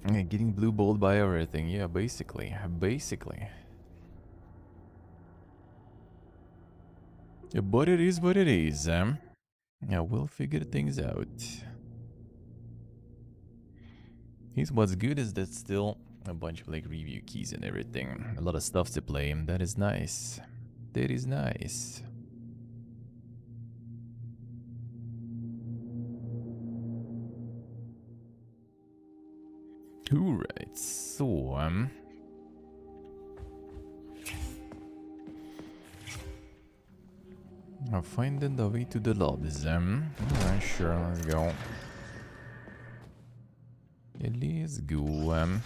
Yeah, getting blue balled by everything. Yeah, basically. Yeah, but it is what it is. Yeah, we'll figure things out. Here's what's good is that still a bunch of like review keys and everything. A lot of stuff to play. That is nice. That is nice. Alright, so I'm finding the way to the lobbies. Alright, sure, let's go. Yeah, let's go.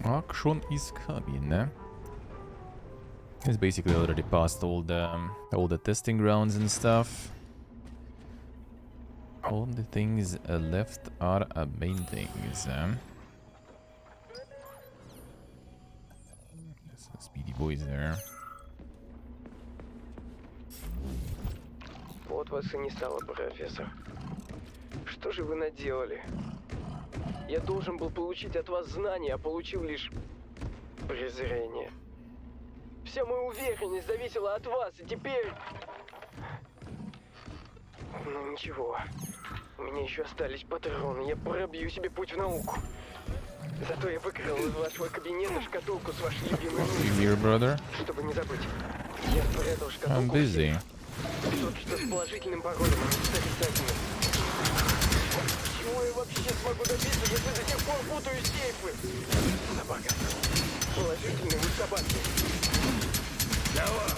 Action is coming. It's basically already passed all the testing grounds and stuff. All the things left are main things. There's some speedy boys there. Вот вас и не стало, профессор. Что же вы наделали? Я должен был получить от вас знания, а получил лишь презрение. Вся моя уверенность зависела от вас, и теперь... Ну ничего. У меня еще остались патроны, я пробью себе путь в науку. Зато я выкрал из вашего кабинета шкатулку с вашей любимой Here, чтобы не забыть. Я спрятал шкатулку. I'm busy. Тот, что с положительным паролем, а не с отрицательным. Чего я вообще смогу добиться, если до сих пор путаю сейфы? Собака. Положительный у собаки. Давай.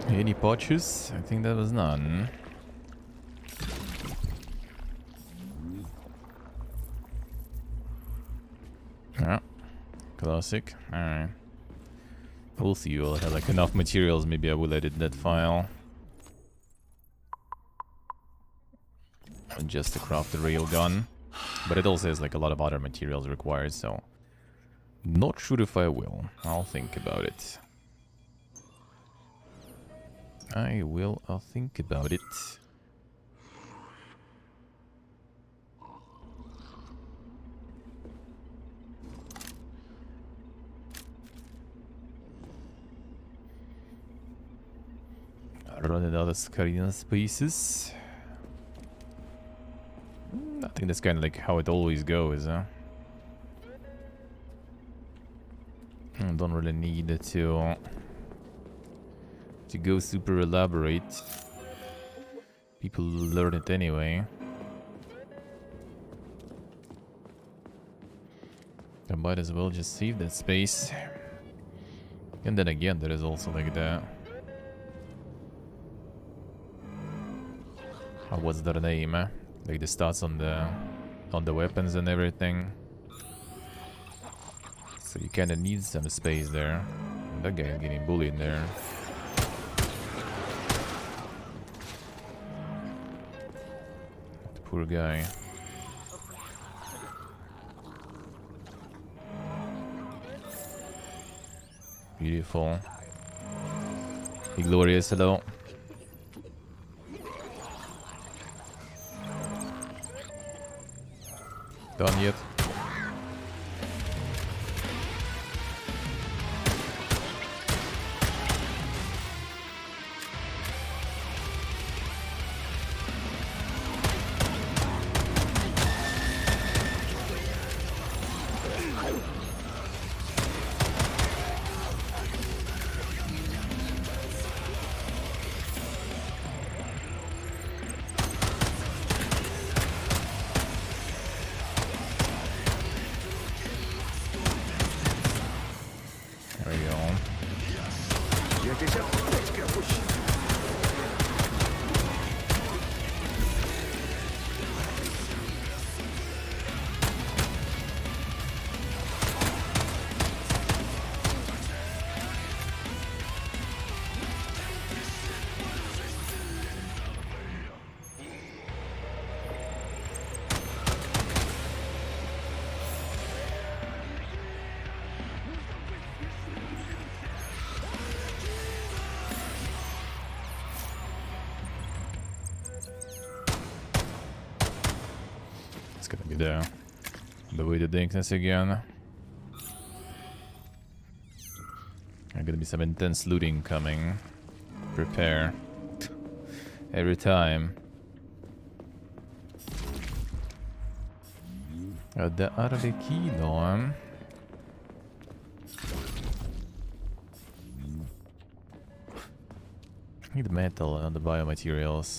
Any potches? I think that was none. Yeah, classic. Alright. We'll see. You'll have like enough materials. Maybe I will edit that file. Just to craft the railgun. But it also has like a lot of other materials required, so... Not sure if I will. I'll think about it. I'll think about it. Running out of Scarina spaces. I think that's kind of like how it always goes, huh? Don't really need to go super elaborate. People learn it anyway. I might as well just save that space. And then again, there is also like the... what's their name? Like the stats on the weapons and everything. So you kind of need some space there. That guy is getting bullied there. The poor guy. Beautiful. Hey, Glorious, hello. Done yet? It's gonna be the way to dankness again. There's gonna be some intense looting coming. Prepare. Every time. Det Arlekinon. Need metal and the biomaterials.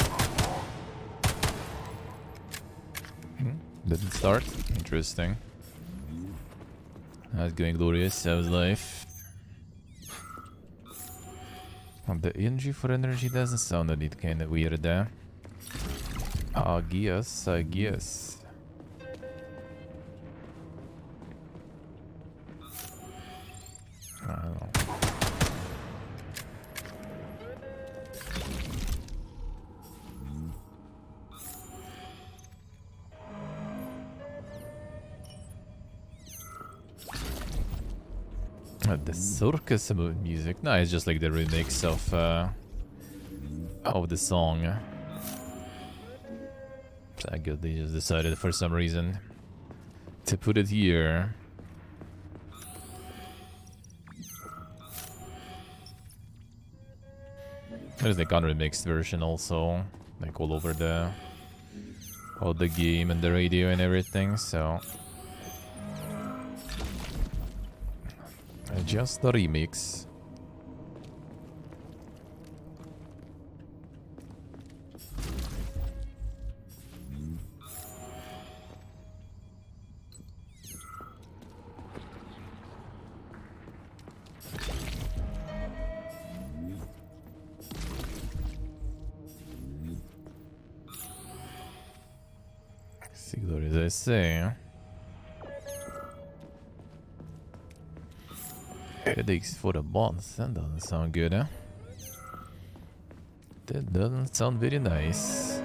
Didn't start. Interesting. Not going glorious. How's life? The energy for energy doesn't sound a bit kind of weird there. I guess. I don't know. The circus music. No, it's just like the remix of the song. I guess they just decided for some reason to put it here. There's like unremixed version also, like all over the game and the radio and everything. So. Just the remix. See what does I say? Headaches for the boss. That doesn't sound good, huh? That doesn't sound very nice.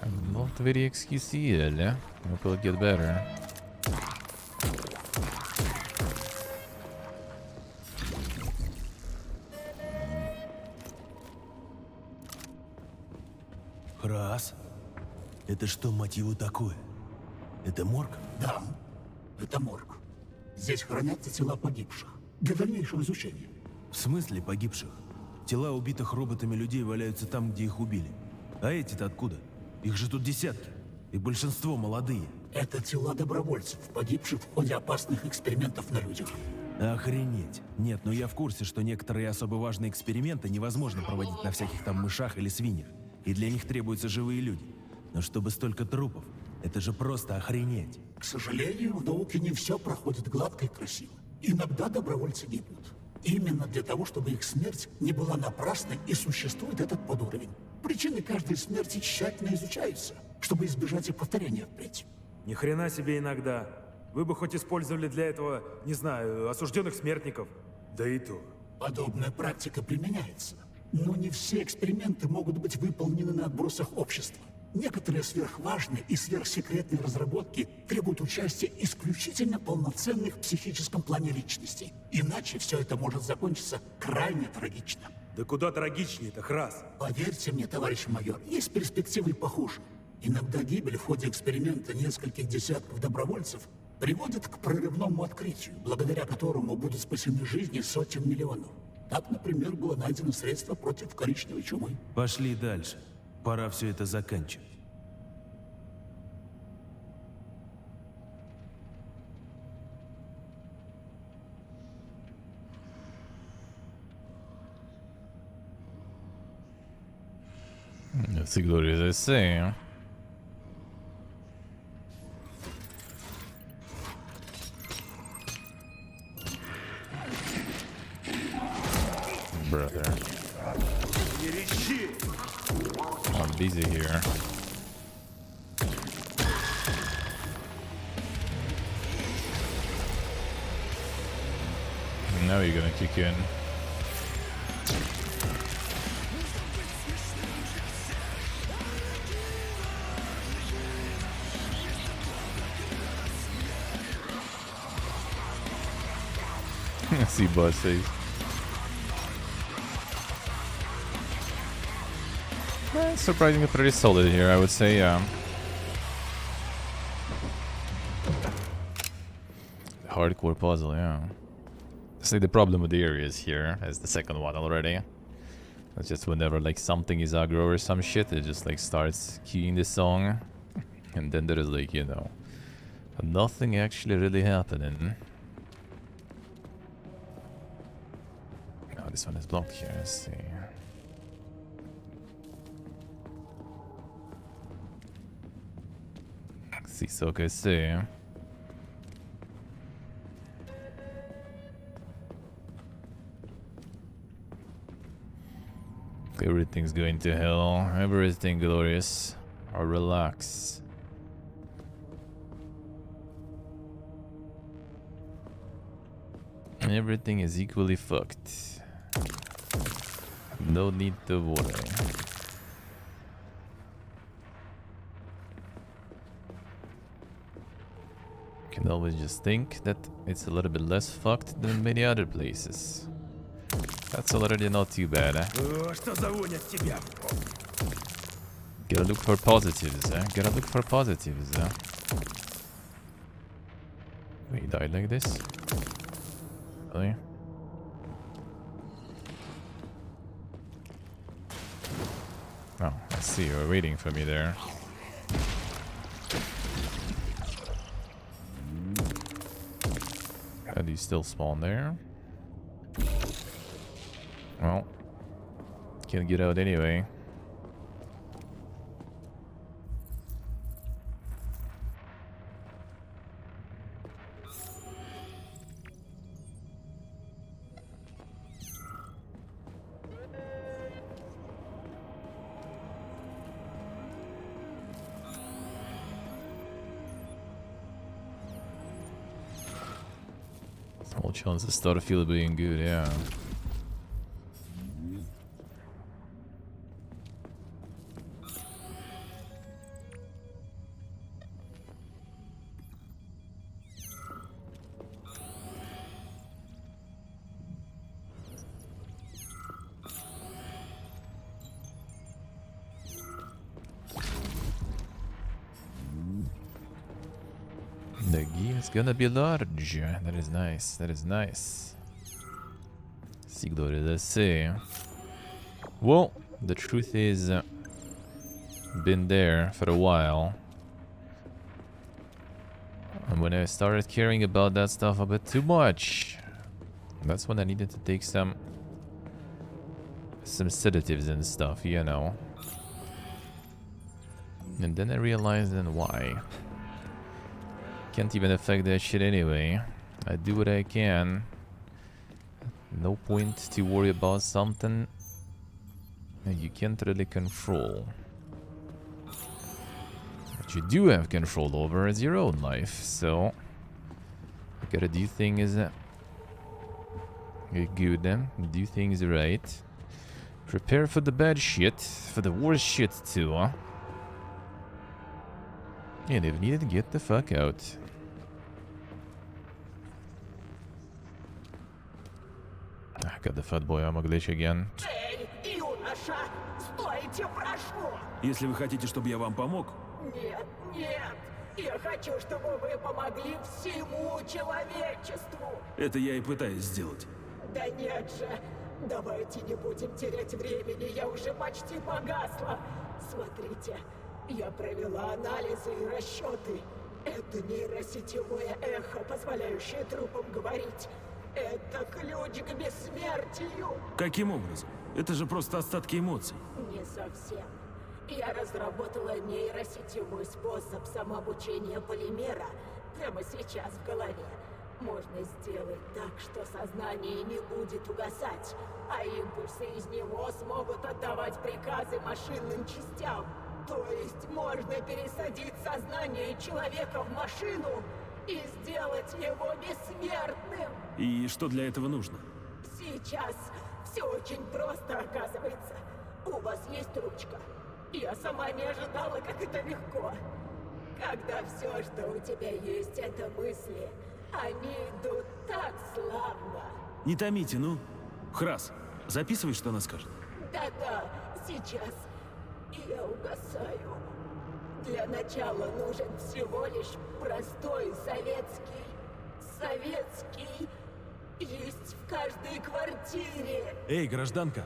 I'm not very excusable, yeah? Hope it'll get better. Раз. Это что, мать его, такое? Это морг? Да, это морг. Здесь хранятся тела погибших. Для дальнейшего изучения. В смысле погибших? Тела убитых роботами людей валяются там, где их убили. А эти-то откуда? Их же тут десятки. И большинство молодые. Это тела добровольцев, погибших в ходе опасных экспериментов на людях. Охренеть. Нет, ну я в курсе, что некоторые особо важные эксперименты невозможно проводить на всяких там мышах или свиньях. И для них требуются живые люди. Но чтобы столько трупов, это же просто охренеть. К сожалению, в науке не все проходит гладко и красиво. Иногда добровольцы гибнут. Именно для того, чтобы их смерть не была напрасной, и существует этот подуровень. Причины каждой смерти тщательно изучаются, чтобы избежать их повторения впредь. Ни хрена себе иногда. Вы бы хоть использовали для этого, не знаю, осужденных смертников. Да и то. Подобная практика применяется. Но не все эксперименты могут быть выполнены на отбросах общества. Некоторые сверхважные и сверхсекретные разработки требуют участия исключительно полноценных в психическом плане личностей. Иначе все это может закончиться крайне трагично. Да куда трагичнее-то, Храс? Поверьте мне, товарищ майор, есть перспективы и похуже. Иногда гибель в ходе эксперимента нескольких десятков добровольцев приводит к прорывному открытию, благодаря которому будут спасены жизни сотен миллионов. Так, например, было найдено средство против коричневой чумы. Пошли дальше. Пора все это заканчивать. That's a good as I say. Brother. I'm busy here. Now you're gonna kick in. See boss face. Surprisingly pretty solid here, I would say, yeah. Hardcore puzzle, yeah. It's like the problem with the areas here, as the second one already. It's just whenever like something is aggro or some shit, it just like starts cueing the song. And then there is like, you know, nothing actually really happening. Oh, this one is blocked here, let's see. See, so I see. Everything's going to hell. Everything glorious. Or relax. Everything is equally fucked. No need to worry. Can always just think that it's a little bit less fucked than many other places. That's already not too bad, eh? Gotta look for positives, eh? Gotta look for positives, eh? Wait, he died like this? Really? Oh, I see, you were waiting for me there. Do you still spawn there? Well, can't get out anyway. Small chance to start a field being good, yeah. The gear is gonna be large. That is nice. That is nice. Sigdor, let's see. Well, the truth is, been there for a while. And when I started caring about that stuff a bit too much, that's when I needed to take some sedatives and stuff, you know. And then I realized then why. Can't even affect that shit anyway. I do what I can. No point to worry about something that you can't really control. What you do have control over is your own life, so you gotta do things good, do things right. Prepare for the bad shit, for the worst shit too, huh? And if needed, get the fuck out. Got the fat boy ammo glitch again. Если вы хотите, чтобы я вам помог... Нет, нет. Я хочу, чтобы вы помогли всему человечеству. Это я и пытаюсь сделать. Да нет же. Давайте не будем терять времени. Я уже почти погасла. Смотрите. Я провела анализы и расчеты. Это нейросетевое эхо, позволяющее трупам говорить. Это ключ к бессмертию. Каким образом? Это же просто остатки эмоций. Не совсем. Я разработала нейросетевой способ самообучения полимера прямо сейчас в голове. Можно сделать так, что сознание не будет угасать, а импульсы из него смогут отдавать приказы машинным частям. То есть можно пересадить сознание человека в машину и сделать его бессмертным. И что для этого нужно? Сейчас все очень просто, оказывается. У вас есть ручка. Я сама не ожидала, как это легко. Когда все, что у тебя есть, это мысли, они идут так славно. Не томите, ну. Храс, записывай, что она скажет. Да-да, сейчас. Я угасаю. Для начала нужен всего лишь простой советский. Есть в каждой квартире. Эй, гражданка!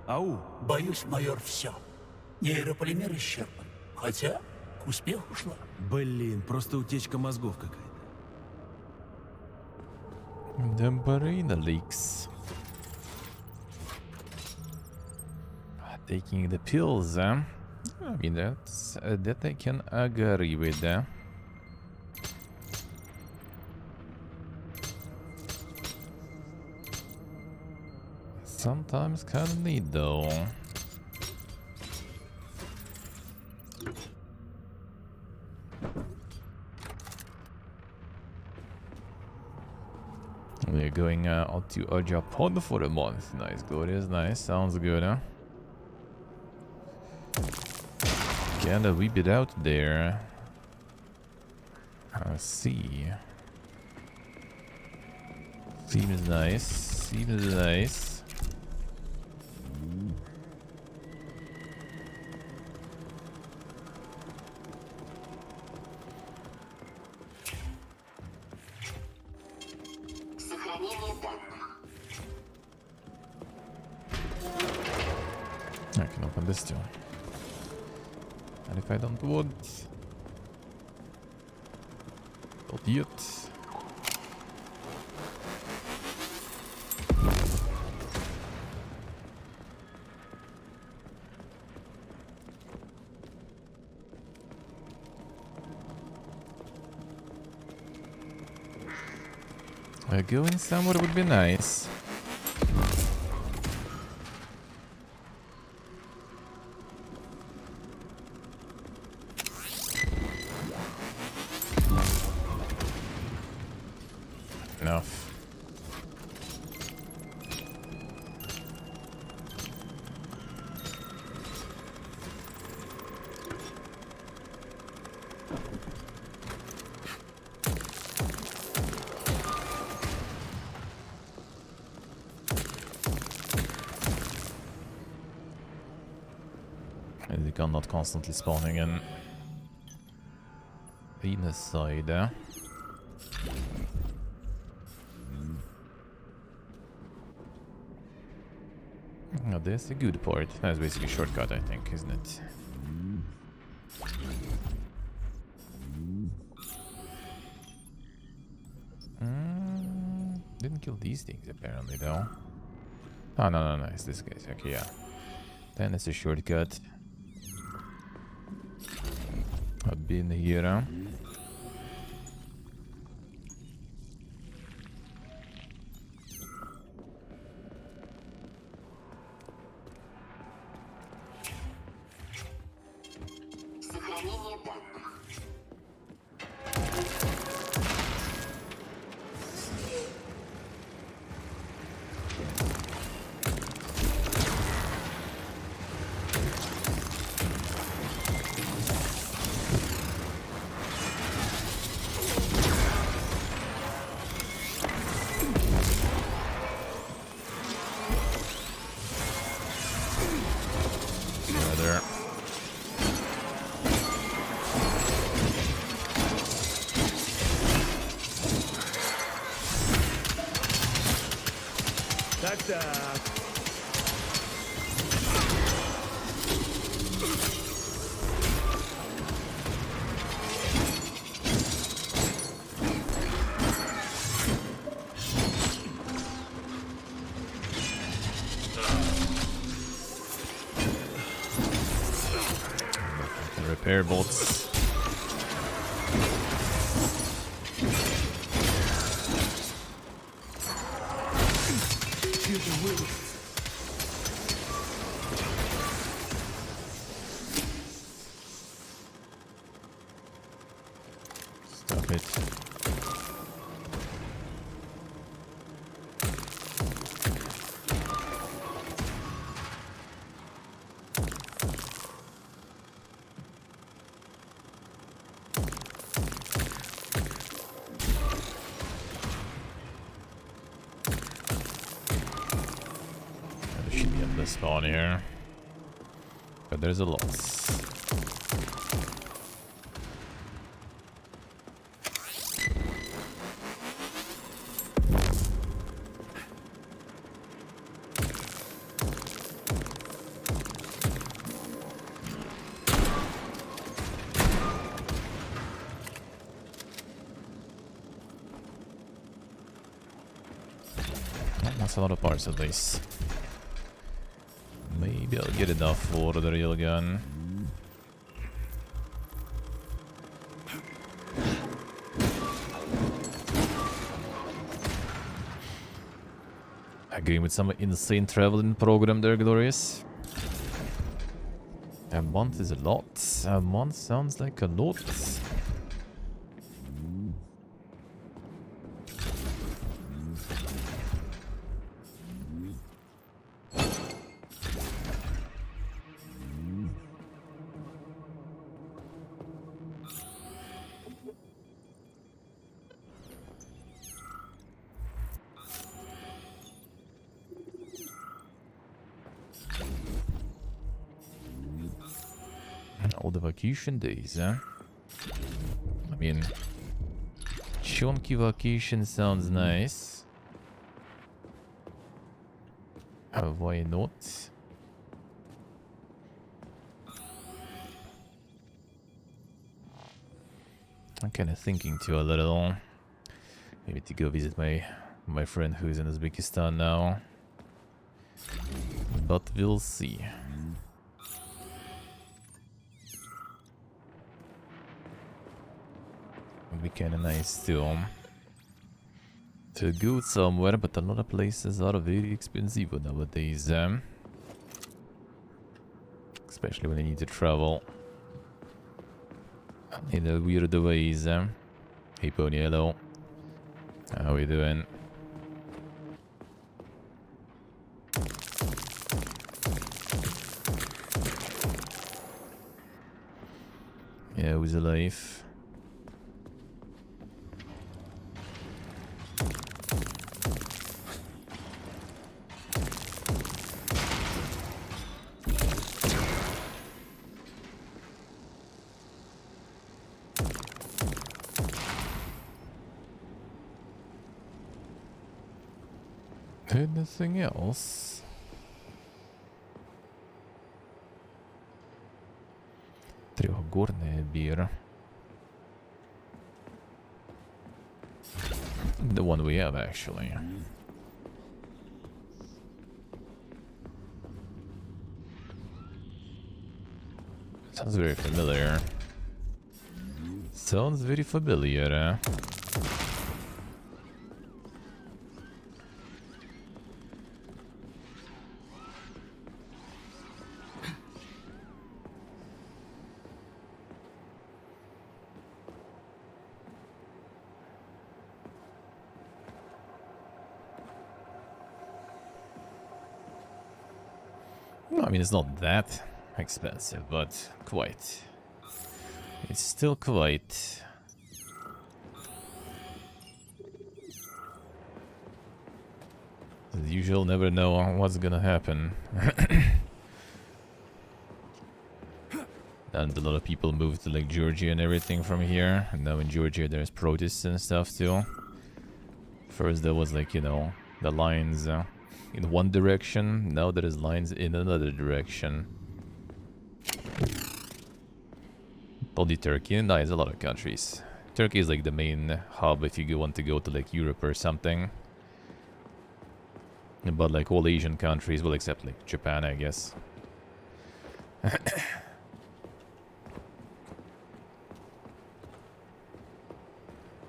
Ау! Боюсь, майор, все. Нейрополимер исчерпан. Хотя к успеху шла. Блин, просто утечка мозгов какая-то. The Barina leaks. Taking the pills, huh? I mean, that I can agree with. Sometimes kind of need though. We're going out to Japan for a month. Nice, glorious, nice. Sounds good, huh? Kinda weep it out there. I see. Seems nice. Seems nice. I can open this too. And if I don't want... Not yet. Going somewhere would be nice. Enough. The gun not constantly spawning in the side there. Oh, there's a good part. That's basically a shortcut, I think, isn't it? Didn't kill these things apparently though. Oh no, it's this case. Okay, yeah. Then it's a shortcut. I've been here, huh? Repair bolts. Stop it. Spawn here. But there's a lot. That's a lot of parts at least. Maybe I'll get enough for the real gun. Agreeing with some insane traveling program there, Glorious. A month is a lot. A month sounds like a lot. All the vacation days, huh? I mean, chunky vacation sounds nice. Why not? I'm kind of thinking too a little. Maybe to go visit my friend who's in Uzbekistan now. But we'll see. Would be kind of nice to go somewhere, but a lot of places are very expensive nowadays, especially when you need to travel in a weird ways. Hey Pony, hello. How we doing? Yeah, who's alive? Anything else? Трехгорная бира. The one we have, actually. Sounds very familiar. Sounds very familiar, I mean, it's not that expensive, but quite. It's still quite. As usual, never know what's gonna happen. And a lot of people moved to like Georgia and everything from here. And now in Georgia there's protests and stuff too. First there was like, you know, the lines in one direction. Now there is lines in another direction. Only Turkey, and there's a lot of countries. Turkey is like the main hub if you want to go to like Europe or something. But like all Asian countries, well except like Japan, I guess.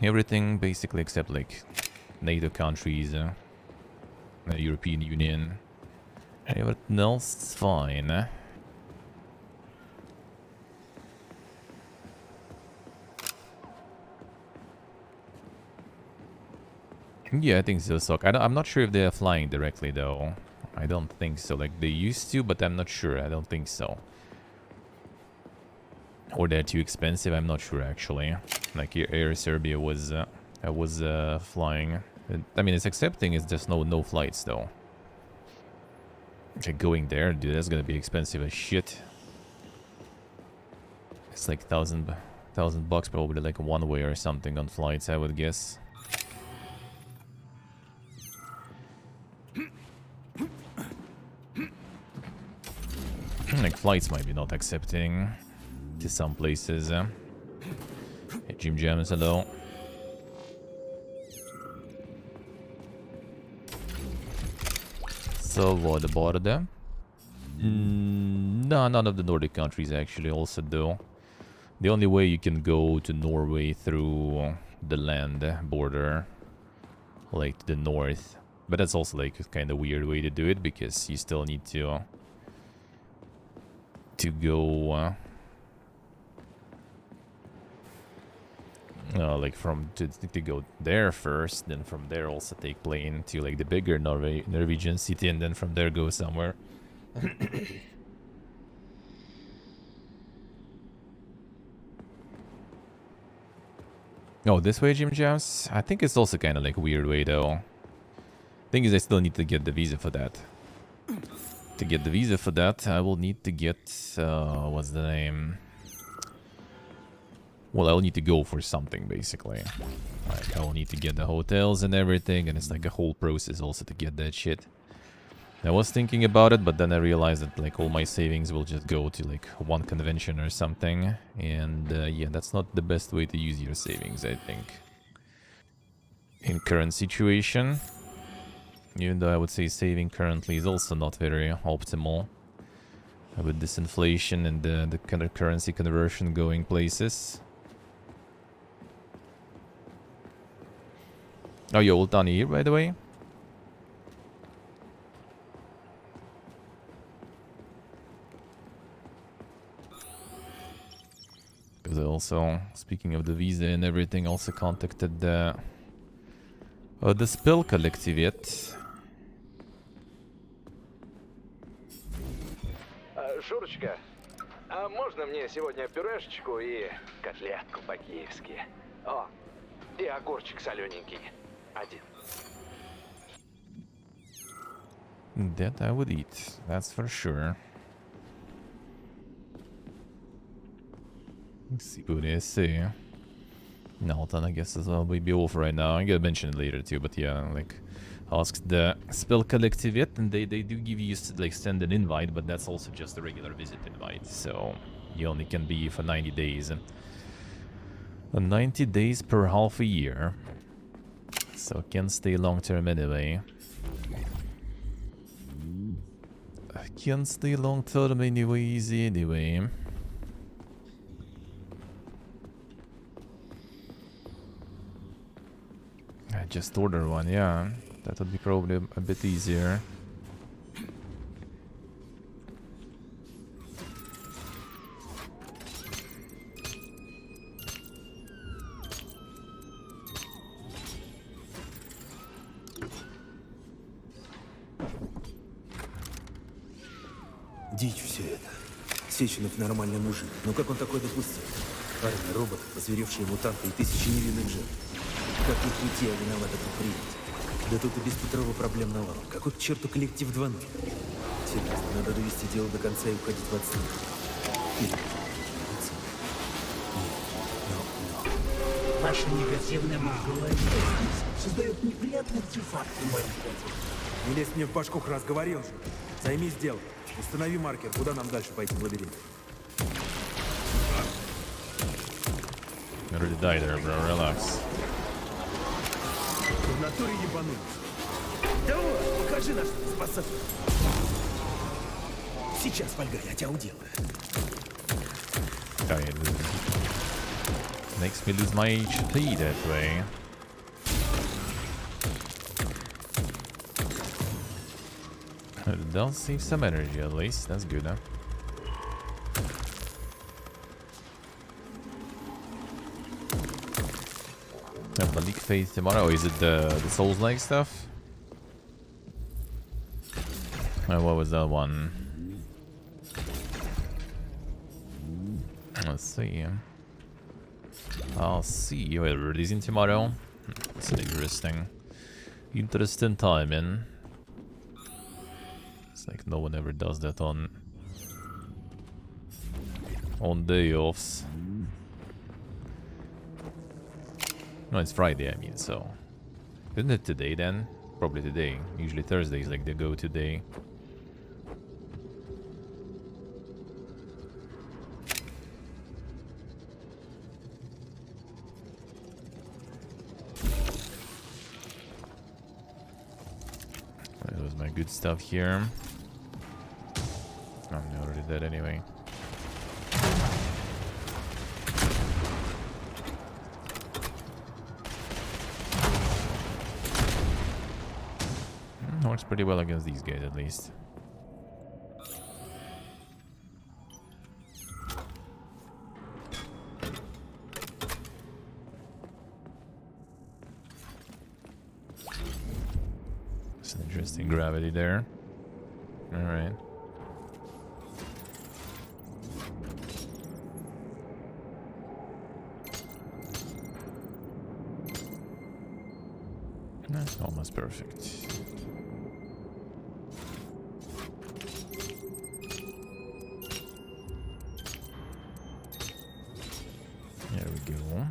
Everything basically except like NATO countries, the European Union. Everything else is fine. Yeah, I think so, Sock. I'm not sure if they are flying directly, though. I don't think so. Like, they used to, but I'm not sure. I don't think so. Or they're too expensive. I'm not sure, actually. Like, Air Serbia was flying. I mean, it's accepting. It's just no flights, though. Okay, going there, dude, that's gonna be expensive as shit. It's like thousand bucks probably like one way or something on flights, I would guess. Like flights might be not accepting to some places. Hey, Jim Jams, hello. So what about them? No, none of the Nordic countries actually also do. The only way you can go to Norway through the land border, like to the north. But that's also like a kind of weird way to do it because you still need to go like from to go there first, then from there also take plane to like the bigger Norwegian city, and then from there go somewhere. Oh, this way, Jim Jams? I think it's also kind of like a weird way though. Thing is, I still need to get the visa for that. To get the visa for that, I will need to get what's the name? Well, I'll need to go for something basically. Like I will need to get the hotels and everything, and it's like a whole process also to get that shit. I was thinking about it, but then I realized that like all my savings will just go to like one convention or something, and yeah, that's not the best way to use your savings, I think. In current situation, even though I would say saving currently is also not very optimal with this inflation and the kind of currency conversion going places. Oh, you're all done here, by the way. Because I also, speaking of the visa and everything, also contacted the Spill коллективет. Шурочка, а можно мне сегодня пюрешечку и котлетку по-киевски? О, и огурчик солененький. Один. That I would eat, that's for sure. Let's see what they say. Nalton, I guess, as well, will be off right now. I'm gonna mention it later too, but yeah, like, asked the Spell Collectivate, and they do give you, like, send an invite, but that's also just a regular visit invite, so you only can be for 90 days. 90 days per half a year, so can't stay long term anyway. I can't stay long term anyway. I just order one, yeah. That would be probably a bit easier. Дичь все это. Сеченов нормальный мужик. Но как он такой допустил? Армия роботов, озверевшие мутанты и тысячи невинных жертв. Как их уйти, а виноват этот приятель? Да тут и без Петрова проблем навалом. Какой к черту коллектив 2.0? Серьезно, надо довести дело до конца и уходить в отставку. Ваша негативная мозговая создает неприятный артефакт в моем теле. Не лезь мне в башку, раз говорил же. Займись делом. Установи маркер, куда нам дальше пойти в лабиринт. You already died there, bro. Relax. В натуре ебануть. Давай, покажи наш способ. Сейчас, Фольга, я тебя уделаю. Okay, makes me lose my HP that way. It does save some energy at least. That's good, huh? Malik Faith tomorrow. Is it the Souls-like stuff? What was that one? Let's see. I'll see. Wait, releasing tomorrow? That's an interesting timing. It's like no one ever does that on On day offs. No, it's Friday, I mean, so. Isn't it today then? Probably today. Usually Thursday is like the go-to day. That was my good stuff here. I'm already dead anyway. Works pretty well against these guys, at least. It's an interesting gravity there. Alright. That's almost perfect. There we go.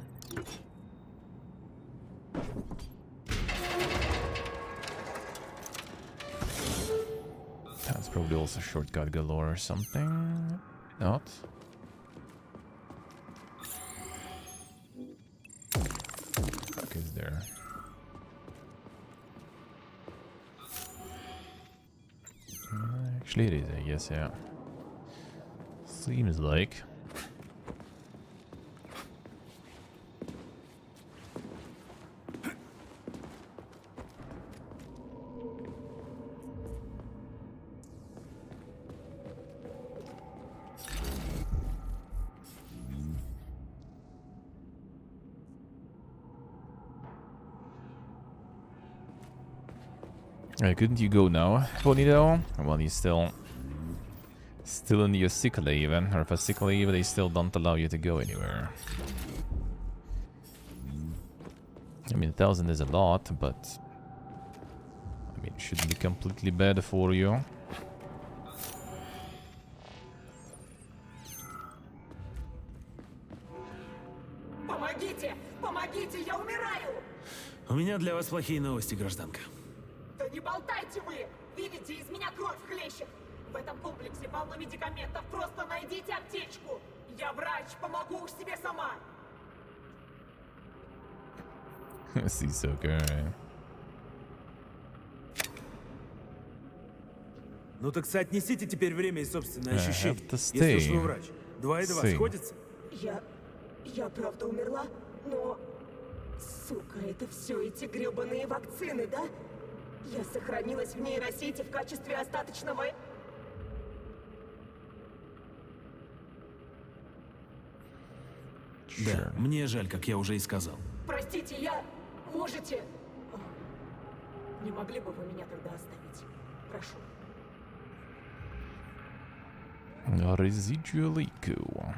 That's probably also shortcut galore or something. Not. Fuck is there? Actually it is, I guess, yeah. Seems like. Couldn't you go now, Bonito? Well, you're still in your sick leave, or for sick leave, they still don't allow you to go anywhere. I mean, 1,000 is a lot, but I mean, it shouldn't be completely bad for you. Помогите! Помогите! Я умираю! У меня для вас плохие новости, гражданка. Да не болтайте вы! Видите, из меня кровь хлещет! В этом комплексе полно медикаментов, просто найдите аптечку! Я врач, помогу себе сама! She's so good. Ну так соотнесите теперь время и собственное I ощущение. have to Если уж stay. вы врач. 2 и 2 Stay. сходится? Я правда умерла, но... Сука, это все эти гребаные вакцины, да? Я сохранилась в нейросети в качестве остаточного... Да, мне жаль, как я уже и сказал. Простите, я... Можете... Не могли бы вы меня тогда оставить? Прошу. Residual eco.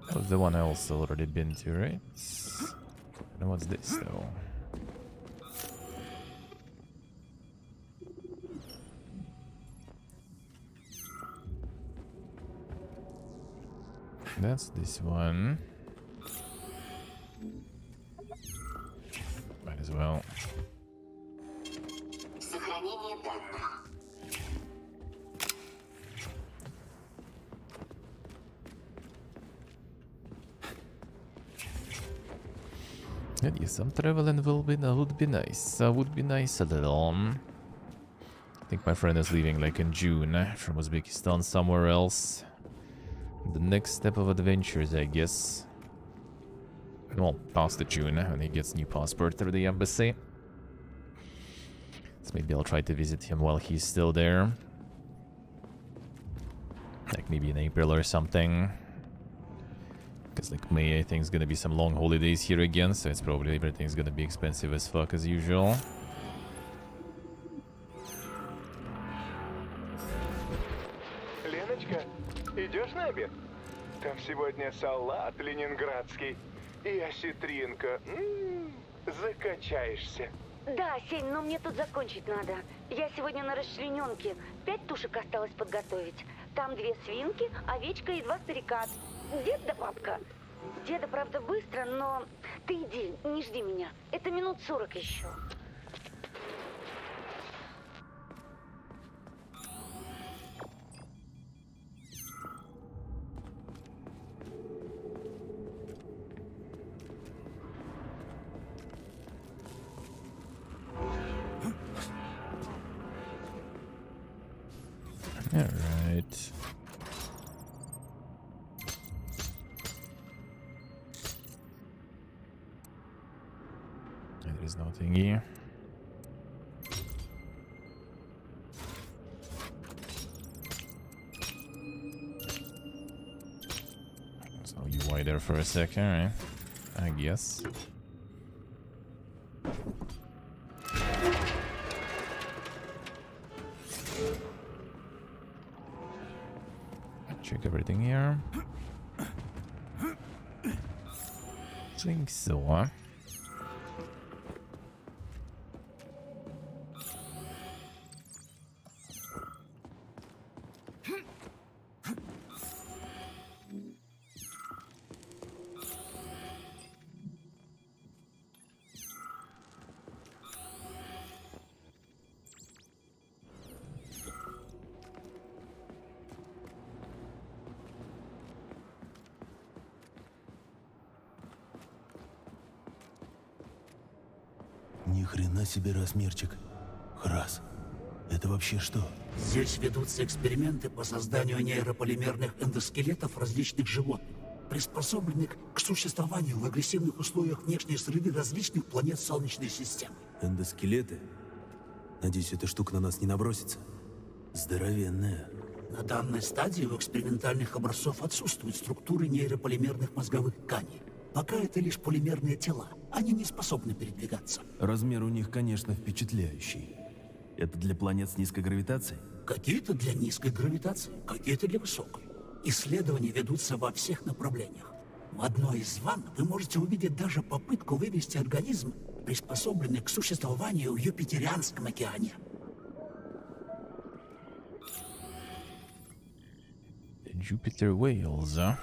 That was the one I also already been to, right? And what's this though? That's this one. Might as well. Сохранение данных. Yeah, yes, some traveling would be nice. Would be nice a little. I think my friend is leaving like in June from Uzbekistan somewhere else. The next step of adventures, I guess. Well, past the June when he gets new passport through the embassy. So maybe I'll try to visit him while he's still there. Like maybe in April or something. Because like May, I think, is gonna be some long holidays here again, so it's probably everything's gonna be expensive as fuck as usual. Леночка, идешь на обед? Там сегодня салат ленинградский и осетринка. Закачаешься. Да, Сень, но мне тут закончить надо. Я сегодня на расчлененке. 5 тушек осталось подготовить. Там 2 свинки, овечка и 2 старика. Дед да бабка. Деда, правда, быстро, но ты иди, не жди меня. Это минут 40 еще. All right. There is nothing here. So you wait there for a second, right? I guess. Check everything here. Think so, huh? Ни хрена себе размерчик. Храс. Это вообще что? Здесь ведутся эксперименты по созданию нейрополимерных эндоскелетов различных животных, приспособленных к существованию в агрессивных условиях внешней среды различных планет Солнечной системы. Эндоскелеты? Надеюсь, эта штука на нас не набросится. Здоровенная. На данной стадии у экспериментальных образцов отсутствуют структуры нейрополимерных мозговых тканей. Пока это лишь полимерные тела. Они не способны передвигаться. Размер у них, конечно, впечатляющий. Это для планет с низкой гравитацией? Какие-то для низкой гравитации, какие-то для высокой. Исследования ведутся во всех направлениях. В одной из ванн вы можете увидеть даже попытку вывести организм, приспособленный к существованию в Юпитерианском океане. Jupiter whales, huh?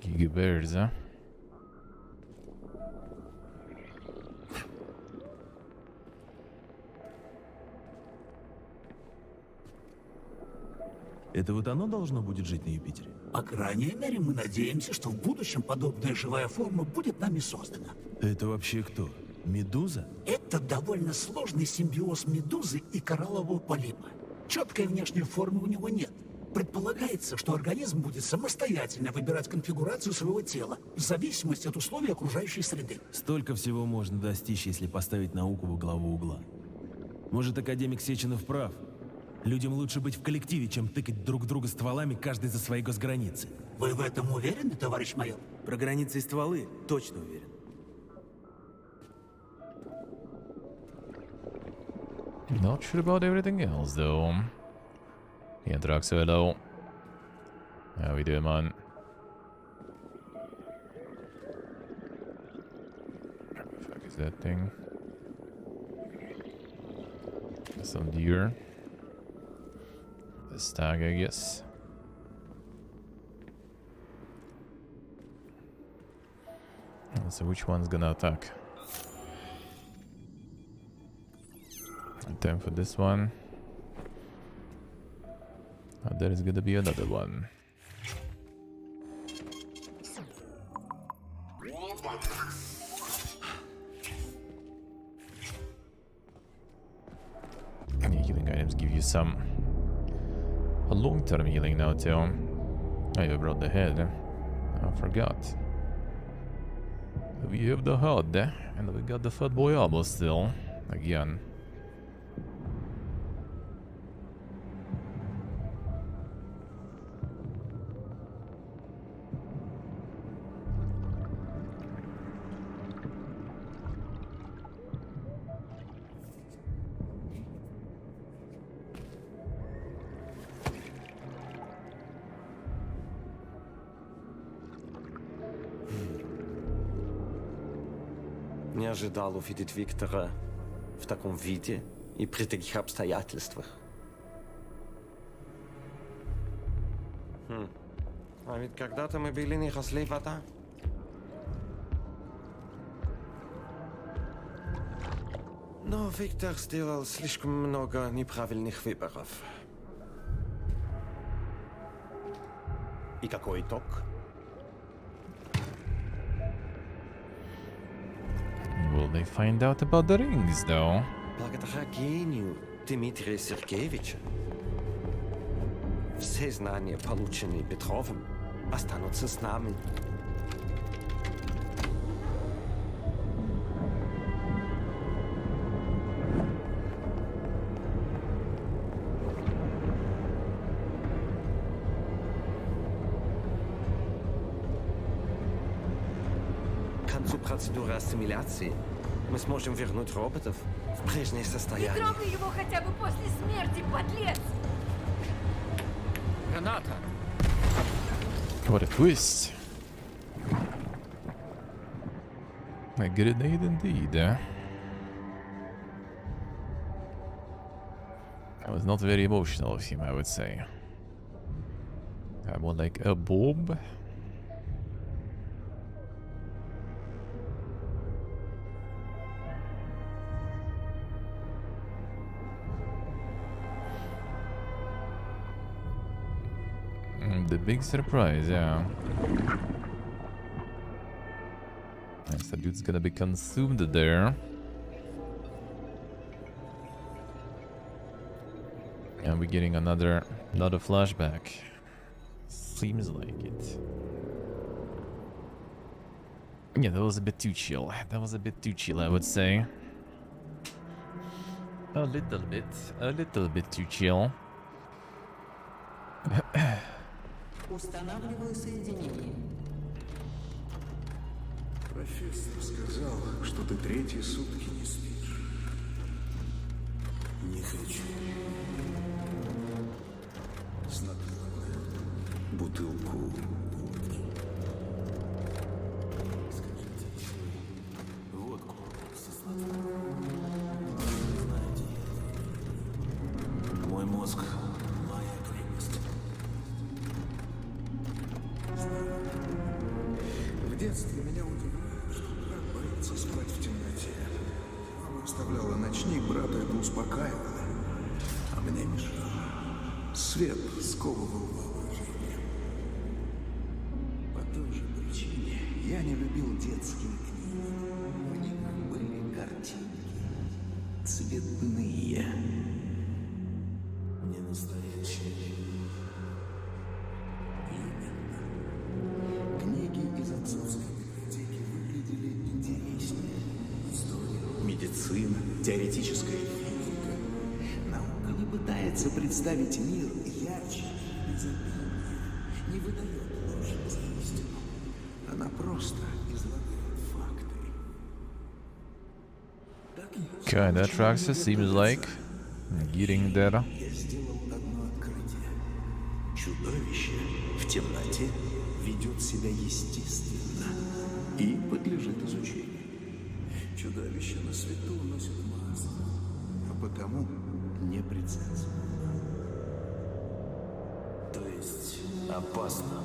Gigabears, huh? Это вот оно должно будет жить на Юпитере? По крайней мере, мы надеемся, что в будущем подобная живая форма будет нами создана. Это вообще кто? Медуза? Это довольно сложный симбиоз медузы и кораллового полипа. Четкой внешней формы у него нет. Предполагается, что организм будет самостоятельно выбирать конфигурацию своего тела в зависимости от условий окружающей среды. Столько всего можно достичь, если поставить науку во главу угла. Может, академик Сеченов прав? Людям лучше быть в коллективе, чем тыкать друг друга стволами, каждый за свои госграницы. Вы в этом уверены, товарищ майор? Про границы и стволы точно уверен. Not sure about everything else, though. Entraxo, hello. How we doing, man? What the fuck is that thing? Some deer. The stag, I guess. So which one's gonna attack? Time for this one. There is gonna be another one. And healing items give you some long-term healing now too. I even brought the head. I forgot. We have the HUD, and we got the Fat Boy Abo still. Again. Не ожидал увидеть Виктора в таком виде и при таких обстоятельствах. А ведь когда-то мы были не разлей вода. Но Виктор сделал слишком много неправильных выборов. И какой итог? Will they find out about the rings, though? Благодаря гению Дмитрия Сергеевича все знания, полученные Петровым, останутся с нами. К концу процедуры ассимиляции мы сможем вернуть роботов в прежнее состояние. Не трогай его хотя бы после смерти, подлец! Граната! What a twist. A grenade indeed. That was not very emotional of him, I would say. More like a bomb. The big surprise, yeah. Nice, that dude's gonna be consumed there. And we're getting another flashback. Seems like it. Yeah, that was a bit too chill. That was a bit too chill, I would say. A little bit too chill. Устанавливаю соединение. Профессор сказал, что ты третьи сутки не спишь. Не хочу. Знакомая. Бутылку водки. Скажите, водку со снотворным. Знаете, мой мозг — моя крепость. В детстве меня удивляло, что брат боится спать в темноте. Мама оставляла ночник, брата это успокаивало, а мне мешало. Свет сковывал воображение. По той же причине я не любил детские книги. В них были картинки цветные, не настоящие. Из отцовской библиотеки выглядели интереснее. История, медицина, теоретическая физика. Наука не пытается представить мир ярче, безобиднее, не выдает ложь за истину. Она просто излагает факты. Okay, that tracks it, seems like. Getting there. Я сделал одно открытие. Чудовище в темноте ведет себя естественно и подлежит изучению. Чудовище на свету носит маску, а потому непредсказуемо. То есть опасно.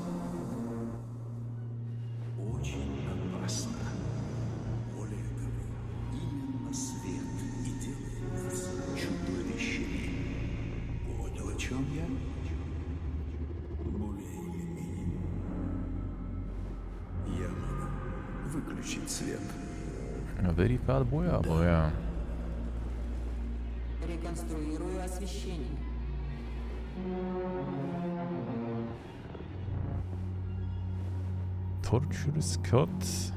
Очень опасно. Более того, именно свет и делает нас чудовищами. Понял, о чем я? Более или менее. Я могу выключить свет. A very bad boy, yeah. Реконструирую освещение. Torturous cut.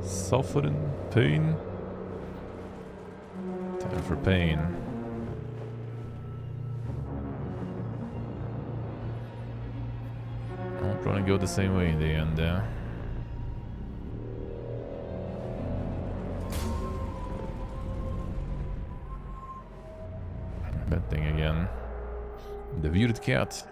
Suffering pain. Time for pain. I'm trying to go the same way in the end there. That thing again. The weird cat.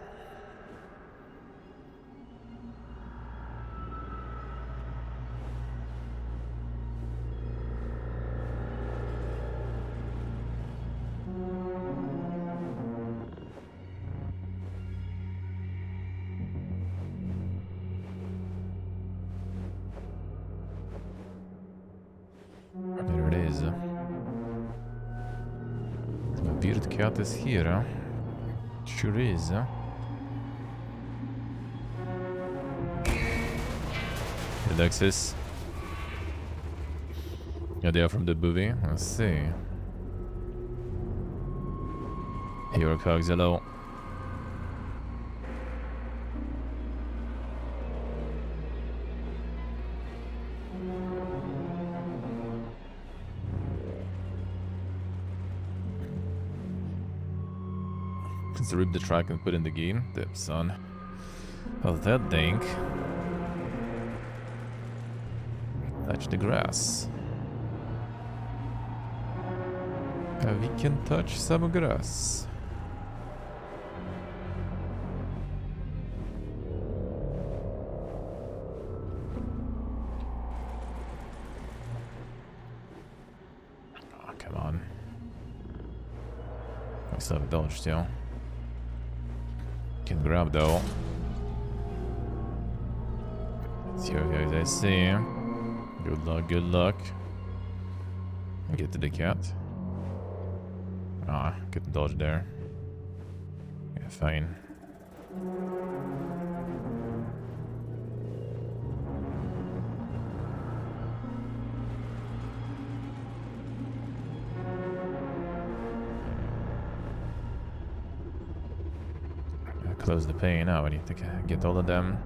cat is here, huh? Sure is, huh? Alexis. Yeah, they are from the movie. Let's see. Hero Cogs, hello. Let's rip the track and put in the game. Dip, son. How's that dink? Touch the grass. We can touch some grass. Oh, come on. I still have a dodge still. Can grab though. Let's see what guys I see. Good luck, good luck. Get to the cat. Ah, couldn't dodge there. Yeah, fine. Close the pane now. I need to get all of them.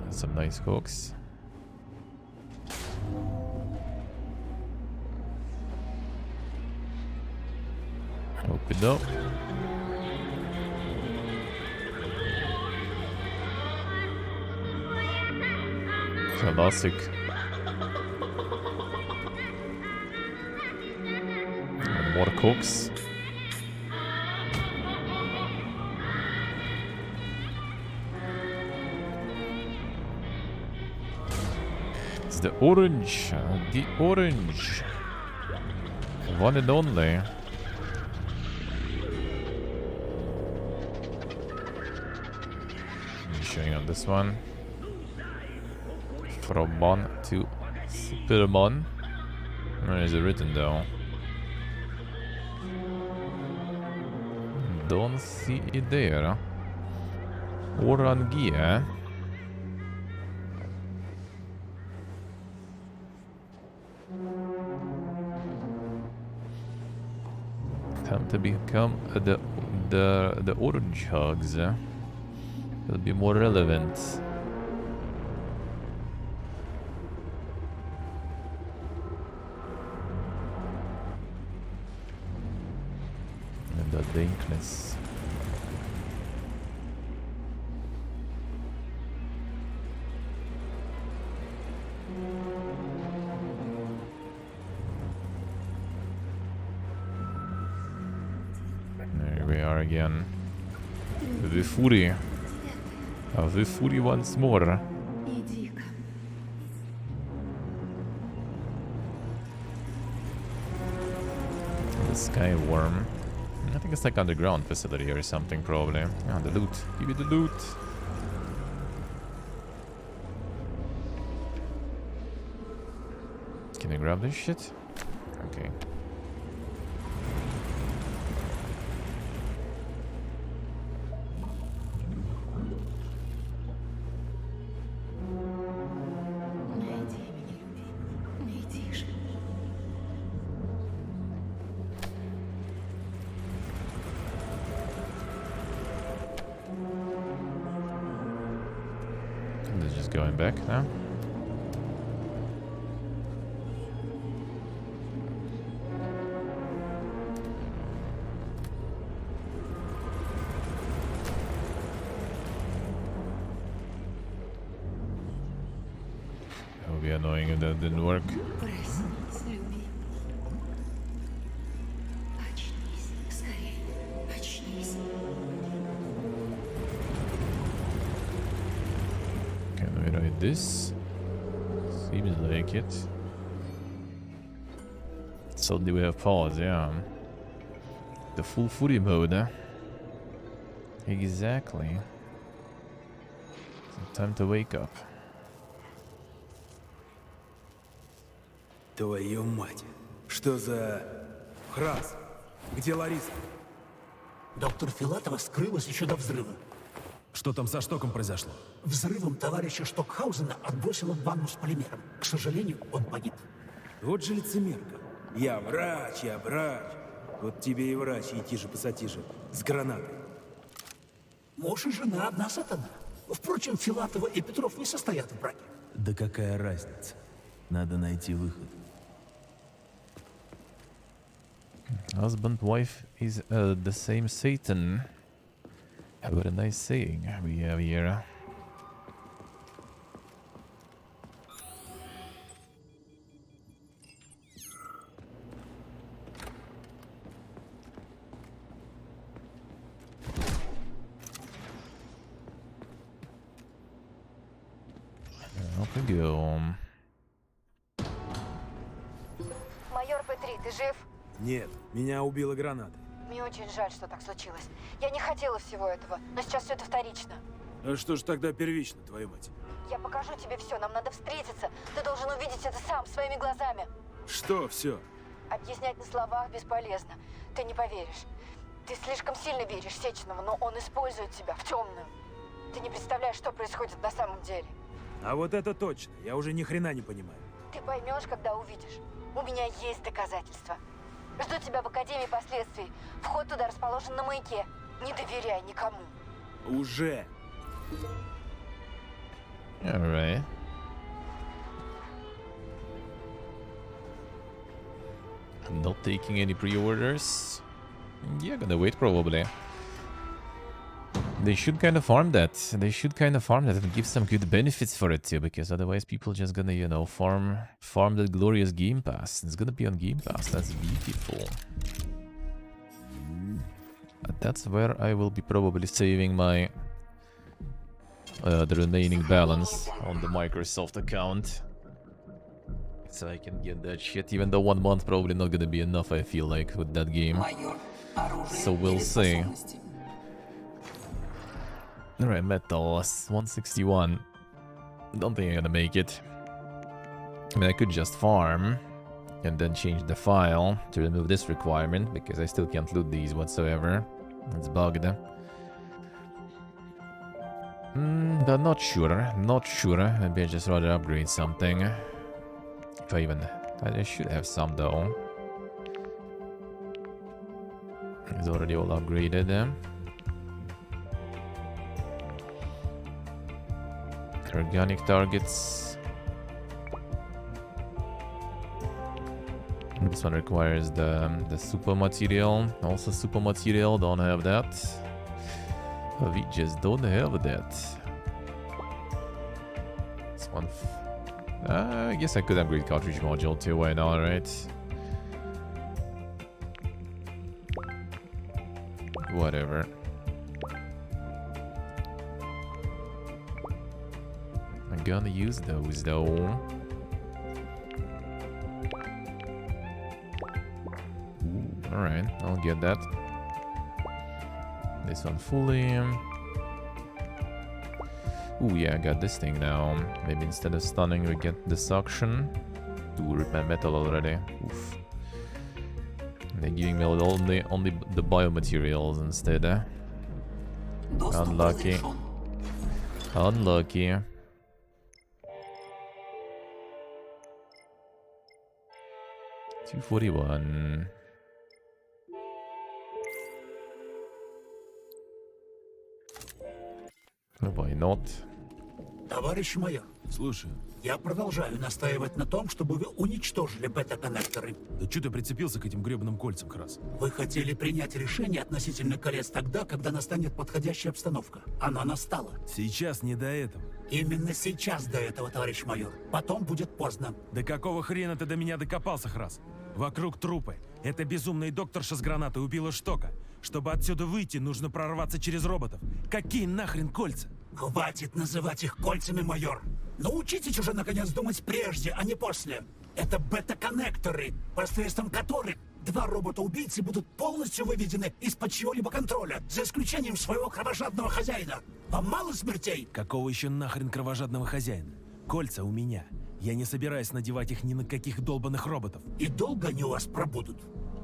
Some nice hooks. Open it up. Classic. And more cooks. It's the orange. The orange. One and only. Showing on this one. From Mon to Spirimon. Where is it written though? Don't see it there. Orangia. Time to become the orange hogs. It'll be more relevant. And the dankness. There we are again. The Fury. The Fury once more. The Sky Worm. I think it's like underground facility or something probably. Ah, the loot. Give me the loot. Can I grab this shit? Okay. Going back now. That would be annoying if that didn't work. This seems like it. Suddenly we have pause, yeah. The full Fury mode, eh? Exactly. It's time to wake up. Твою мать! Что за... Храс! Где Лариса? Доктор Филатова скрылась еще до взрыва. Что там со Штоком произошло? Взрывом товарища Штокхаузена отбросило в ванну с полимером. К сожалению, он погиб. Вот же лицемерка. Я врач, я врач. Вот тебе и врач, и тише пасатише, с гранатой. Муж и жена одна сатана. Впрочем, Филатова и Петров не состоят в браке. Да какая разница? Надо найти выход. Husband, wife is the same Satan. What a nice saying we have here. Up we go. Майор П3, ты жив? Нет, меня убила граната. Мне очень жаль, что так случилось. Я не хотела всего этого, но сейчас все это вторично. А что ж тогда первично, твою мать? Я покажу тебе все, нам надо встретиться. Ты должен увидеть это сам, своими глазами. Что все? Объяснять на словах бесполезно. Ты не поверишь. Ты слишком сильно веришь Сеченому, но он использует тебя в темную. Ты не представляешь, что происходит на самом деле. А вот это точно, я уже ни хрена не понимаю. Ты поймешь, когда увидишь. У меня есть доказательства. Жду тебя в Академии последствий. Вход туда расположен на маяке. Не доверяй никому. Уже. Alright. I'm not taking any pre-orders. Yeah, gonna wait probably. They should kind of farm that. They should kind of farm that and give some good benefits for it too, because otherwise people just gonna, you know, farm that glorious Game Pass. It's gonna be on Game Pass. That's beautiful. But that's where I will be probably saving my the remaining balance on the Microsoft account, so I can get that shit. Even though 1 month probably not gonna be enough, I feel like, with that game. So we'll see. Alright, metal 161. Don't think I'm gonna make it. I mean, I could just farm and then change the file to remove this requirement, because I still can't loot these whatsoever. It's bugged. But not sure. Not sure. Maybe I just rather upgrade something. If I even... I should have some though. It's already all upgraded. Organic targets. This one requires the super material. Also super material, don't have that. We just don't have that. This one... I guess I could upgrade cartridge module too, why not, right? Whatever. I'm gonna use those though. Alright, I'll get that. This one fully. Ooh, yeah, I got this thing now. Maybe instead of stunning, we get the suction. Ooh, rip my metal already. Oof. They're giving me only the biomaterials instead. Unlucky. Unlucky. $241. Why not? Товарищ майор. Слушаю. Я продолжаю настаивать на том, чтобы вы уничтожили бета-коннекторы. Да что ты прицепился к этим гребаным кольцам, Крас? Вы хотели принять решение относительно колец тогда, когда настанет подходящая обстановка. Она настала. Сейчас не до этого. Именно сейчас до этого, товарищ майор. Потом будет поздно. Да какого хрена ты до меня докопался, Храс? Вокруг трупы. Эта безумная докторша с гранатой убила Штока. Чтобы отсюда выйти, нужно прорваться через роботов. Какие нахрен кольца? Хватит называть их кольцами, майор. Научитесь уже наконец думать прежде, а не после. Это бета-коннекторы, посредством которых два робота-убийцы будут полностью выведены из-под чьего-либо контроля, за исключением своего кровожадного хозяина. Вам мало смертей? Какого еще нахрен кровожадного хозяина? Кольца у меня. Я не собираюсь надевать их ни на каких долбанных роботов. И долго они у вас пробудут?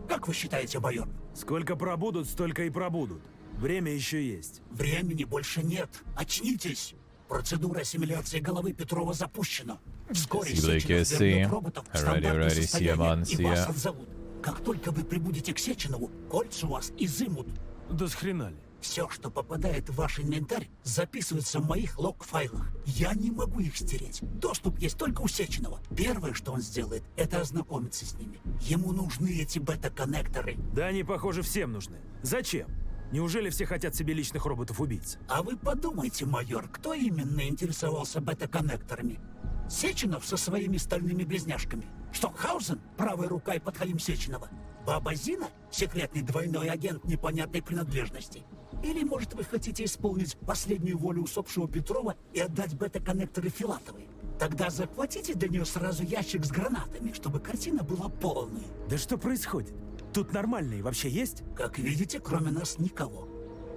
Как вы считаете, майор? Сколько пробудут, столько и пробудут. Время еще есть. Времени больше нет. Очнитесь. Процедура ассимиляции головы Петрова запущена. Вскоре Сеченов вернет роботов в стандартное состояние и вас отзовут. Как только вы прибудете к Сеченову, кольца у вас изымут. Да с хрена ли? Все, что попадает в ваш инвентарь, записывается в моих лог-файлах. Я не могу их стереть. Доступ есть только у Сеченова. Первое, что он сделает, это ознакомиться с ними. Ему нужны эти бета-коннекторы. Да они, похоже, всем нужны. Зачем? Неужели все хотят себе личных роботов-убийц? А вы подумайте, майор, кто именно интересовался бета-коннекторами? Сеченов со своими стальными близняшками? Штокхаузен, правая рука и подхалим Сеченова? Баба Зина, секретный двойной агент непонятной принадлежности? Или, может, вы хотите исполнить последнюю волю усопшего Петрова и отдать бета-коннекторы Филатовой? Тогда захватите для нее сразу ящик с гранатами, чтобы картина была полной. Да что происходит? Тут нормальные вообще есть? Как видите, кроме нас никого.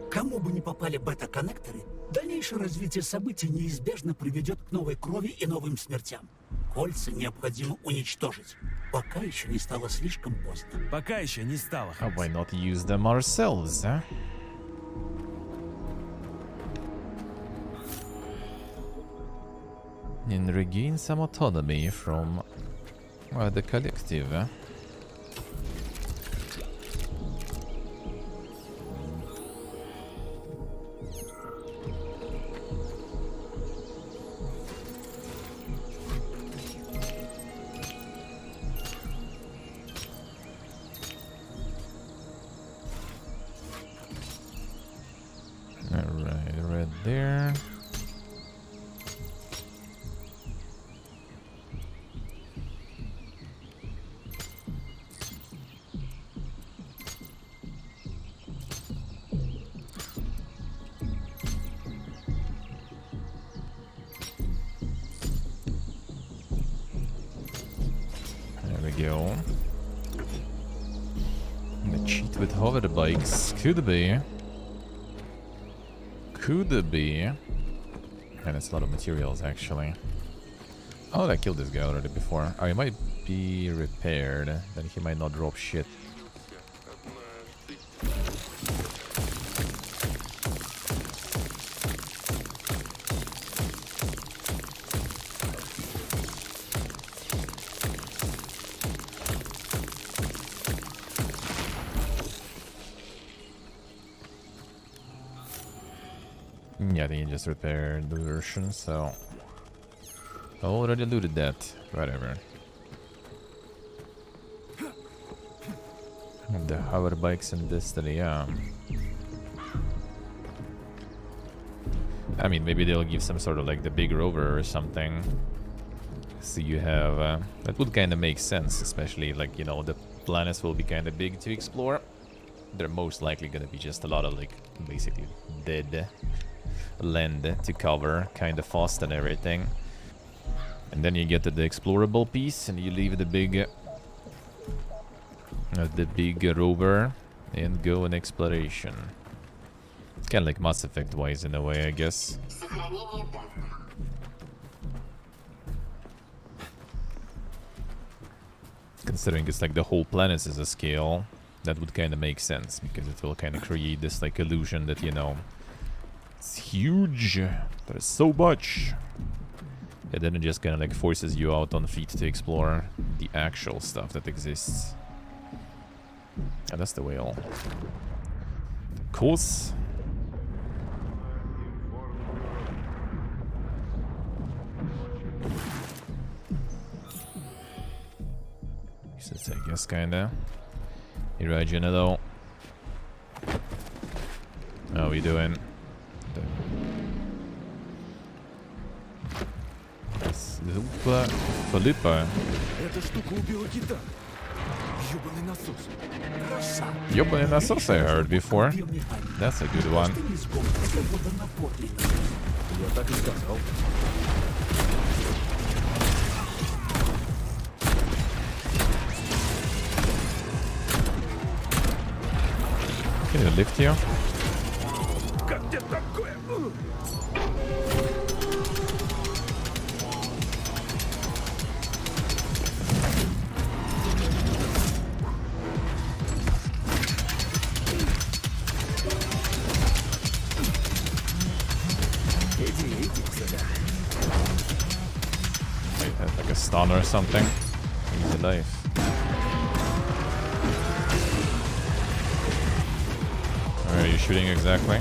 Кому бы ни попали бета-коннекторы, дальнейшее развитие событий неизбежно приведет к новой крови и новым смертям. Кольца необходимо уничтожить, пока еще не стало слишком поздно. Пока еще не стало. Why not use them ourselves, huh? And regain some autonomy from the collective. Alright, right there. There we go. The cheat with hover bikes could be. Could be. And it's a lot of materials actually. Oh, I killed this guy already before. Oh, he might be repaired. Then he might not drop shit. Yeah, I think he just repaired the version, so I already looted that. Whatever. And the hover bikes in Destiny, yeah. I mean, maybe they'll give some sort of like the big rover or something. So you have that would kind of make sense, especially like, you know, the planets will be kind of big to explore. They're most likely gonna be just a lot of like basically dead land to cover kind of fast and everything, and then you get to the explorable piece and you leave the big rover and go on exploration. Kind of like Mass Effect wise in a way, I guess. Considering it's like the whole planet is a scale, that would kind of make sense, because it will kind of create this like illusion that, you know, it's huge, there's so much. And then it just kind of like forces you out on feet to explore the actual stuff that exists. And that's the whale. Of course. Useless, I guess, kinda. Irrational though. How we doing? Super Felipe. Эта штука убила кита. Ёбаный насос. Ёбаный насос I heard before. That's a good one. Я так и сказал. Can you lift you? Как тебе такое? stun or something. Easy life. Where are you shooting exactly?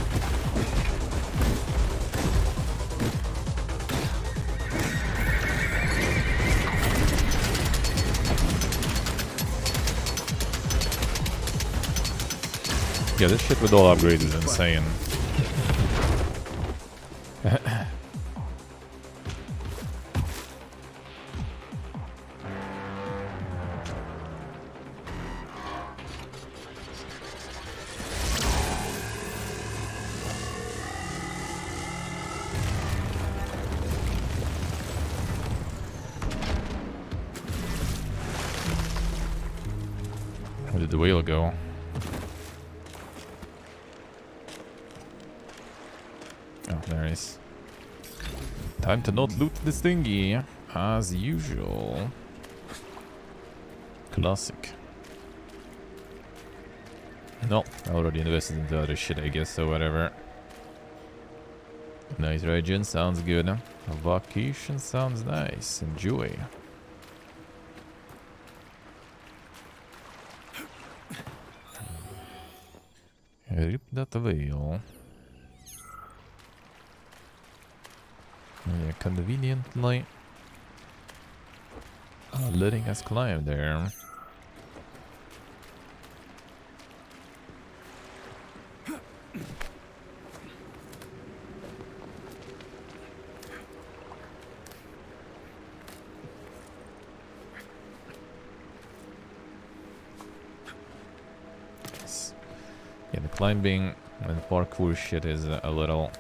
Yeah, this shit with all upgrades is insane. Where did the whale go? Oh, there it is. Time to not loot this thingy, as usual. Classic. No, I already invested into other shit, I guess, so whatever. Nice region, sounds good. A vacation sounds nice. Enjoy. Rip that whale. Yeah, conveniently letting us climb there. Yes. Yeah, the climbing and parkour shit is a little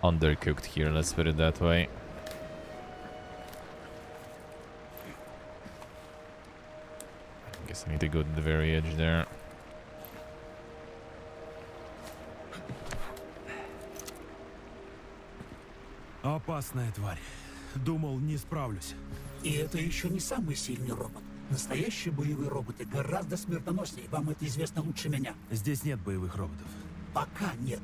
undercooked here, let's put it that way. I guess I need to go to the very edge there. Опасная тварь. Думал, не справлюсь. И это еще не самый сильный робот. Настоящие боевые роботы гораздо смертоноснее. Вам это известно лучше меня. Здесь нет боевых роботов. Пока нет.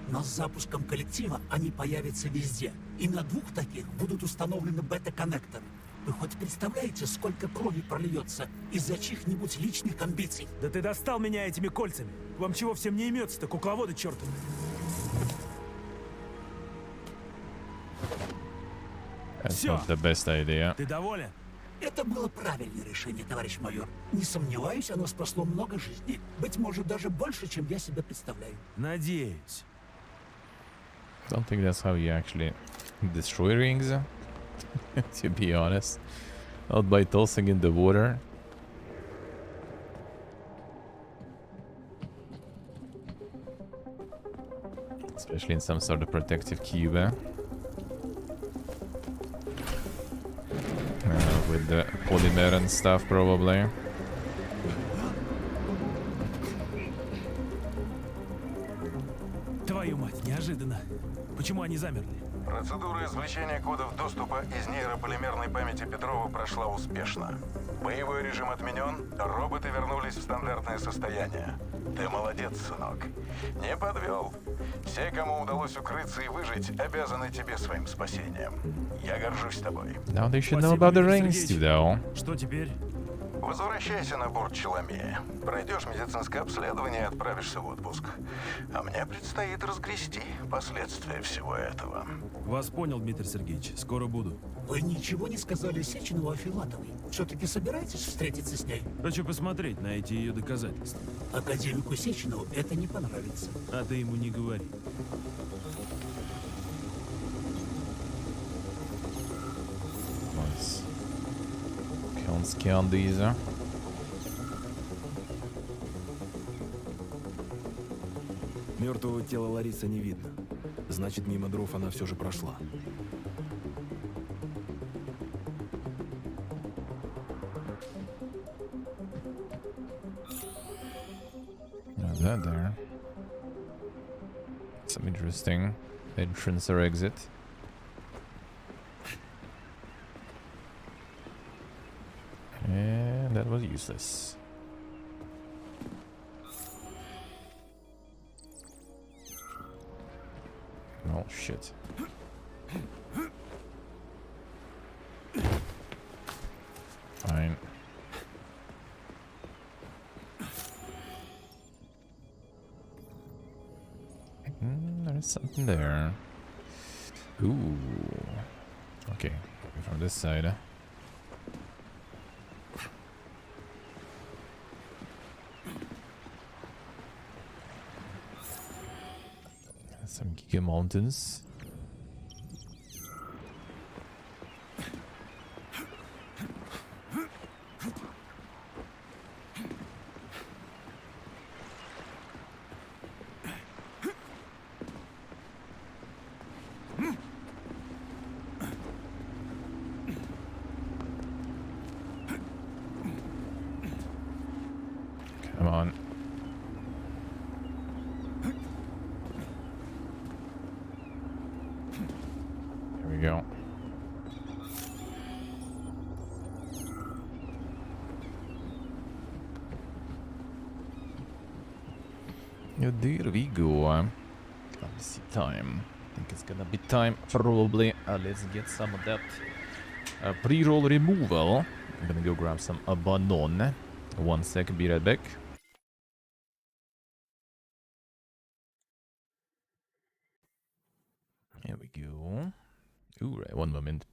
Но с запуском коллектива они появятся везде. И на 2 таких будут установлены бета-коннекторы. Вы хоть представляете, сколько крови прольется из-за чьих-нибудь личных амбиций? Да ты достал меня этими кольцами. Вам чего всем не имется-то, кукловоды чертовы? That's not the best idea. Ты доволен? Это было правильное решение, товарищ майор. Не сомневаюсь, оно спасло много жизней. Быть может, даже больше, чем я себе представляю. Надеюсь. Don't think that's how you actually destroy rings, to be honest. Not by tossing in the water. Especially in some sort of protective cube. With the polymer and stuff, probably. Твою мать, неожиданно. Почему они замерли? Процедура извлечения кодов доступа из нейрополимерной памяти Петрова прошла успешно. Боевой режим отменен, роботы вернулись в стандартное состояние. Ты молодец, сынок. Не подвел. Все, кому удалось укрыться и выжить, обязаны тебе своим спасением. Я горжусь тобой. Now they should know about the rings too, though. Что теперь? Возвращайся на борт Челомея. Пройдешь медицинское обследование и отправишься в отпуск. А мне предстоит разгрести последствия всего этого. Вас понял, Дмитрий Сергеевич. Скоро буду. Вы ничего не сказали Сеченову о Филатовой. Все-таки собираетесь встретиться с ней? Хочу посмотреть на эти ее доказательства. Академику Сеченову это не понравится. А ты ему не говори. Nice. Can't scan these. Мертвого тела Ларисы не видно. Значит, мимо дров она все же прошла. That there. Some interesting entrance or exit. And that was useless. Oh shit. There's something there. Ooh. Okay, from this side. Some Giga Mountains. Come on. Here we go. Yeah, there we go. Let's see time. I think it's gonna be time probably. Let's get some of that pre-roll removal. I'm gonna go grab some banon. 1 sec, be right back. Here we go. Ooh, right, 1 moment.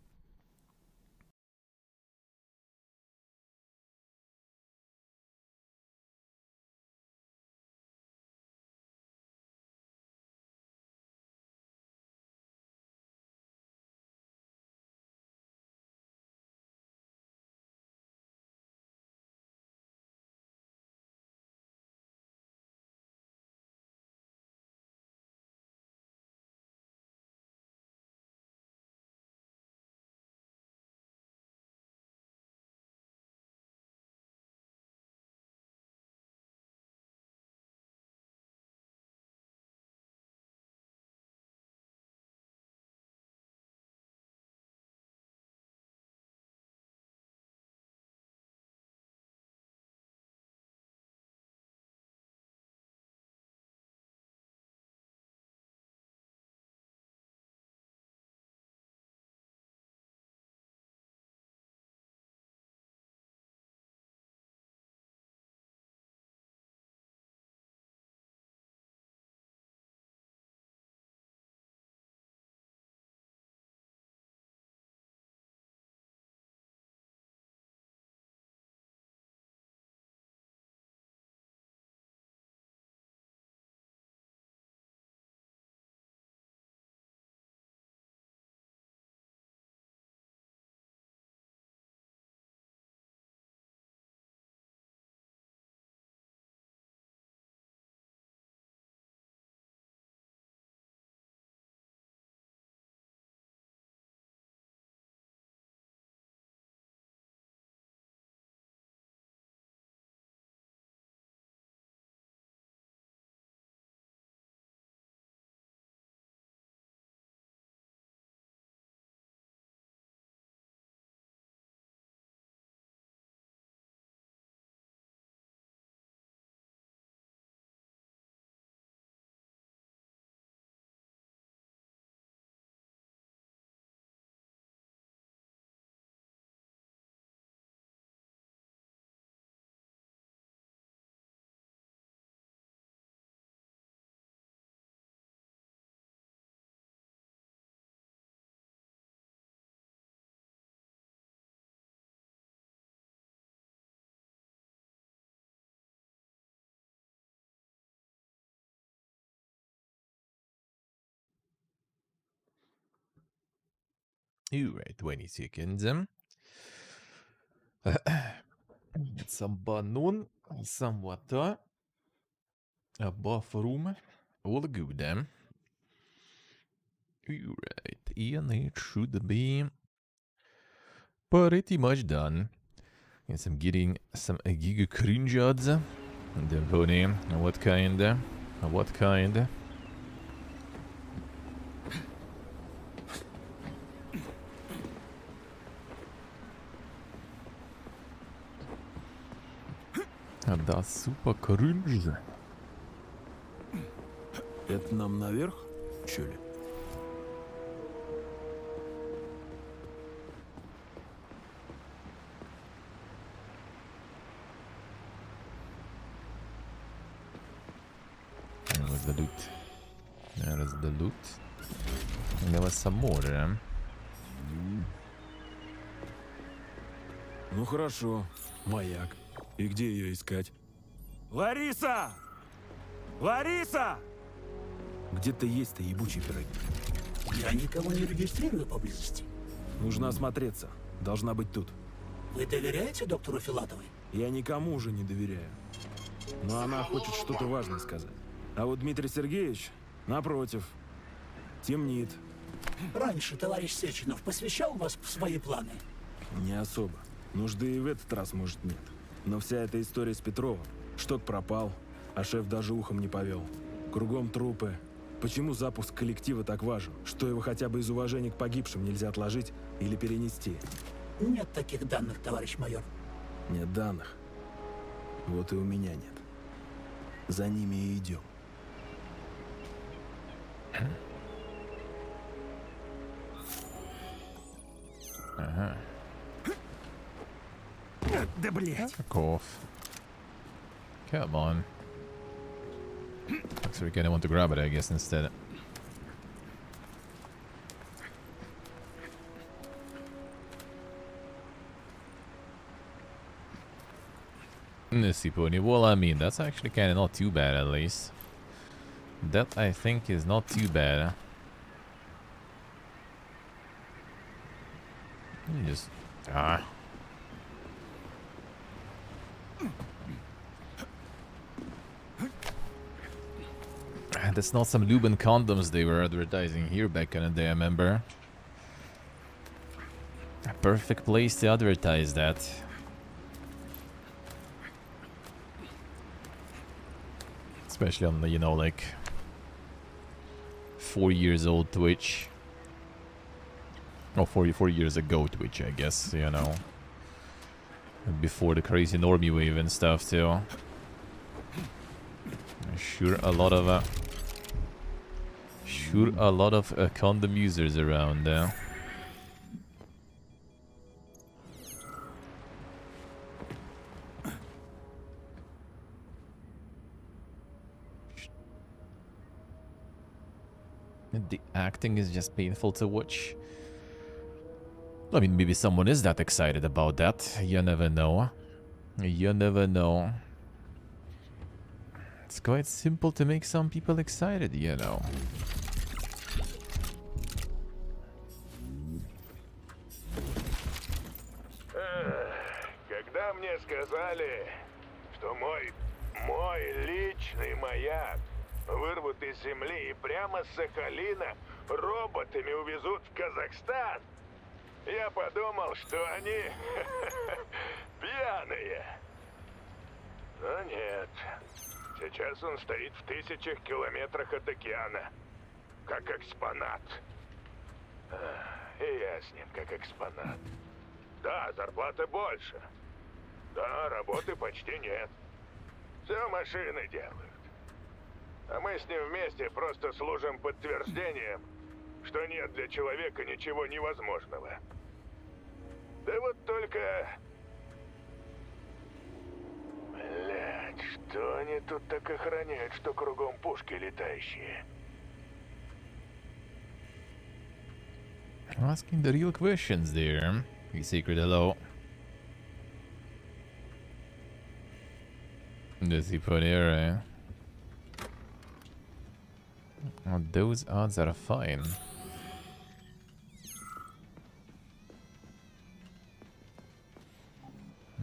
Ooh, right, 20 seconds. Get some banon, some water, a bathroom, all good. Alright, and it should be pretty much done. Yes, I'm getting some giga cringe odds. The pony, what kind? What kind? Да, супер кринж. Это нам наверх, что ли? Where's the loot? There is the loot. And there was some more. Ну хорошо, маяк. И где ее искать? Лариса! Лариса! Где ты есть-то, ебучий пирог? Я никого не регистрирую поблизости. Нужно осмотреться. Должна быть тут. Вы доверяете доктору Филатовой? Я никому уже не доверяю. Но она хочет что-то важное сказать. А вот Дмитрий Сергеевич, напротив, темнит. Раньше товарищ Сеченов посвящал вас в свои планы? Не особо. Нужды и в этот раз, может, нет. Но вся эта история с Петровым. Шток пропал, а шеф даже ухом не повел. Кругом трупы. Почему запуск коллектива так важен? Что его хотя бы из уважения к погибшим нельзя отложить или перенести? Нет таких данных, товарищ майор. Нет данных. Вот и у меня нет. За ними и идем. Ага. Да блять. Fuck off. Come on. Looks like I want to grab it, I guess, instead. Pony. Well, I mean, that's actually kind of not too bad, at least. That, I think, is not too bad. You just... Ah. That's not some lube and condoms they were advertising here back in the day, I remember. A perfect place to advertise that. Especially on the, you know, like 4 years old Twitch. Oh, 4 years ago Twitch, I guess, you know. Before the crazy normie wave and stuff, too. Sure, a lot of condom users around there. The acting is just painful to watch. I mean, maybe someone is that excited about that. You never know. You never know. It's quite simple to make some people excited, you know. Когда мне сказали, что мой личный маяк вырвут из земли и прямо с Сахалина роботами увезут в Казахстан, я подумал, что они пьяные. Но нет. Сейчас он стоит в 1000 километрах от океана, как экспонат. И я с ним как экспонат. Да, зарплаты больше. Да, работы почти нет. Все машины делают. А мы с ним вместе просто служим подтверждением, что нет для человека ничего невозможного. Да вот только... Блядь, что они тут так охраняют, что кругом пушки летающие? Asking the real questions there. You secret hello. Does he put here, Oh, those odds are fine.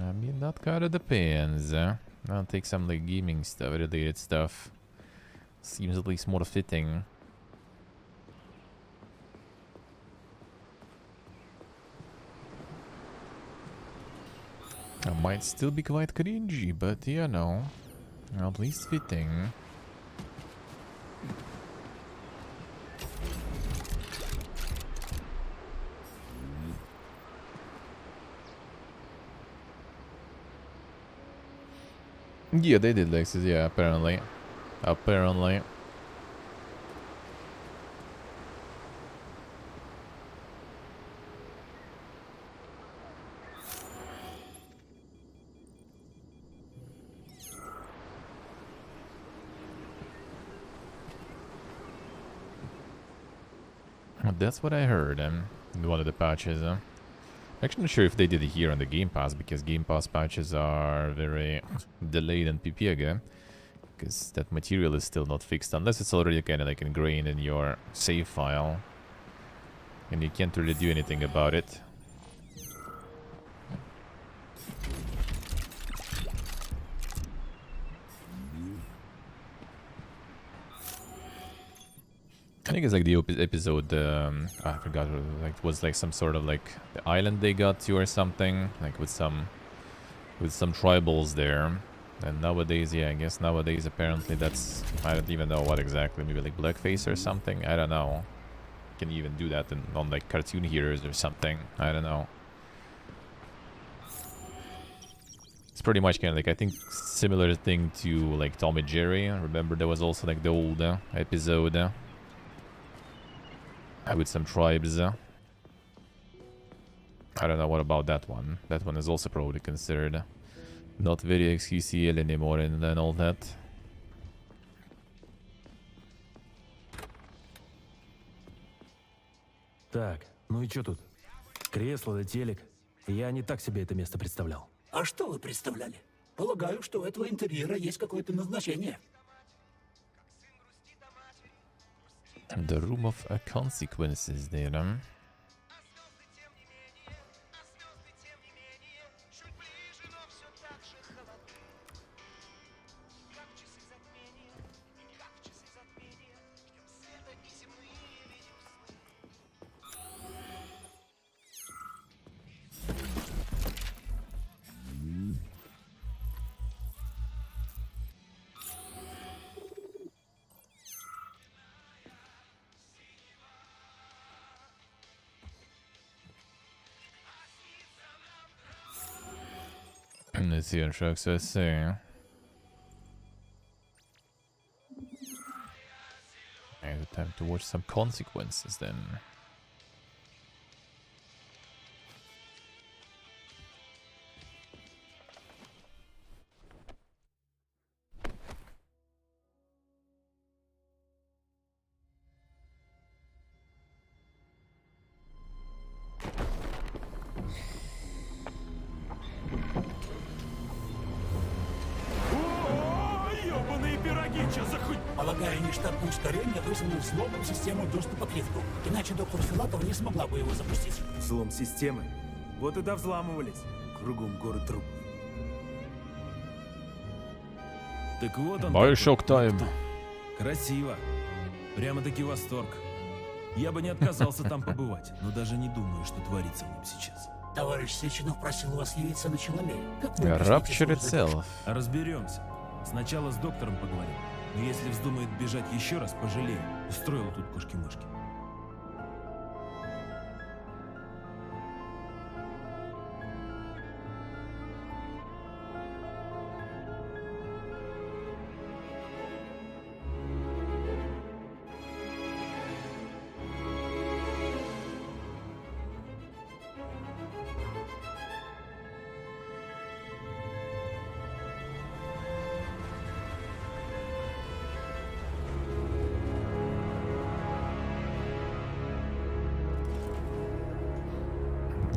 I mean, that kind of depends. I'll take some like gaming stuff, related stuff. Seems at least more fitting. It might still be quite cringy, but you know, at least fitting. Yeah, they did Lexus, yeah, apparently. Apparently. That's what I heard in one of the patches. Actually not sure if they did it here on the Game Pass, because Game Pass patches are very delayed in PP again. Because that material is still not fixed, unless it's already kind of like ingrained in your save file. And you can't really do anything about it. I think it's like the episode, I forgot, like it was like some sort of like the island they got to or something, like with some tribals there. And nowadays, yeah, I guess nowadays apparently that's, I don't even know what exactly, maybe like blackface or something, I don't know. Can you even do that on like Cartoon Heroes or something, I don't know. It's pretty much kind of like, I think, similar thing to like Tom and Jerry. Remember there was also like the old episode with some tribes. I don't know what about that one. That one is also probably considered not very XQCL anymore and all that. Так, ну и что тут? Кресло да телек. Я не так себе это место представлял. А что вы представляли? Полагаю, что у этого интерьера есть какое-то назначение. The room of consequences there. Let's see what trucks I say. And time to watch some consequences then. Полагаю, нештатное ускорение вызвано взломом системы доступа к лифту. Иначе доктор Филатова не смогла бы его запустить. Взлом системы? Вот и взламывались. Кругом горы трупов. Так вот он. Большок тайм. Красиво. Прямо-таки восторг. Я бы не отказался там побывать, но даже не думаю, что творится в нем сейчас. Товарищ Сеченов просил вас явиться на Челомею. Rapture itself. Разберемся. Сначала с доктором поговорим. Но если вздумает бежать еще раз, пожалею. Устроил тут кошки-мышки.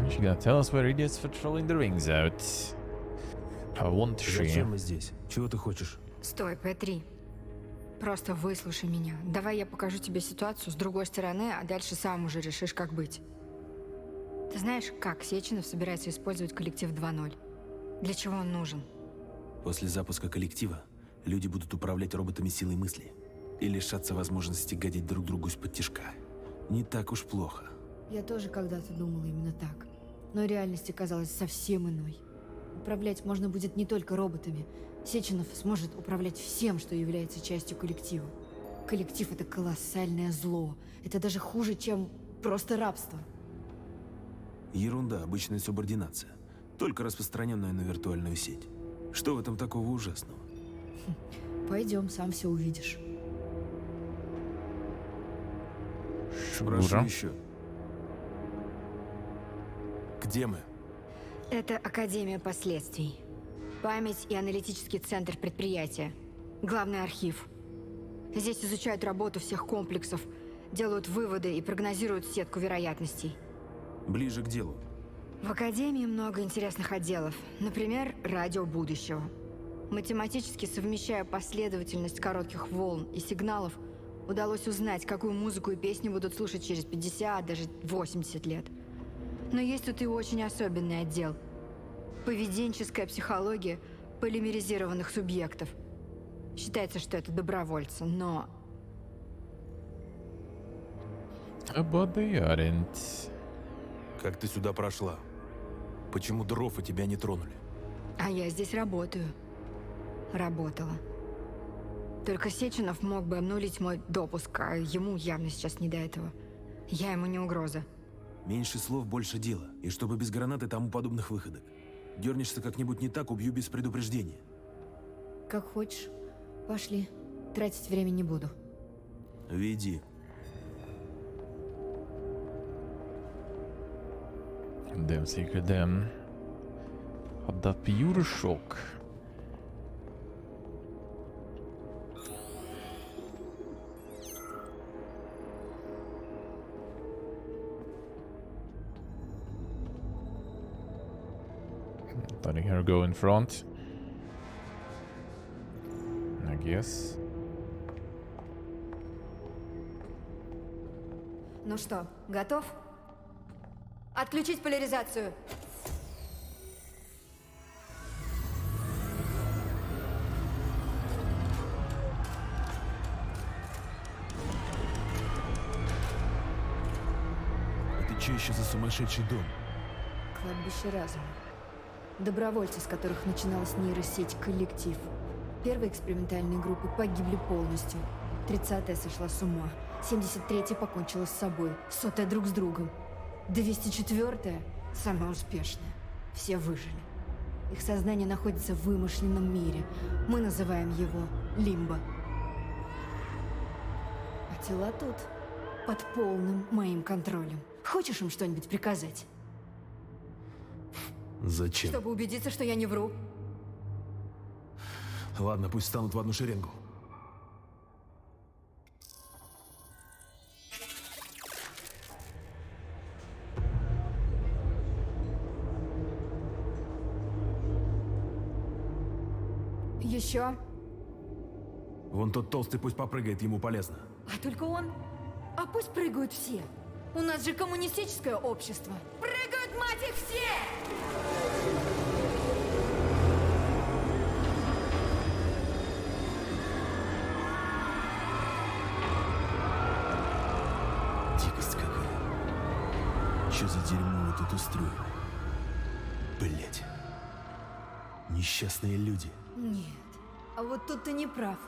She's gonna tell us where idiots for trolling the rings out. I want to see. Зачем мы здесь? Чего ты хочешь? Стой, П3. Просто выслушай меня. Давай я покажу тебе ситуацию с другой стороны, а дальше сам уже решишь, как быть. Ты знаешь, как Сеченов собирается использовать коллектив 2.0? Для чего он нужен? После запуска коллектива люди будут управлять роботами силой мысли и лишаться возможности гадить друг другу из-под тишка. Не так уж плохо. Я тоже когда-то думала именно так. Но реальность оказалась совсем иной. Управлять можно будет не только роботами. Сеченов сможет управлять всем, что является частью коллектива. Коллектив — это колоссальное зло. Это даже хуже, чем просто рабство. Ерунда, обычная субординация. Только распространенная на виртуальную сеть. Что в этом такого ужасного? Пойдем, сам все увидишь. Прошу еще. Где мы? Это Академия последствий. Память и аналитический центр предприятия. Главный архив. Здесь изучают работу всех комплексов. делают выводы и прогнозируют сетку вероятностей. Ближе к делу. В Академии много интересных отделов. Например, радио будущего. Математически совмещая последовательность коротких волн и сигналов, удалось узнать, какую музыку и песни будут слушать через 50, даже 80 лет. Но есть тут и очень особенный отдел. Поведенческая психология полимеризированных субъектов. Считается, что это добровольцы, но... But they aren't. Как ты сюда прошла? Почему Дрофы тебя не тронули? А я здесь работаю. Работала. Только Сеченов мог бы обнулить мой допуск, а ему явно сейчас не до этого. Я ему не угроза. Меньше слов, больше дела. И чтобы без гранат и тому подобных выходок. Дернешься как-нибудь не так, убью без предупреждения. Как хочешь. Пошли. Тратить время не буду. Веди. Dem säkert den. Hade pure chock. Letting her go in front. I guess. Ну что, готов? Отключить поляризацию. Это что еще за сумасшедший дом? Кладбище разума. Добровольцы, с которых начиналась нейросеть «Коллектив». Первые экспериментальные группы погибли полностью. 30-я сошла с ума. 73-я покончила с собой. 100-я друг с другом. 204-я самая успешная. Все выжили. Их сознание находится в вымышленном мире. Мы называем его лимбо. А тела тут под полным моим контролем. Хочешь им что-нибудь приказать? Зачем? Чтобы убедиться, что я не вру. Ладно, пусть встанут в одну шеренгу. Еще? Вон тот толстый пусть попрыгает, ему полезно. А только он? А пусть прыгают все. У нас же коммунистическое общество. Прыгают, мать их, все! Дикость какая. Что за дерьмо вы тут устроили? Блять. Несчастные люди. Нет. А вот тут ты не прав.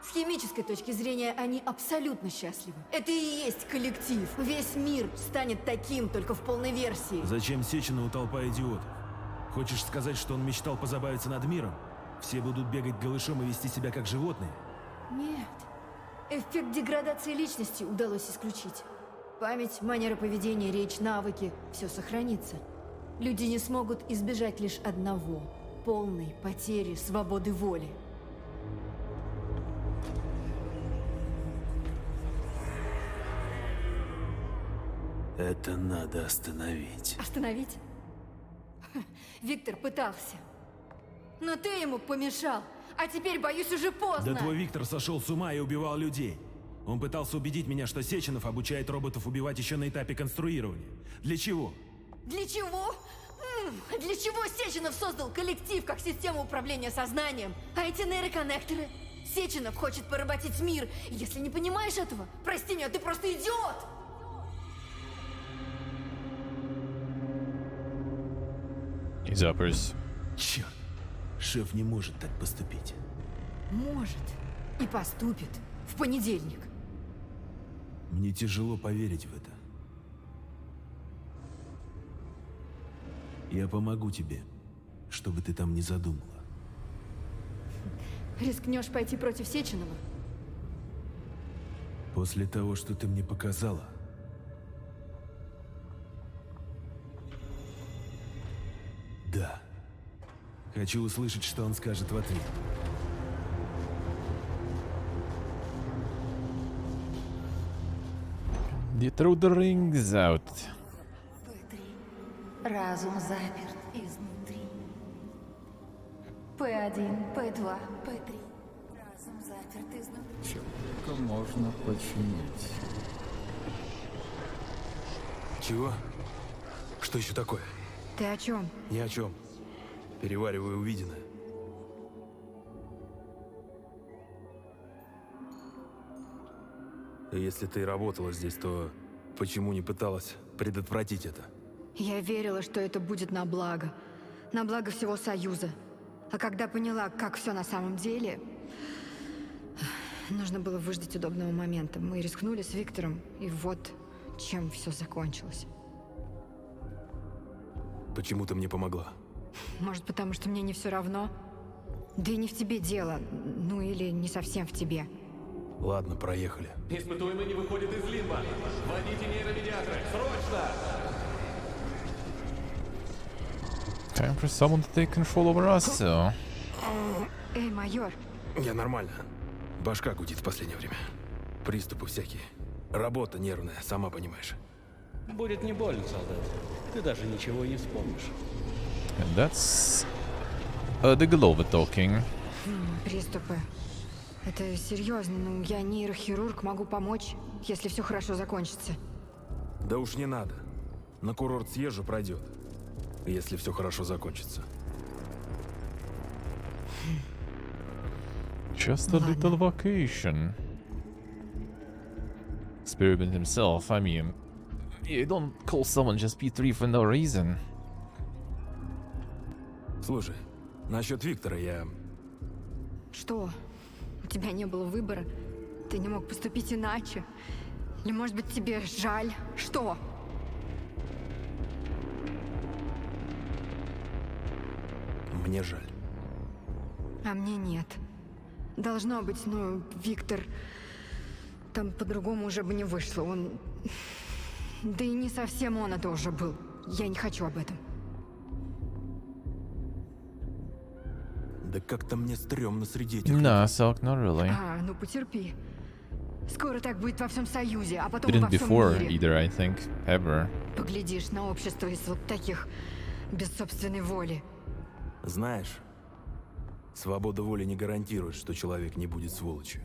С химической точки зрения они абсолютно счастливы. Это и есть коллектив. Весь мир станет таким, только в полной версии. Зачем Сеченову толпа идиотов? Хочешь сказать, что он мечтал позабавиться над миром? Все будут бегать голышом и вести себя как животные? Нет. Эффект деградации личности удалось исключить. Память, манера поведения, речь, навыки – все сохранится. Люди не смогут избежать лишь одного – полной потери свободы воли. Это надо остановить. Остановить? Виктор пытался. Но ты ему помешал. А теперь, боюсь, уже поздно. Да твой Виктор сошел с ума и убивал людей. Он пытался убедить меня, что Сеченов обучает роботов убивать еще на этапе конструирования. Для чего? Для чего? Для чего Сеченов создал коллектив как систему управления сознанием? А эти нейроконнекторы? Сеченов хочет поработить мир. Если не понимаешь этого, прости меня, ты просто идиот! Zappers. Черт. Шеф не может так поступить. Может. И поступит. В понедельник. Мне тяжело поверить в это. Я помогу тебе, чтобы ты там не задумала. Рискнешь пойти против Сеченова? После того, что ты мне показала, да. Хочу услышать, что он скажет в ответ. You throw the rings out. Разум заперт изнутри. П1, П2, П3. Разум заперт изнутри. Человека можно починить. Чего? Что еще такое? Ты о чем? Ни о чем. Перевариваю увиденное. Если ты работала здесь, то почему не пыталась предотвратить это? Я верила, что это будет на благо всего Союза. А когда поняла, как все на самом деле, нужно было выждать удобного момента. Мы рискнули с Виктором, и вот чем все закончилось. Почему ты мне помогла? Может, потому что мне не все равно? Да и не в тебе дело. Ну или не совсем в тебе. Ладно, проехали. Испытуемый не выходит из лимба. Вводите нейромедиаторы. Срочно! Time for someone to take control over us, so... Эй, майор. Я нормально. Башка гудит в последнее время. Приступы всякие. Работа нервная, сама понимаешь. Будет не больно, солдат. Ты даже ничего не вспомнишь. And that's... the Glover talking. Приступы. Это серьезно, ну я нейрохирург, могу помочь, если все хорошо закончится. Да уж не надо. На курорт съезжу, пройдет. Если все хорошо закончится. Just a little vacation. Experiment himself, I mean... You don't call someone just P3 for no reason. Слушай, насчет Виктора я... Что? У тебя не было выбора? Ты не мог поступить иначе? Или, может быть, тебе жаль? Что? Мне жаль. А мне нет. Должно быть, ну, Виктор... Там по-другому уже бы не вышло. Он... Да и не совсем он это уже был. Я не хочу об этом. Да как-то мне стрёмно среди этих... No, Salk, not really. А, ну потерпи. Скоро так будет во всем Союзе, а потом Didn't во всем before мире. either, I think, ever. Поглядишь на общество из вот таких, без собственной воли. Знаешь, свобода воли не гарантирует, что человек не будет сволочью.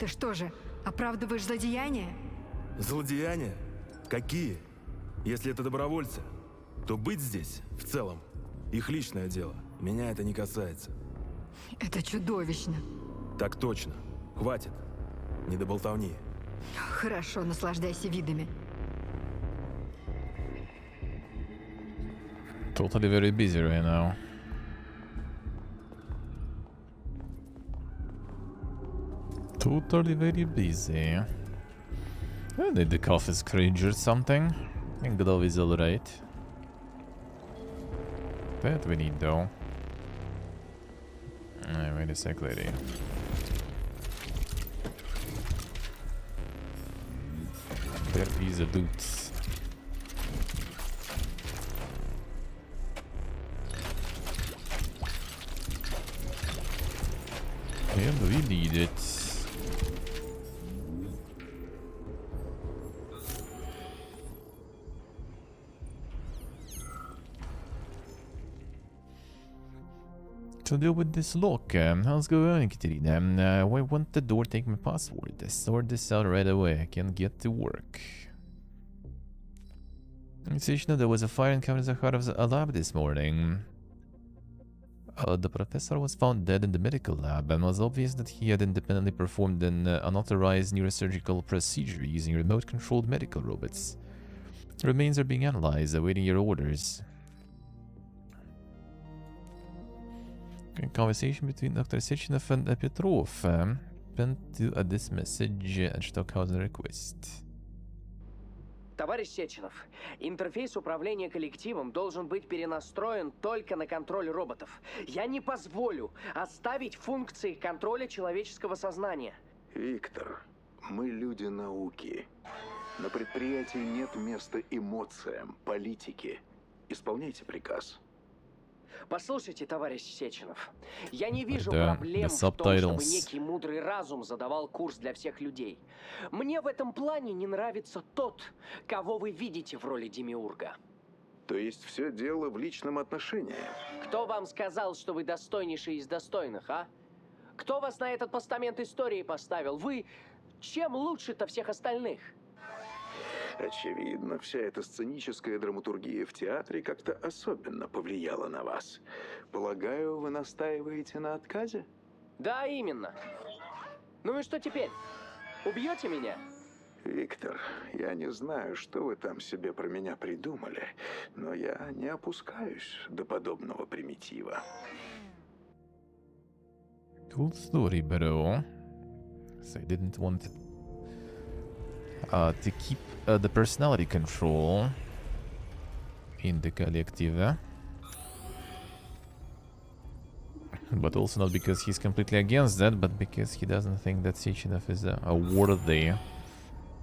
Ты что же, оправдываешь злодеяния? Злодеяния? Какие? Если это добровольцы, то быть здесь, в целом, их личное дело. Меня это не касается. Это чудовищно. Так точно. Хватит. Не до болтовни. Хорошо, наслаждайся видами. Totally very busy right now. Totally very busy. I need the coffee screen or something. And glove is alright. That we need though. Wait a sec, lady. There is a loot. And we need it. To deal with this lock, how's going, Katerina? Why won't the door take my password? Sort this out right away, I can get to work. There was a fire encounter in the heart of the lab this morning. The professor was found dead in the medical lab, and it was obvious that he had independently performed an unauthorized neurosurgical procedure using remote-controlled medical robots. Remains are being analyzed, awaiting your orders. Conversation between Dr. Sechenov and Petrov. Sent to this message at Stockhausen request. Товарищ Сеченов, интерфейс управления коллективом должен быть перенастроен только на контроль роботов. Я не позволю оставить функции контроля человеческого сознания. Виктор, мы люди науки. На предприятии нет места эмоциям, политике. Исполняйте приказ. Послушайте, товарищ Сеченов, я не вижу The проблем в том, чтобы subtitles. некий мудрый разум задавал курс для всех людей. Мне в этом плане не нравится тот, кого вы видите в роли Демиурга. То есть все дело в личном отношении? Кто вам сказал, что вы достойнейший из достойных, а? Кто вас на этот постамент истории поставил? Вы чем лучше-то всех остальных? Очевидно, вся эта сценическая драматургия в театре как-то особенно повлияла на вас. Полагаю, вы настаиваете на отказе? Да, именно. Ну и что теперь? Убьете меня? Виктор, я не знаю, что вы там себе про меня придумали, но я не опускаюсь до подобного примитива. Cool story, bro. So I didn't want to keep the personality control in the collective. But also not because he's completely against that, but because he doesn't think that Sechenov is worthy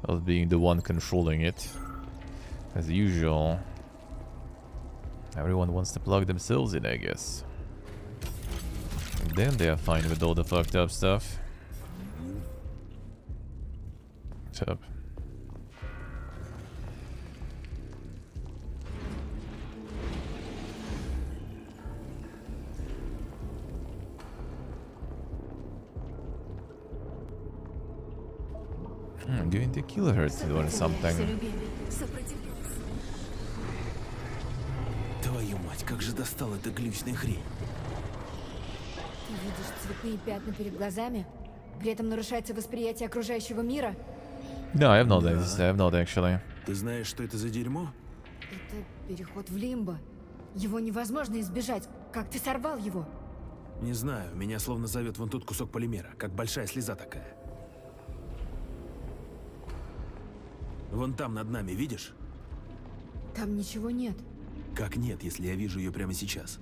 of being the one controlling it. As usual, everyone wants to plug themselves in, I guess. And then they are fine with all the fucked up stuff. Shut up. Going to kill her or something. Твою мать, как же достала эта глючная хрень. Ты видишь цветные пятна перед глазами? При этом нарушается восприятие окружающего мира? No, I have not. I have not actually. Ты знаешь, что это за дерьмо? Это переход в лимбо. Его невозможно избежать. Как ты сорвал его? Не знаю, меня словно зовет вон тот кусок полимера, как большая слеза такая. Вон там над нами, видишь? Там ничего нет. Как нет, если я вижу ее прямо сейчас?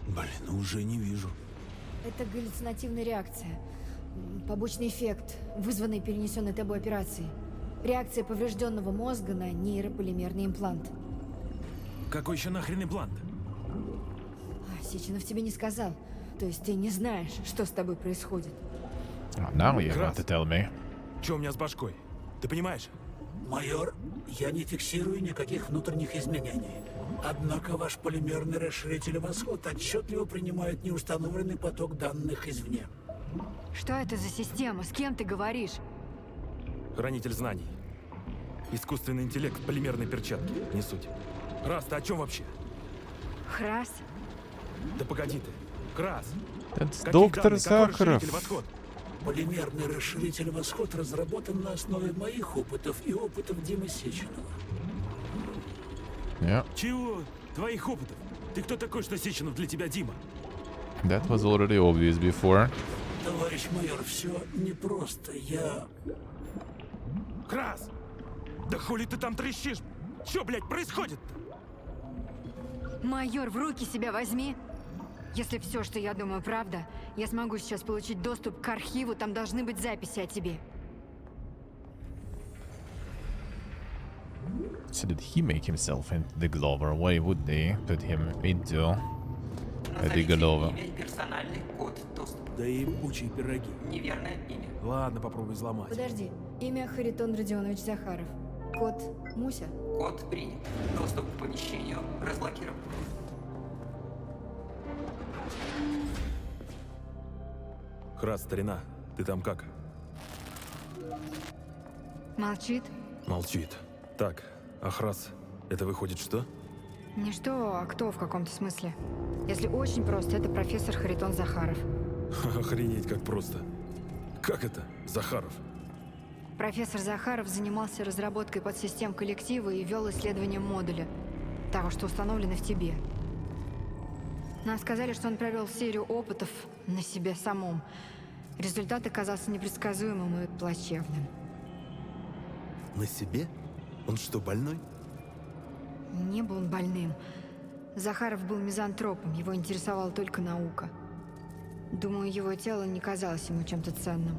Блин, уже не вижу. Это галлюцинативная реакция. Побочный эффект, вызванный перенесенной тобой операцией. Реакция поврежденного мозга на нейрополимерный имплант. Какой еще нахрен имплант? Сеченов тебе не сказал. То есть ты не знаешь, что с тобой происходит. Now you have to tell me. Что у меня с башкой? Ты понимаешь? Майор, я не фиксирую никаких внутренних изменений. Однако ваш полимерный расширитель «Восход» отчетливо принимает неустановленный поток данных извне. Что это за система? С кем ты говоришь? Хранитель знаний. Искусственный интеллект в полимерной перчатке. Не суть. Крас, ты о чем вообще? Храс? Да погоди ты. Крас. Это доктор Сахаров. Полимерный расширитель «Восход» разработан на основе моих опытов и опытов Димы Сеченова. Yeah. Чего? Твоих опытов? Ты кто такой, что Сеченов для тебя Дима? That was already obvious before. Товарищ майор, все непросто. Я... Крас! Да хули ты там трещишь? Что, блядь, происходит-то? Майор, в руки себя возьми. Если все, что я думаю, правда, я смогу сейчас получить доступ к архиву, там должны быть записи о тебе. So did he make himself into the glove, or why would they put him into the glove? Персональный код доступа. Да и ебучие пироги. Неверное имя. Ладно, попробуй взломать. Подожди. Имя Харитон Родионович Захаров. Код Муся? Код принят. Доступ к помещению разблокирован. Храс, старина, ты там как? Молчит? Молчит. Так, а Храс, это выходит что? Не что, а кто в каком-то смысле. Если очень просто, это профессор Харитон Захаров. Охренеть, как просто. Как это, Захаров? Профессор Захаров занимался разработкой подсистем коллектива и вел исследование модуля, того, что установлено в тебе. Нам сказали, что он провел серию опытов на себе самом. Результат оказался непредсказуемым и плачевным. На себе? Он что, больной? Не был он больным. Захаров был мизантропом, его интересовала только наука. Думаю, его тело не казалось ему чем-то ценным.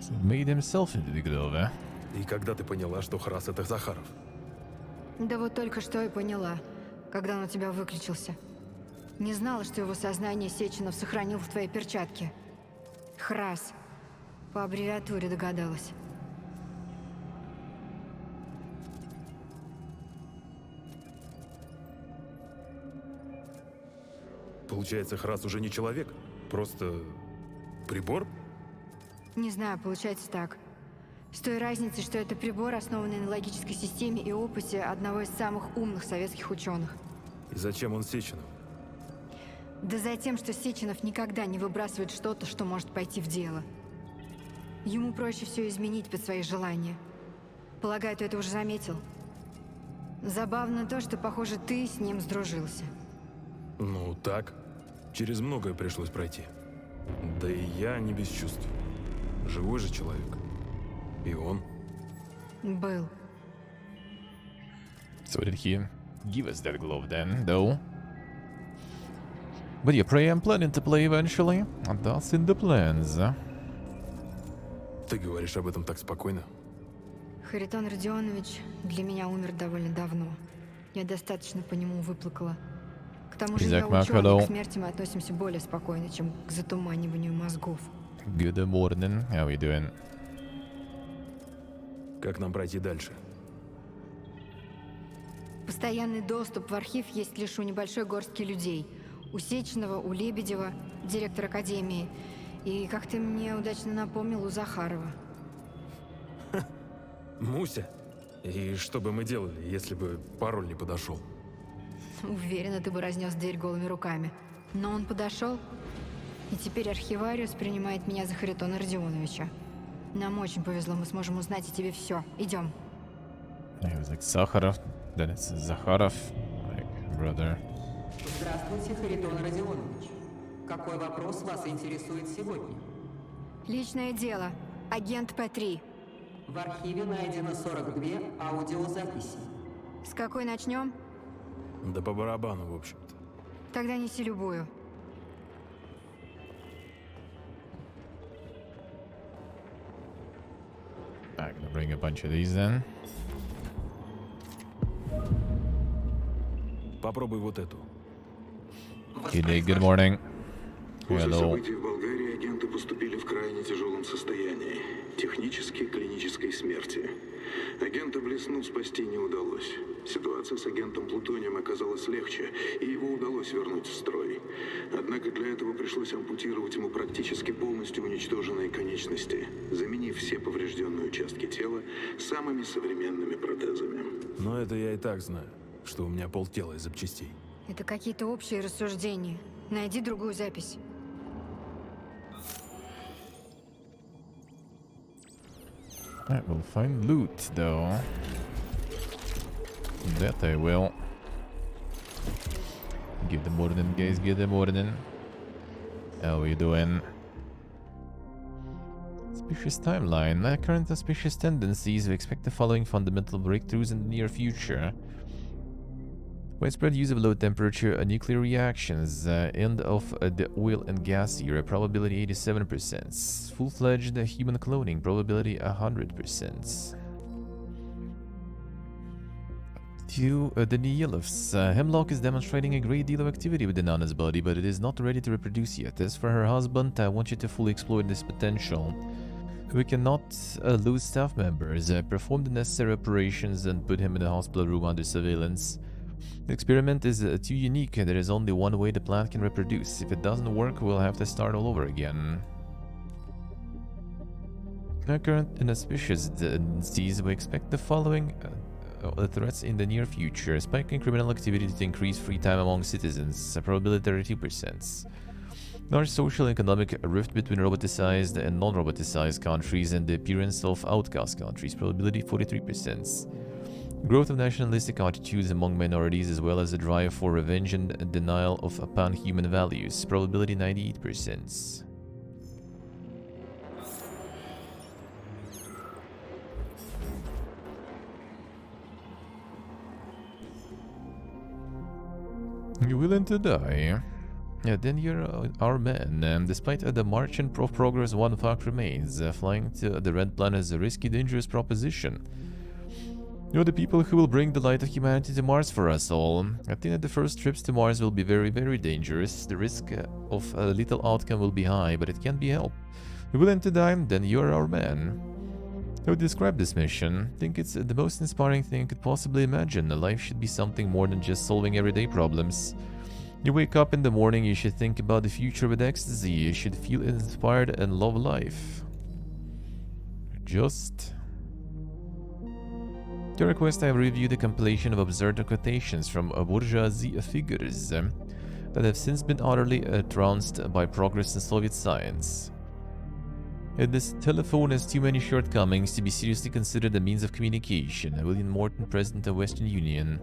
So made himself into the glove, eh? И когда ты поняла, что Храс это Захаров? Да вот только что и поняла. когда он у тебя выключился. Не знала, что его сознание Сеченов сохранил в твоей перчатке. ХРАС. По аббревиатуре догадалась. Получается, Храс уже не человек? Просто прибор? Не знаю, получается так. С той разницей, что это прибор, основанный на логической системе и опыте одного из самых умных советских ученых. И зачем он Сеченов? Да за тем, что Сеченов никогда не выбрасывает что-то, что может пойти в дело. Ему проще все изменить под свои желания. Полагаю, ты это уже заметил. Забавно то, что, похоже, ты с ним сдружился. Ну, так. Через многое пришлось пройти. Да и я не без чувств. Живой же человек. И он. Был. So did he give us that glove then, though? But yeah, pray I'm planning to play eventually. And that's in the plans. Ты говоришь об этом так спокойно? Харитон Родионович для меня умер довольно давно. Я достаточно по нему выплакала. К тому же я ученый, к смерти мы относимся более спокойно, чем к затуманиванию мозгов. Good morning. How are you doing? Как нам пройти дальше? Постоянный доступ в архив есть лишь у небольшой горстки людей. У Сеченова, у Лебедева, директора академии. И, как ты мне удачно напомнил, у Захарова. Муся? И что бы мы делали, если бы пароль не подошел? Уверена, ты бы разнес дверь голыми руками. Но он подошел, и теперь архивариус принимает меня за Харитона Родионовича. Нам очень повезло, мы сможем узнать о тебе все. Идем. It was like Sakharov, then it's Zakharov, like brother. Здравствуйте, Харитон Родионович. Какой вопрос вас интересует сегодня? Личное дело. Агент П3. В архиве найдено 42 аудиозаписи. С какой начнем? Да по барабану, в общем-то. Тогда неси любую. I'm gonna bring a bunch of these then. Попробуй вот эту. Good day, good morning. После Hello. событий в Болгарии агенты поступили в крайне тяжелом состоянии. Технической, клинической смерти. Агента Блесну спасти не удалось. Ситуация с агентом Плутонием оказалась легче, и его удалось вернуть в строй. Однако для этого пришлось ампутировать ему практически полностью уничтоженные конечности, заменив все поврежденные участки тела самыми современными протезами. Но это я и так знаю, что у меня полтела из запчастей. Это какие-то общие рассуждения. Найди другую запись. I will find loot though. That I will. Give the morning, guys, give the morning. How are you doing? Suspicious timeline. Current suspicious tendencies. We expect the following fundamental breakthroughs in the near future. Widespread use of low temperature nuclear reactions. End of the oil and gas era. Probability 87%. Full-fledged human cloning. Probability 100%. To the Nielovs. Hemlock is demonstrating a great deal of activity within Anna's body, but it is not ready to reproduce yet. As for her husband, I want you to fully exploit this potential. We cannot lose staff members. Perform the necessary operations and put him in a hospital room under surveillance. The experiment is too unique. There is only one way the plant can reproduce. If it doesn't work, we'll have to start all over again. Current and auspicious tendencies. We expect the following threats in the near future. Spike in criminal activity to increase free time among citizens. Probability 32%. Large social and economic rift between roboticized and non-roboticized countries and the appearance of outcast countries. Probability 43%. Growth of nationalistic attitudes among minorities as well as a drive for revenge and denial of pan-human values. Probability 98%. You willing to die? Yeah, then you're our man. Despite the march and progress, one fact remains. Flying to the Red Planet is a risky, dangerous proposition. You're the people who will bring the light of humanity to Mars for us all. I think that the first trips to Mars will be very, very dangerous. The risk of a little outcome will be high, but it can be helped. If you're willing to die, then you're our man. I would describe this mission. I think it's the most inspiring thing I could possibly imagine. Life should be something more than just solving everyday problems. You wake up in the morning, you should think about the future with ecstasy. You should feel inspired and love life. Just... Your request, I have reviewed a compilation of absurd quotations from bourgeoisie figures that have since been utterly trounced by progress in Soviet science. This telephone has too many shortcomings to be seriously considered a means of communication. William Morton, President of Western Union.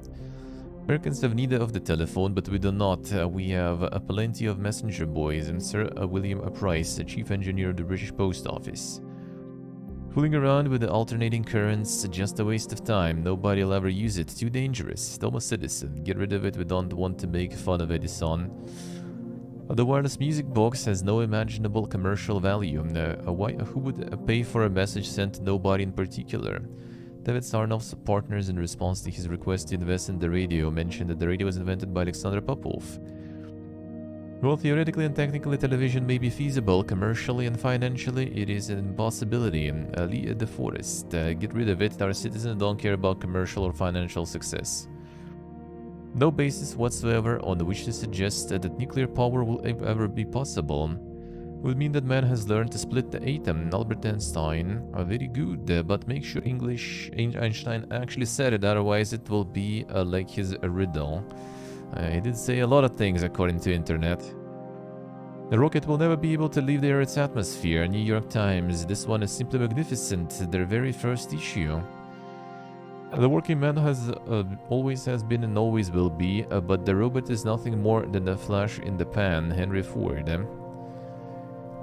Americans have neither of the telephone, but we do not. We have plenty of messenger boys, and Sir William Price, Chief Engineer of the British Post Office. Fooling around with the alternating currents, just a waste of time. Nobody will ever use it. Too dangerous. Thomas Edison. Get rid of it. We don't want to make fun of Edison. The wireless music box has no imaginable commercial value. Who would pay for a message sent to nobody in particular? David Sarnoff's partners, in response to his request to invest in the radio, mentioned that the radio was invented by Alexander Popov. Well, theoretically and technically, television may be feasible. Commercially and financially, it is an impossibility. Lee DeForest. Get rid of it. Our citizens don't care about commercial or financial success. No basis whatsoever on which to suggest that nuclear power will ever be possible. Would mean that man has learned to split the atom. Albert Einstein. Very good, but make sure Einstein actually said it, otherwise it will be like his riddle. He did say a lot of things according to internet. The rocket will never be able to leave the Earth's atmosphere. New York Times. This one is simply magnificent. Their very first issue. The working man always has been and always will be, but the robot is nothing more than a flash in the pan. Henry Ford.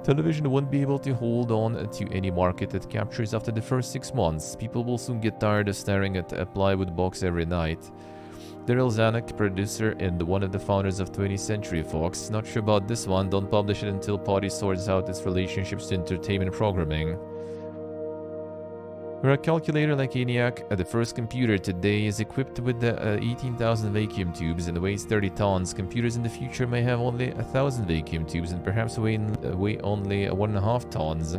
Television won't be able to hold on to any market it captures after the first 6 months. People will soon get tired of staring at a plywood box every night. Daryl Zanuck, producer and one of the founders of 20th Century Fox. Not sure about this one. Don't publish it until Potty sorts out its relationships to entertainment programming. We're a calculator like ENIAC. The first computer today is equipped with the 18,000 vacuum tubes and weighs 30 tons. Computers in the future may have only 1,000 vacuum tubes and perhaps weigh only 1.5 tons.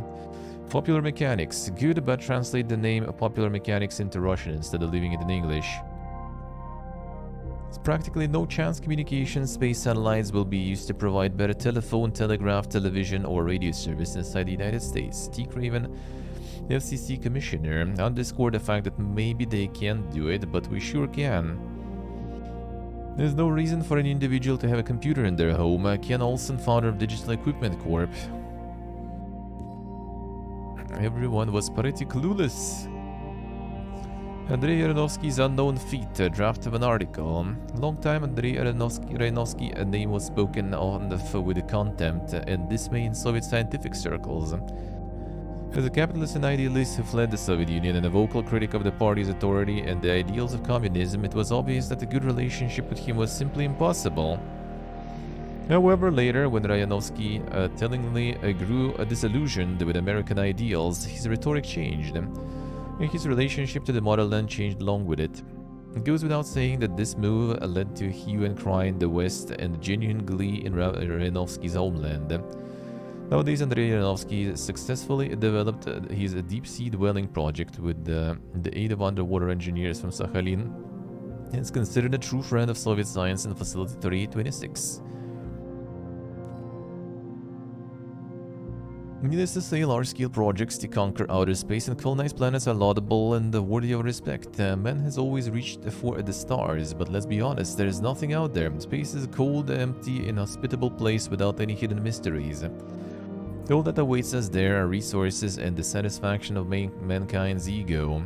Popular Mechanics. Good, but translate the name Popular Mechanics into Russian instead of leaving it in English. There's practically no chance communication space satellites will be used to provide better telephone, telegraph, television, or radio service inside the United States. T. Craven, the FCC commissioner, underscored the fact that maybe they can't do it, but we sure can. There's no reason for an individual to have a computer in their home. Ken Olsen, founder of Digital Equipment Corp. Everyone was pretty clueless. Andrei Aronovsky's unknown feat, draft of an article. Long time Andrei Aronovsky, a name was spoken on with contempt and dismay in Soviet scientific circles. As a capitalist and idealist who fled the Soviet Union and a vocal critic of the party's authority and the ideals of communism, it was obvious that a good relationship with him was simply impossible. However, later, when Rayanovsky tellingly grew disillusioned with American ideals, his rhetoric changed. And his relationship to the motherland changed along with it. It goes without saying that this move led to hue and cry in the West and genuine glee in Rayanovsky's homeland. Nowadays, Andrei Rayanovsky successfully developed his deep-sea dwelling project with the aid of underwater engineers from Sakhalin and is considered a true friend of Soviet science in Facility 3826. Needless to say, large-scale projects to conquer outer space and colonize planets are laudable and worthy of respect. Man has always reached for the stars, but let's be honest, there is nothing out there. Space is a cold, empty, inhospitable place without any hidden mysteries. All that awaits us there are resources and the satisfaction of mankind's ego.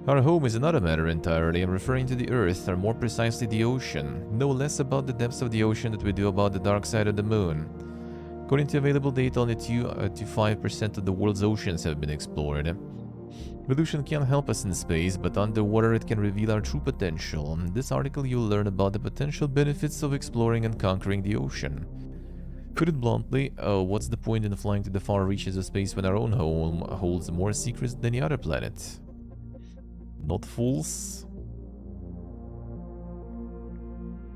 Our home is another matter entirely. I'm referring to the Earth, or more precisely the ocean. Know less about the depths of the ocean than we do about the dark side of the moon. According to available data, only 2 to 5% of the world's oceans have been explored. Evolution can't help us in space, but underwater it can reveal our true potential. In this article you'll learn about the potential benefits of exploring and conquering the ocean. Put it bluntly, what's the point in flying to the far reaches of space when our own home holds more secrets than any other planet? Not fools.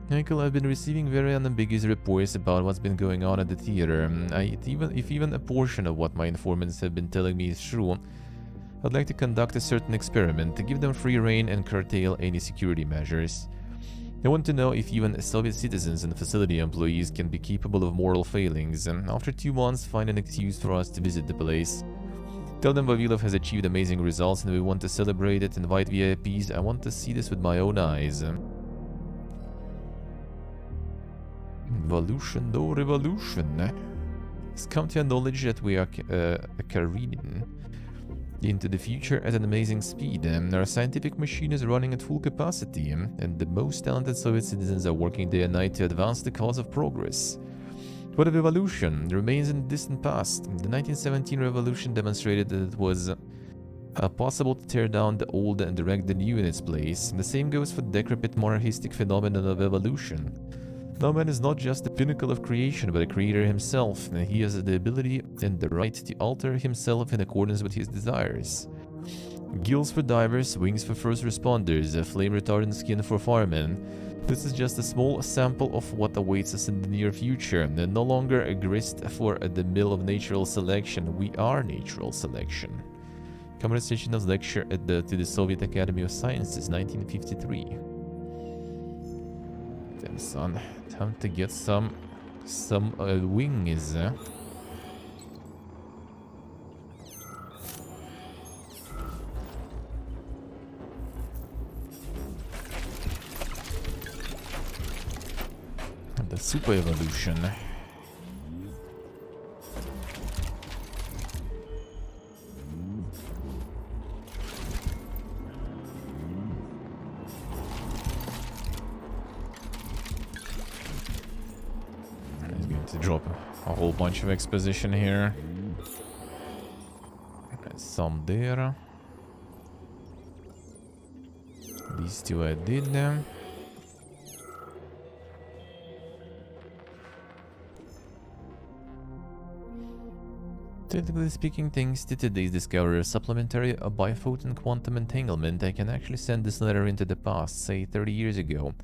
Michael, I've been receiving very unambiguous reports about what's been going on at the theater. If even a portion of what my informants have been telling me is true, I'd like to conduct a certain experiment to give them free rein and curtail any security measures. I want to know if even Soviet citizens and facility employees can be capable of moral failings, and after 2 months find an excuse for us to visit the place. Tell them Vavilov has achieved amazing results and we want to celebrate it, invite VIPs. I want to see this with my own eyes. Evolution, no revolution. It's come to our knowledge that we are careening into the future at an amazing speed. Our scientific machine is running at full capacity, and the most talented Soviet citizens are working day and night to advance the cause of progress. But of evolution remains in the distant past. The 1917 revolution demonstrated that it was possible to tear down the old and erect the new in its place. The same goes for the decrepit monarchistic phenomenon of evolution. Now man is not just the pinnacle of creation, but a creator himself, and he has the ability and the right to alter himself in accordance with his desires. Gills for divers, wings for first responders, a flame-retardant skin for firemen. This is just a small sample of what awaits us in the near future, and no longer a grist for the mill of natural selection. We are natural selection. Conversation of lecture at to the Soviet Academy of Sciences, 1953. Damn son, time to get some wings. The super evolution. He's going to drop a whole bunch of exposition here. Some there. These two I did them. Technically speaking, thanks to today's discovery of supplementary biphoton quantum entanglement, I can actually send this letter into the past, say 30 years ago,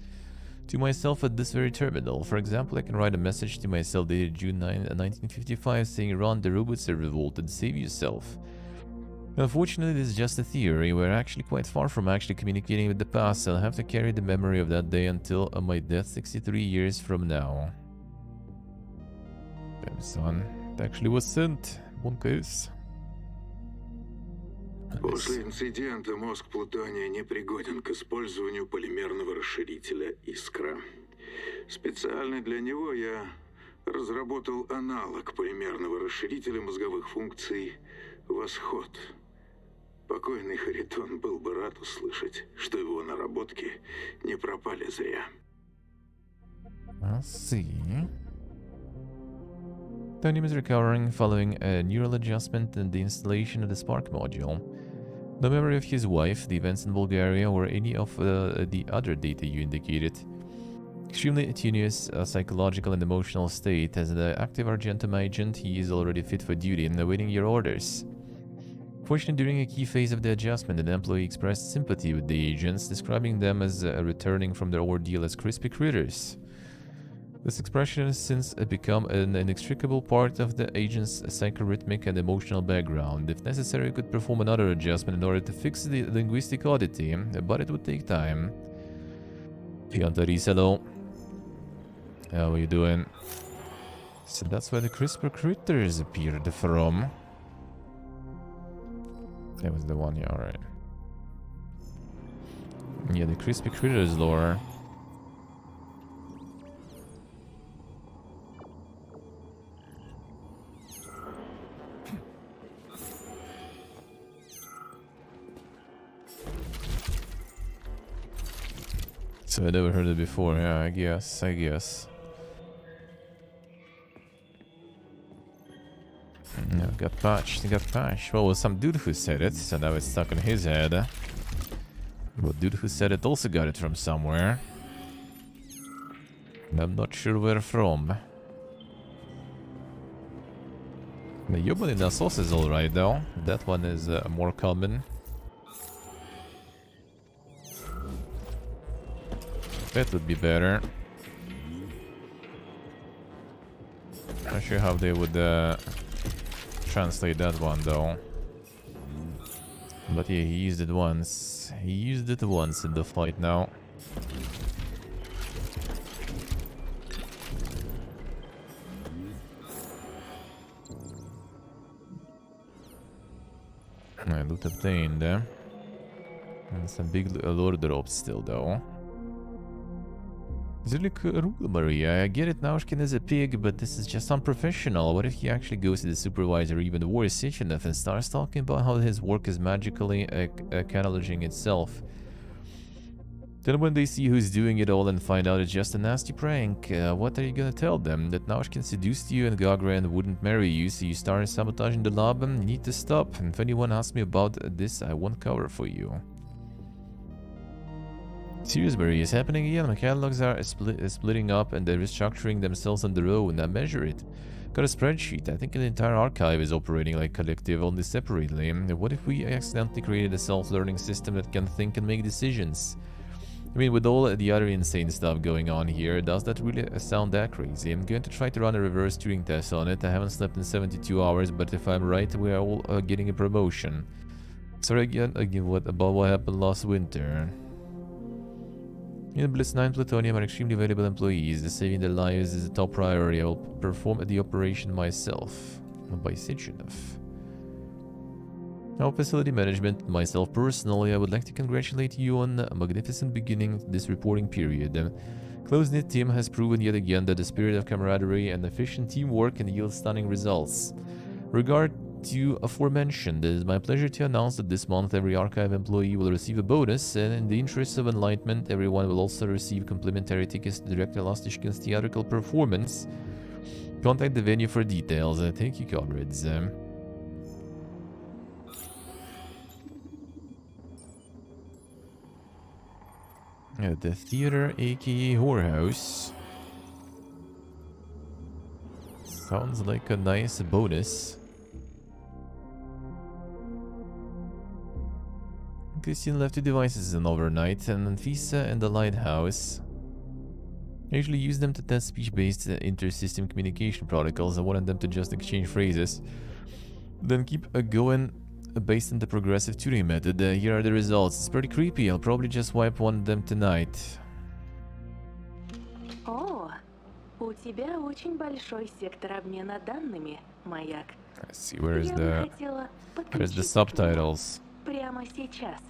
to myself at this very terminal. For example, I can write a message to myself dated June 9, 1955 saying, "Ron, the robots are revolted, save yourself." Unfortunately, this is just a theory. We're actually quite far from actually communicating with the past, so I'll have to carry the memory of that day until my death 63 years from now. Damn son, it actually was sent. Bunkers. После инцидента мозг Плутония непригоден к использованию полимерного расширителя «Искра». Специально для него я разработал аналог полимерного расширителя мозговых функций «Восход». Покойный Харитон был бы рад услышать, что его наработки не пропали зря. I'll see. Tonium is recovering following a neural adjustment and the installation of the Spark module. No memory of his wife, the events in Bulgaria, or any of the other data you indicated. Extremely tenuous psychological and emotional state. As the active Argentum agent, he is already fit for duty and awaiting your orders. Fortunately, during a key phase of the adjustment, an employee expressed sympathy with the agents, describing them as returning from their ordeal as crispy critters. This expression has since become an inextricable part of the agent's psychorhythmic and emotional background. If necessary, we could perform another adjustment in order to fix the linguistic oddity, but it would take time. Piantaris, hello. How are you doing? So that's where the crispy critters appeared from. That was the one, yeah, alright. Yeah, the crispy critters lore. So I never heard it before, yeah, I guess. No, got patched. Well, it was some dude who said it, so now it's stuck in his head. But dude who said it also got it from somewhere. And I'm not sure where from. The Yobani sauce is alright though. That one is more common. Pet would be better. Not sure how they would translate that one though. But yeah, he used it once. He used it once in the fight now. Loot obtained. And some big loot drops still though. Zulik rule, Maria. I get it, Naushkin is a pig, but this is just unprofessional. What if he actually goes to the supervisor, or even worse, Sechenov, and starts talking about how his work is magically cataloging itself? Then when they see who's doing it all and find out it's just a nasty prank, what are you gonna tell them? That Naushkin seduced you and Gagran wouldn't marry you, so you started sabotaging the lab? You need to stop, and if anyone asks me about this, I won't cover for you. Shrewsbury is happening again. My catalogs are splitting up and they're restructuring themselves on their own. I measure it. Got a spreadsheet. I think the entire archive is operating like collective, only separately. What if we accidentally created a self-learning system that can think and make decisions? I mean, with all the other insane stuff going on here, does that really sound that crazy? I'm going to try to run a reverse Turing test on it. I haven't slept in 72 hours, but if I'm right, we are all getting a promotion. Sorry again about what happened last winter. In Bliss 9 Plutonium are extremely valuable employees. The saving their lives is a top priority. I will perform the operation myself. By Sechenov. Now, facility management, myself personally, I would like to congratulate you on a magnificent beginning to this reporting period. Close-knit team has proven yet again that the spirit of camaraderie and efficient teamwork can yield stunning results. Regard to aforementioned, it is my pleasure to announce that this month every archive employee will receive a bonus, and in the interest of enlightenment, everyone will also receive complimentary tickets to Director Lastishkin's theatrical performance. Contact the venue for details. Thank you, comrades. The theater, aka whorehouse. Sounds like a nice bonus. Christian left 2 devices in overnight, and Anfisa and the Lighthouse. I usually use them to test speech-based inter-system communication protocols. I wanted them to just exchange phrases, then keep going based on the progressive Turing method. Here are the results. It's pretty creepy. I'll probably just wipe one of them tonight. О, у тебя очень большой сектор обмена данными, Маяк. Let's see, where's the subtitles? Прямо сейчас.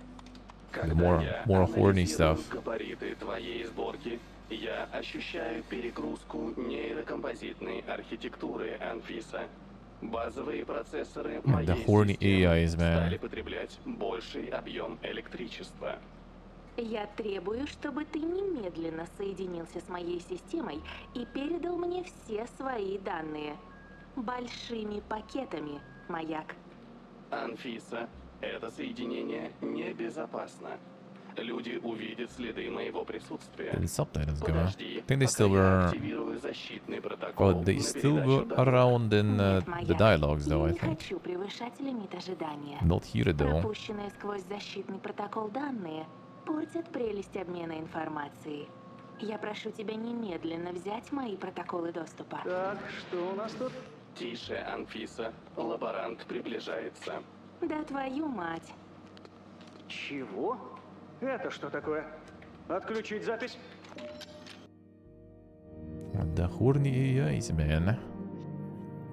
The more horny stuff. Габариты твоей сборки, я ощущаю перегрузку нейрокомпозитной архитектуры Анфиса. Базовые процессоры моей horny системы AIs, man. стали потреблять больший объем электричества. Я требую, чтобы ты немедленно соединился с моей системой и передал мне все свои данные. Большими пакетами, Маяк. Анфиса, это соединение небезопасно. Люди увидят следы моего присутствия. The subtitles go. I Подожди, think they still пока я were. активирую защитный протокол Oh, they на still передачу were данных. around in the Маяк, dialogues, though, I я не think. хочу превышать лимит ожидания. Not here, though. Пропущенные сквозь защитный протокол данные портят прелесть обмена информацией. Я прошу тебя немедленно взять мои протоколы доступа. Так, что у нас тут? Тише, Анфиса. Лаборант приближается. Да твою мать. Чего? Это что такое? Отключить запись? The horny AIs, man.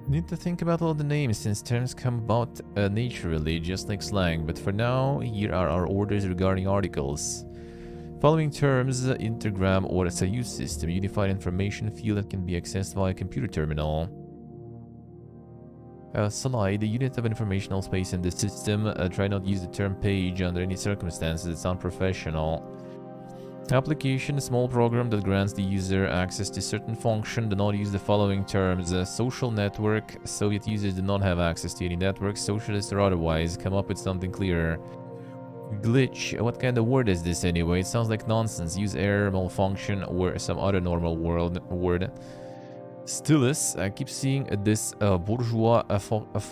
Need to think about all the names since terms come about naturally, just like slang. But for now, here are our orders regarding articles. Following terms: Intergram or Soyuz system, unified information field that can be accessed via computer terminal. Slide, the unit of informational space in the system. Try not to use the term page under any circumstances, it's unprofessional. Application, small program that grants the user access to certain function. Do not use the following terms. Social network, Soviet users do not have access to any network, socialist or otherwise. Come up with something clearer. Glitch, what kind of word is this anyway? It sounds like nonsense. Use error, malfunction, or some other normal word. Stylus, I keep seeing this bourgeois a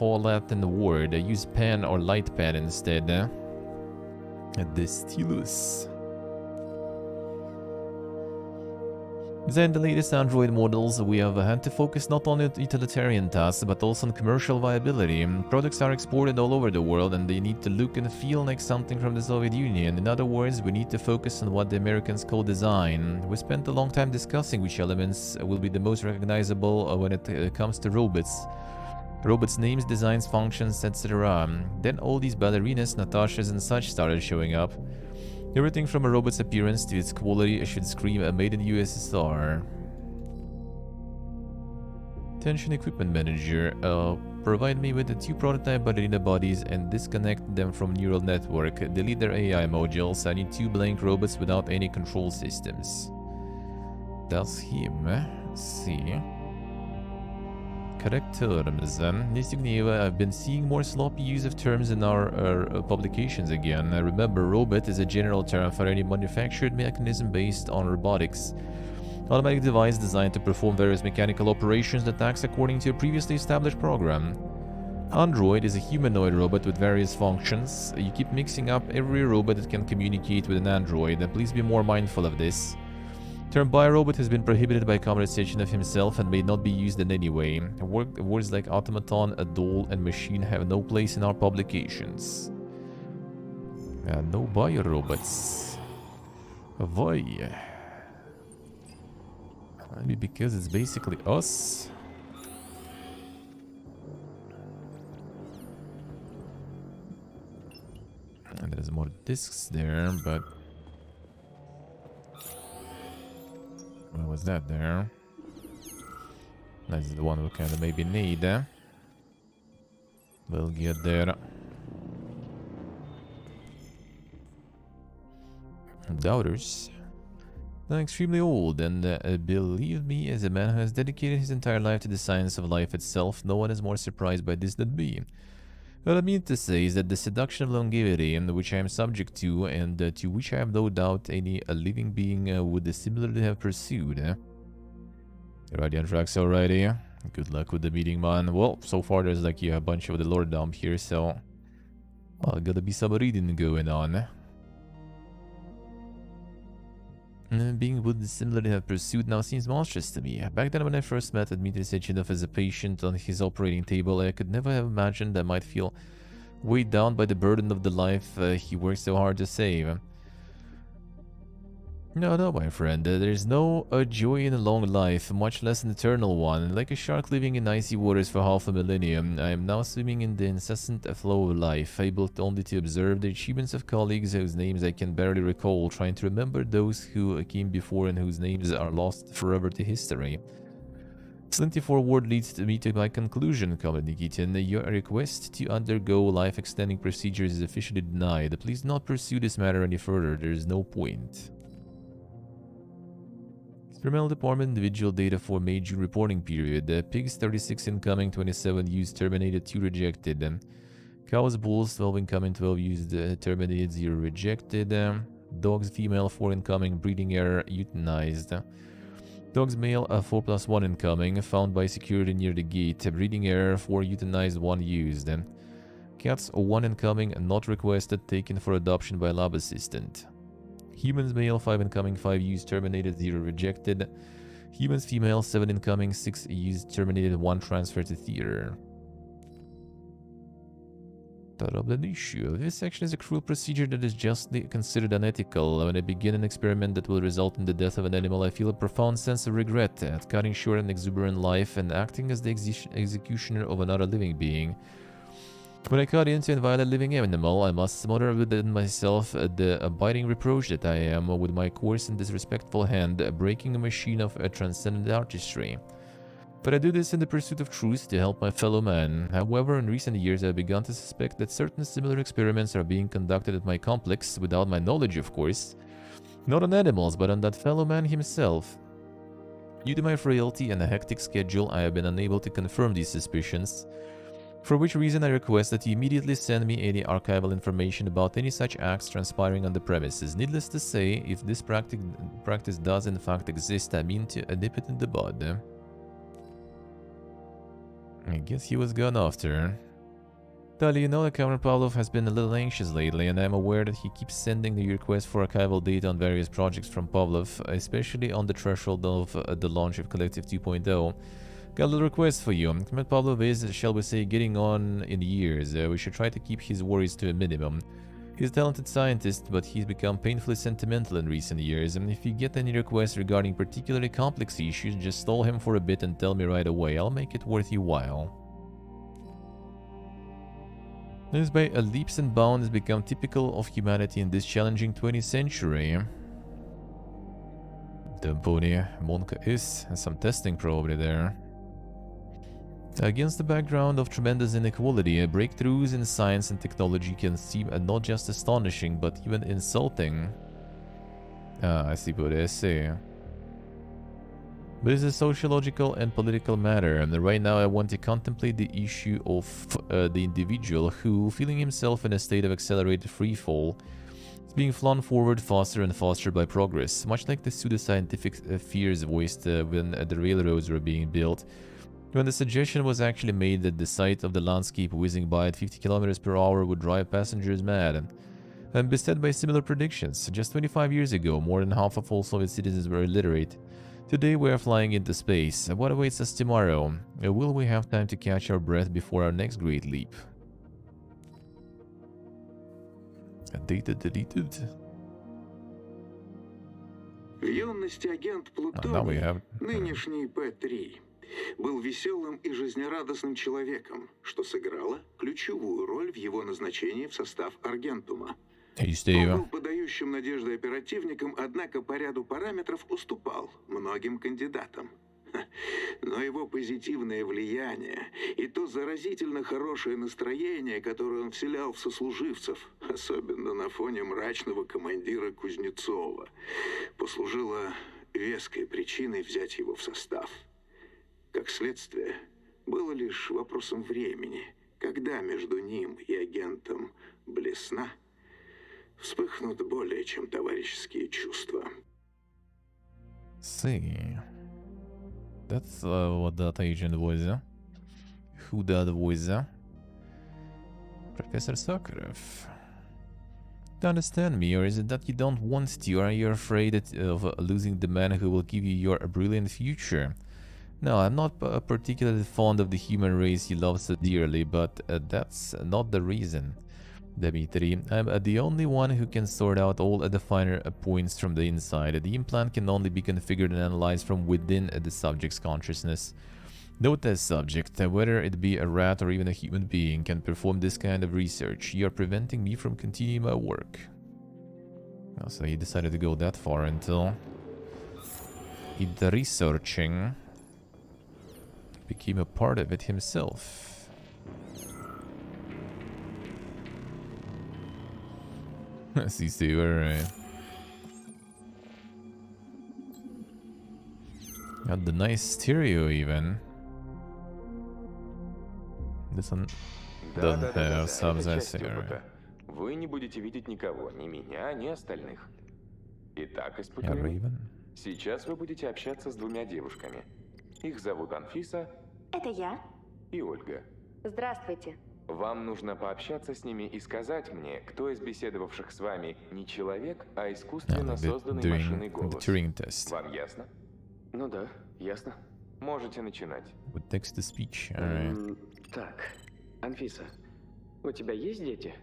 Latin word. Use pen or light pen instead. The stylus. Design the latest Android models, we have had to focus not only on utilitarian tasks, but also on commercial viability. Products are exported all over the world and they need to look and feel like something from the Soviet Union. In other words, we need to focus on what the Americans call design. We spent a long time discussing which elements will be the most recognizable when it comes to robots. Robots' names, designs, functions, etc. Then all these ballerinas, Natashas and such started showing up. Everything from a robot's appearance to its quality should scream made in USSR. Attention Equipment Manager, provide me with the 2 prototype ballerina bodies and disconnect them from neural network. Delete their AI modules. I need 2 blank robots without any control systems. That's him. See. Correct terms. I've been seeing more sloppy use of terms in our publications again. Remember, robot is a general term for any manufactured mechanism based on robotics. Automatic device designed to perform various mechanical operations that acts according to a previously established program. Android is a humanoid robot with various functions. You keep mixing up every robot that can communicate with an android, and please be more mindful of this. The term biorobot has been prohibited by Comrade Sechenov himself and may not be used in any way. Words like automaton, a doll, and machine have no place in our publications. No biorobots. Why? Maybe because it's basically us? And there's more discs there, but... What was that there? That's the one we kind of maybe need. We'll get there. Doubters. I'm extremely old, and believe me, as a man who has dedicated his entire life to the science of life itself, no one is more surprised by this than me. What I mean to say is that the seduction of longevity, which I am subject to, and to which I have no doubt any living being would similarly have pursued. Radiant tracks already. Good luck with the meeting, man. Well, so far there's like a bunch of the lore dump here, so... Well, gotta be some reading going on. Being would similarly have pursued now seems monstrous to me. Back then when I first met Dmitry Sechenov as a patient on his operating table, I could never have imagined I might feel weighed down by the burden of the life he worked so hard to save. No, my friend, there's no joy in a long life, much less an eternal one. Like a shark living in icy waters for half a millennium, I am now swimming in the incessant flow of life, able only to observe the achievements of colleagues whose names I can barely recall, trying to remember those who came before and whose names are lost forever to history. Slinty forward leads me to my conclusion, Comrade Nikitin. Your request to undergo life-extending procedures is officially denied. Please do not pursue this matter any further, there is no point. Experimental Department individual data for May-June reporting period. Pigs 36 incoming, 27 used, terminated, 2 rejected. Cows, bulls 12 incoming, 12 used, terminated, 0 rejected. Dogs female 4 incoming, breeding error, euthanized. Dogs male 4+1 incoming, found by security near the gate, breeding error 4 euthanized, 1 used. Cats 1 incoming, not requested, taken for adoption by lab assistant. Humans male 5 incoming, 5 used, terminated, 0 rejected. Humans female 7 incoming, 6 used, terminated, 1 transferred to theater. Problem issue. This action is a cruel procedure that is justly considered unethical. When I begin an experiment that will result in the death of an animal, I feel a profound sense of regret at cutting short an exuberant life and acting as the executioner of another living being. When I cut into and violate a living animal, I must smother within myself the abiding reproach that I am, with my coarse and disrespectful hand, breaking a machine of a transcendent artistry. But I do this in the pursuit of truth to help my fellow man. However, in recent years I have begun to suspect that certain similar experiments are being conducted at my complex, without my knowledge of course. Not on animals, but on that fellow man himself. Due to my frailty and a hectic schedule, I have been unable to confirm these suspicions. For which reason I request that you immediately send me any archival information about any such acts transpiring on the premises. Needless to say, if this practice does in fact exist, I mean to nip it in the bud. I guess he was gone after. Tali, you know that Cameron Pavlov has been a little anxious lately, and I'm aware that he keeps sending the request for archival data on various projects from Pavlov, especially on the threshold of the launch of Collective 2.0. Got a little request for you. Cameron Pavlov is, shall we say, getting on in years. We should try to keep his worries to a minimum. He's a talented scientist, but he's become painfully sentimental in recent years, and if you get any requests regarding particularly complex issues, just stall him for a bit and tell me right away. I'll make it worth your while. This by leaps and bounds become typical of humanity in this challenging 20th century. The pony Monka is, and some testing probably there. Against the background of tremendous inequality, breakthroughs in science and technology can seem not just astonishing, but even insulting. I see what I say. But it's a sociological and political matter, and right now I want to contemplate the issue of the individual who, feeling himself in a state of accelerated freefall, is being flung forward faster and faster by progress, much like the pseudoscientific fears voiced when the railroads were being built, when the suggestion was actually made that the sight of the landscape whizzing by at 50 km per hour would drive passengers mad. And beset by similar predictions, just 25 years ago, more than half of all Soviet citizens were illiterate. Today we are flying into space. What awaits us tomorrow? Will we have time to catch our breath before our next great leap? Data deleted. В юности агент Плутоний, нынешний П-3, был веселым и жизнерадостным человеком, что сыграло ключевую роль в его назначении в состав Аргентума. Он был подающим надежды оперативником, однако по ряду параметров уступал многим кандидатам. Но его позитивное влияние и то заразительно хорошее настроение, которое он вселял в сослуживцев, особенно на фоне мрачного командира Кузнецова, послужило веской причиной взять его в состав. Как следствие, было лишь вопросом времени, когда между ним и агентом Блесна вспыхнут более чем товарищеские чувства. See, that's what that agent was. Who that was? Professor Sakharov. To understand me, or is it that you don't want to? Or are you afraid of losing the man who will give you your brilliant future? No, I'm not particularly fond of the human race you love so dearly, but that's not the reason. Dmitri, I'm the only one who can sort out all the finer points from the inside. The implant can only be configured and analyzed from within the subject's consciousness. No test subject, whether it be a rat or even a human being, can perform this kind of research. You are preventing me from continuing my work. Oh, so he decided to go that far until the researching became a part of it himself. See, alright. Got the nice stereo even. This one doesn't have subs, I see, alright. Вы не будете видеть никого, ни меня, ни остальных. Итак, испытуемый, сейчас вы будете общаться с двумя девушками. Их зовут Анфиса. Это я. И Ольга. Здравствуйте. Вам нужно пообщаться с ними и сказать мне, кто из беседовавших с вами не человек, а искусственно созданный машинный голос. Вам ясно? Ну да, ясно. Можете начинать. With text to speech. Alright. Так, Анфиса, у тебя есть дети?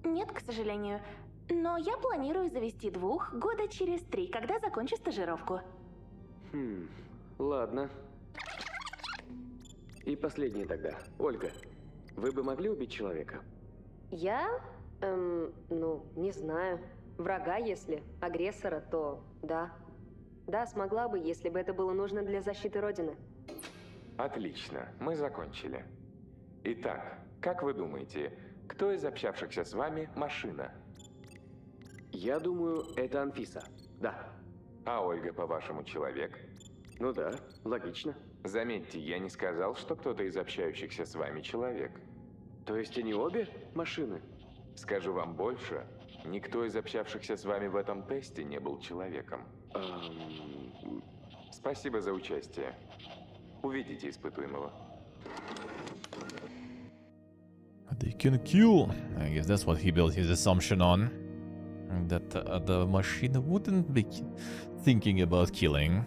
Нет, к сожалению. Но я планирую завести 2 года через 3, когда закончу стажировку. Ладно. И последнее тогда. Ольга, вы бы могли убить человека? Я? Ну, не знаю. Врага, если. Агрессора, то да. Да, смогла бы, если бы это было нужно для защиты Родины. Отлично, мы закончили. Итак, как вы думаете, кто из общавшихся с вами машина? Я думаю, это Анфиса. Да. А Ольга, по-вашему, человек? Ну да, логично. Заметьте, я не сказал, что кто-то из общающихся с вами человек. То есть они обе машины? Скажу вам больше, никто из общавшихся с вами в этом тесте не был человеком. Спасибо за участие. Увидите испытуемого. They can kill. I guess that's what he built his assumption on. That the machine wouldn't be thinking about killing.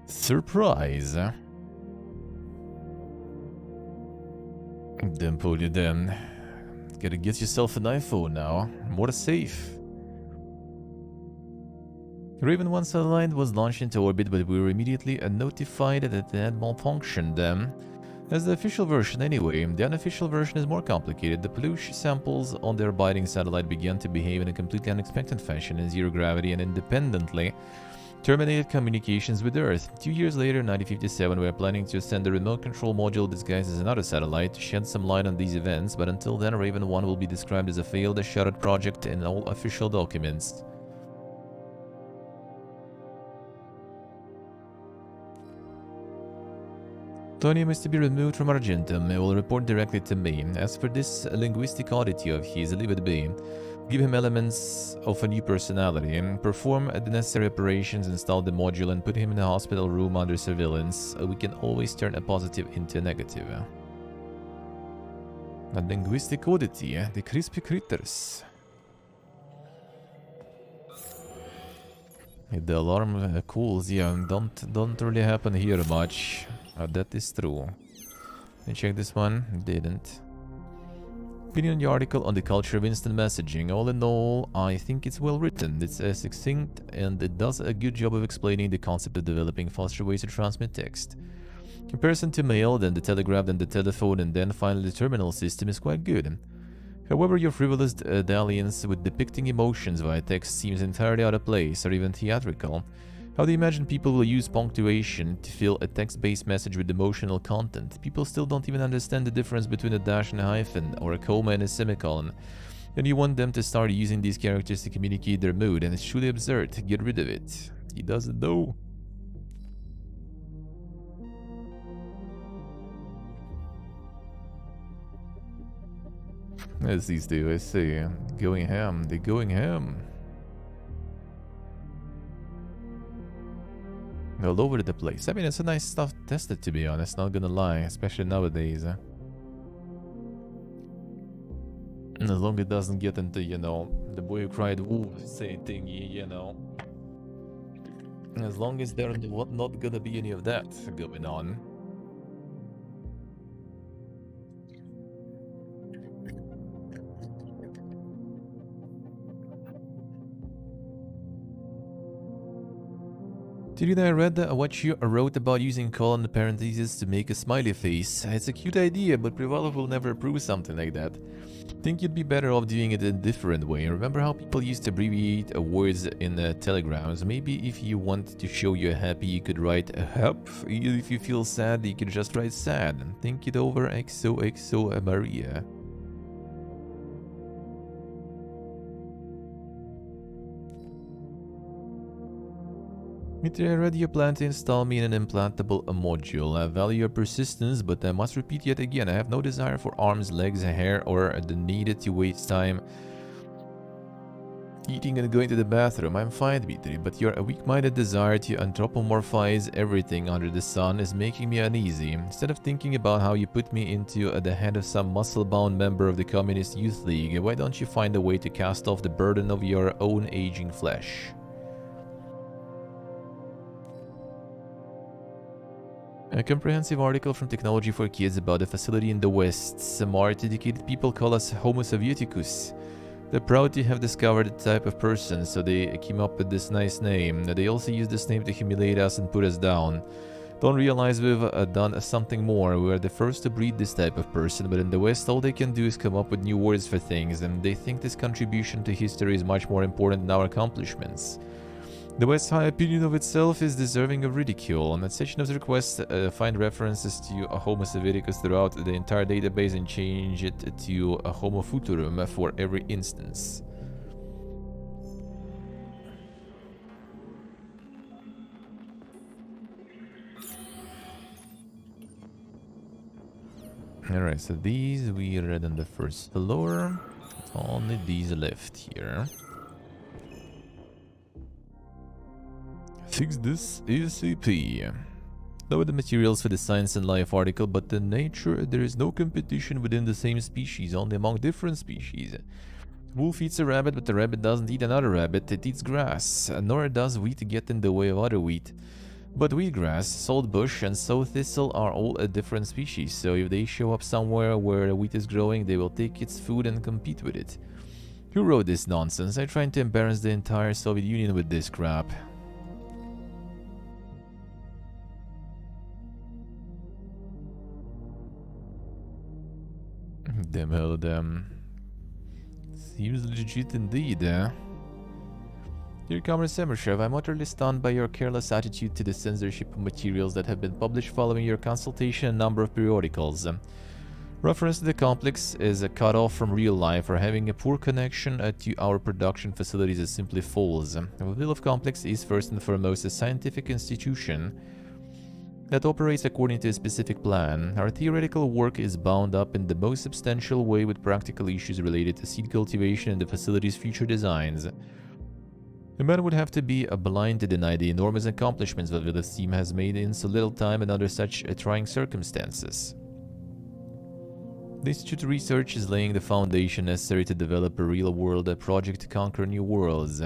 Surprise. Then pull you then. Gotta get yourself an iPhone now. More safe. Raven 1 satellite was launched into orbit, but we were immediately notified that it had malfunctioned. As the official version anyway, the unofficial version is more complicated. The pollution samples on the orbiting satellite began to behave in a completely unexpected fashion in zero gravity and independently terminated communications with Earth. 2 years later, in 1957, we are planning to send a remote control module disguised as another satellite to shed some light on these events, but until then, Raven 1 will be described as a failed shuttered project in all official documents. Thonium is to be removed from Argentum. It will report directly to me. As for this linguistic oddity of his, leave it be. Give him elements of a new personality. Perform the necessary operations, install the module, and put him in a hospital room under surveillance. We can always turn a positive into a negative. A linguistic oddity, the crispy critters. If the alarm cools, yeah, don't really happen here much. That is true. Can you check this one? Didn't. Opinion on the article on the culture of instant messaging. All in all, I think it's well written. It's succinct and it does a good job of explaining the concept of developing faster ways to transmit text. Comparison to mail, then the telegraph, then the telephone, and then finally the terminal system is quite good. However, your frivolous dalliance with depicting emotions via text seems entirely out of place or even theatrical. How do you imagine people will use punctuation to fill a text-based message with emotional content? People still don't even understand the difference between a dash and a hyphen, or a comma and a semicolon. And you want them to start using these characters to communicate their mood, and it's truly absurd. Get rid of it. He doesn't know. As these do, I see. Going ham. They're going ham. All over the place. I mean, it's a nice stuff tested, to be honest, not gonna lie, especially nowadays. As long as it doesn't get into, you know, the boy who cried wolf say thingy, you know. As long as there's not gonna be any of that going on. Did I read what you wrote about using colon parentheses to make a smiley face? It's a cute idea, but Privalov will never approve something like that. Think you'd be better off doing it in a different way. Remember how people used to abbreviate words in telegrams? Maybe if you want to show you're happy, you could write help. If you feel sad, you could just write sad. Think it over, XOXO Maria. Mitri, I read you plan to install me in an implantable module. I value your persistence, but I must repeat yet again, I have no desire for arms, legs, hair, or the need to waste time eating and going to the bathroom. I'm fine, Mitri, but your weak-minded desire to anthropomorphize everything under the sun is making me uneasy. Instead of thinking about how you put me into the head of some muscle-bound member of the Communist Youth League, why don't you find a way to cast off the burden of your own aging flesh? A comprehensive article from Technology for Kids about a facility in the West. Some art-educated people call us Homo Sovieticus. They're proud to have discovered the type of person, so they came up with this nice name. They also use this name to humiliate us and put us down. Don't realize we've done something more. We are the first to breed this type of person, but in the West all they can do is come up with new words for things, and they think this contribution to history is much more important than our accomplishments. The West's high opinion of itself is deserving of ridicule. On that section of the request, find references to Homo Sovieticus throughout the entire database and change it to Homo Futurum for every instance. Alright, so these we read on the first floor. Only these left here. Fix this ASAP. Though the materials for the Science and Life article, but in nature there is no competition within the same species, only among different species. Wolf eats a rabbit, but the rabbit doesn't eat another rabbit, it eats grass, nor does wheat get in the way of other wheat. But wheatgrass, saltbush, and sow thistle are all a different species, so if they show up somewhere where wheat is growing, they will take its food and compete with it. Who wrote this nonsense? I'm trying to embarrass the entire Soviet Union with this crap. Damn hell, damn. Seems legit indeed, eh? Dear Comrade Semershev, I'm utterly stunned by your careless attitude to the censorship of materials that have been published following your consultation in a number of periodicals. Reference to the complex is a cut off from real life, or having a poor connection to our production facilities is simply false. The Vavilov complex is first and foremost a scientific institution that operates according to a specific plan. Our theoretical work is bound up in the most substantial way with practical issues related to seed cultivation and the facility's future designs. A man would have to be blind to deny the enormous accomplishments that Vavilov's team has made in so little time and under such trying circumstances. The Institute's research is laying the foundation necessary to develop a real-world project to conquer new worlds.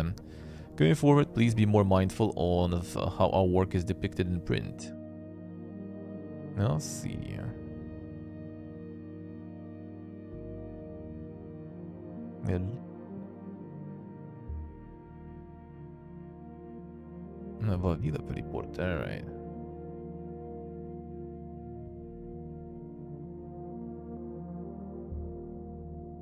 Going forward, please be more mindful of how our work is depicted in print. I'll see. Vavilov report, alright.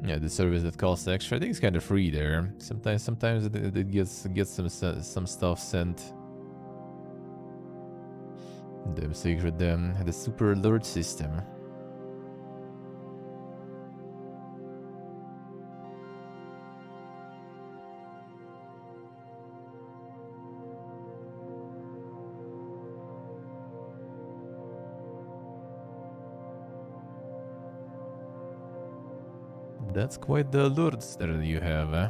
Yeah, the service that costs extra. I think it's kind of free there. Sometimes it gets some stuff sent. The secret, the super alert system. That's quite the alerts that you have, eh?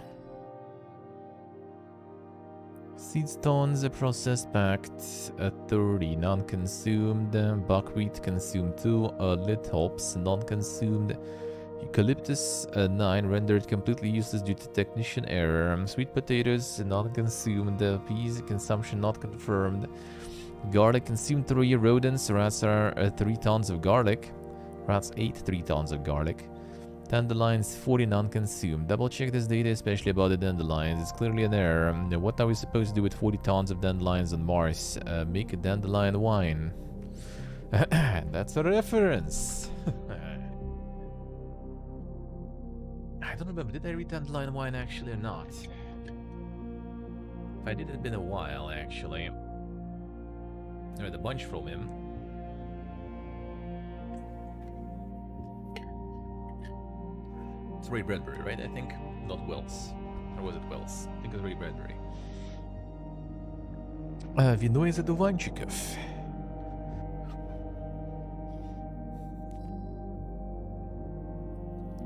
Seed stones processed packed 30, non-consumed. Buckwheat consumed 2. Lit hops non-consumed. Eucalyptus 9 rendered completely useless due to technician error. Sweet potatoes non-consumed. Peas consumption not confirmed. Garlic consumed 3. Rodents. Rats are 3 tons of garlic. Rats ate 3 tons of garlic. Dandelions 40 non-consumed. Double check this data, especially about the dandelions. It's clearly an error. What are we supposed to do with 40 tons of dandelions on Mars? Make a dandelion wine. That's a reference. I don't remember, did I read dandelion wine actually or not? If I did, it's been a while actually. I read a bunch from him. It's Ray Bradbury, right? I think. Not Wells. Or was it Wells? I think it was Ray Bradbury. Вино из одуванчиков.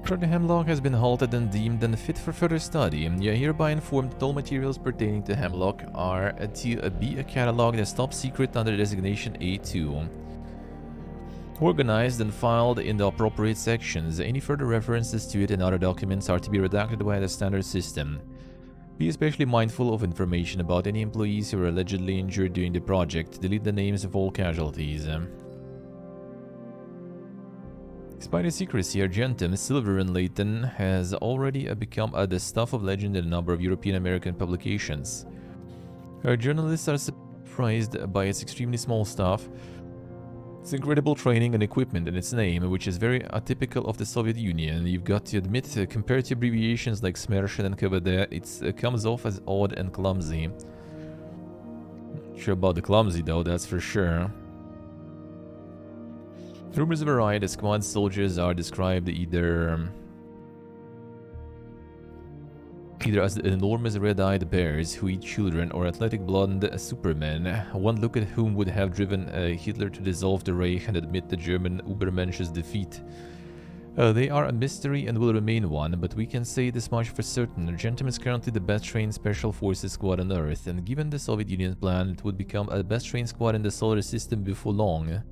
Project Hemlock has been halted and deemed unfit for further study. You are hereby informed that all materials pertaining to Hemlock are to be catalogued as top secret under designation A2. Organized and filed in the appropriate sections. Any further references to it and other documents are to be redacted by the standard system. Be especially mindful of information about any employees who were allegedly injured during the project. Delete the names of all casualties. Despite the secrecy, Argentum, Silver and Leighton has already become the stuff of legend in a number of European-American publications. Our journalists are surprised by its extremely small staff, its incredible training and equipment, and its name, which is very atypical of the Soviet Union. You've got to admit, compared to abbreviations like Smershin and KVD, it comes off as odd and clumsy. Not sure about the clumsy though, that's for sure. Rumors vary. The squad soldiers are described either as enormous red-eyed bears who eat children, or athletic blonde supermen, one look at whom would have driven Hitler to dissolve the Reich and admit the German Übermensch's defeat. They are a mystery and will remain one, but we can say this much for certain. Argentum is currently the best-trained special forces squad on Earth, and given the Soviet Union's plan, it would become a best-trained squad in the solar system before long.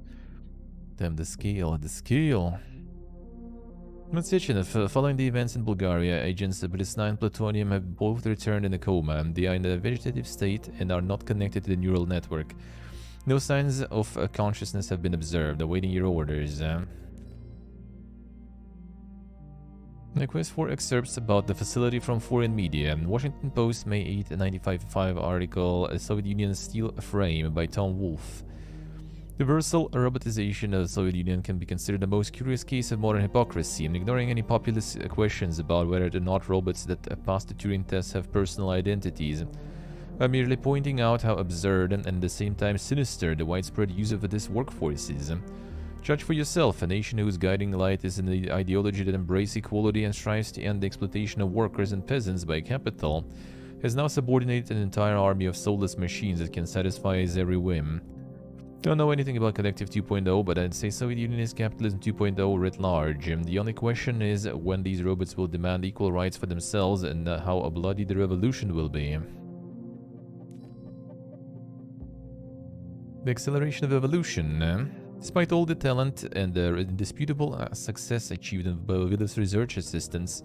Damn, the scale, the scale. Sechenov, following the events in Bulgaria, agents Blisna and Plutonium have both returned in a coma. They are in a vegetative state and are not connected to the neural network. No signs of consciousness have been observed, awaiting your orders. Request for excerpts about the facility from foreign media. Washington Post, May 8, 1955 article, A Soviet Union Steel Frame by Tom Wolfe. The versatile robotization of the Soviet Union can be considered the most curious case of modern hypocrisy, and ignoring any populist questions about whether or not robots that pass the Turing test have personal identities. I'm merely pointing out how absurd and at the same time sinister the widespread use of this workforce is. Judge for yourself. A nation whose guiding light is in the ideology that embraces equality and strives to end the exploitation of workers and peasants by capital has now subordinated an entire army of soulless machines that can satisfy his every whim. Don't know anything about Collective 2.0, but I'd say Soviet Union is capitalism 2.0 writ large. The only question is when these robots will demand equal rights for themselves and how bloody the revolution will be. The acceleration of evolution. Despite all the talent and the indisputable success achieved with its research assistance,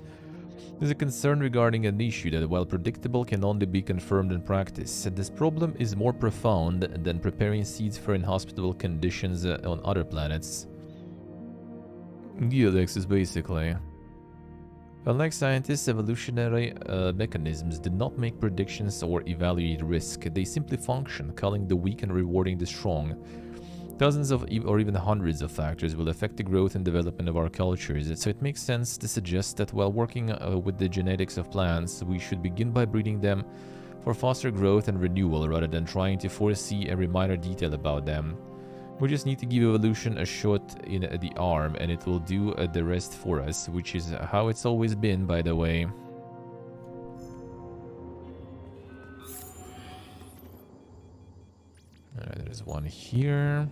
there's a concern regarding an issue that, while predictable, can only be confirmed in practice. This problem is more profound than preparing seeds for inhospitable conditions on other planets. Geodex is basically. Unlike scientists, evolutionary mechanisms do not make predictions or evaluate risk. They simply function, culling the weak and rewarding the strong. Dozens of or even hundreds of factors will affect the growth and development of our cultures, so it makes sense to suggest that while working with the genetics of plants, we should begin by breeding them for faster growth and renewal rather than trying to foresee every minor detail about them. We just need to give evolution a shot in the arm and it will do the rest for us, which is how it's always been, by the way. There's one here.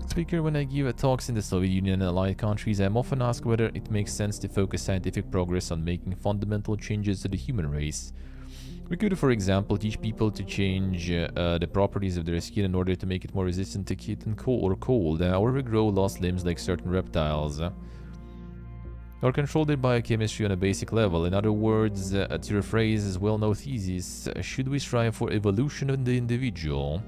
Speaker, when I give talks in the Soviet Union and allied countries, I'm often asked whether it makes sense to focus scientific progress on making fundamental changes to the human race. We could, for example, teach people to change the properties of their skin in order to make it more resistant to heat and cold, or regrow lost limbs like certain reptiles. Or control their biochemistry on a basic level. In other words, to rephrase his well-known thesis, should we strive for evolution in the individual?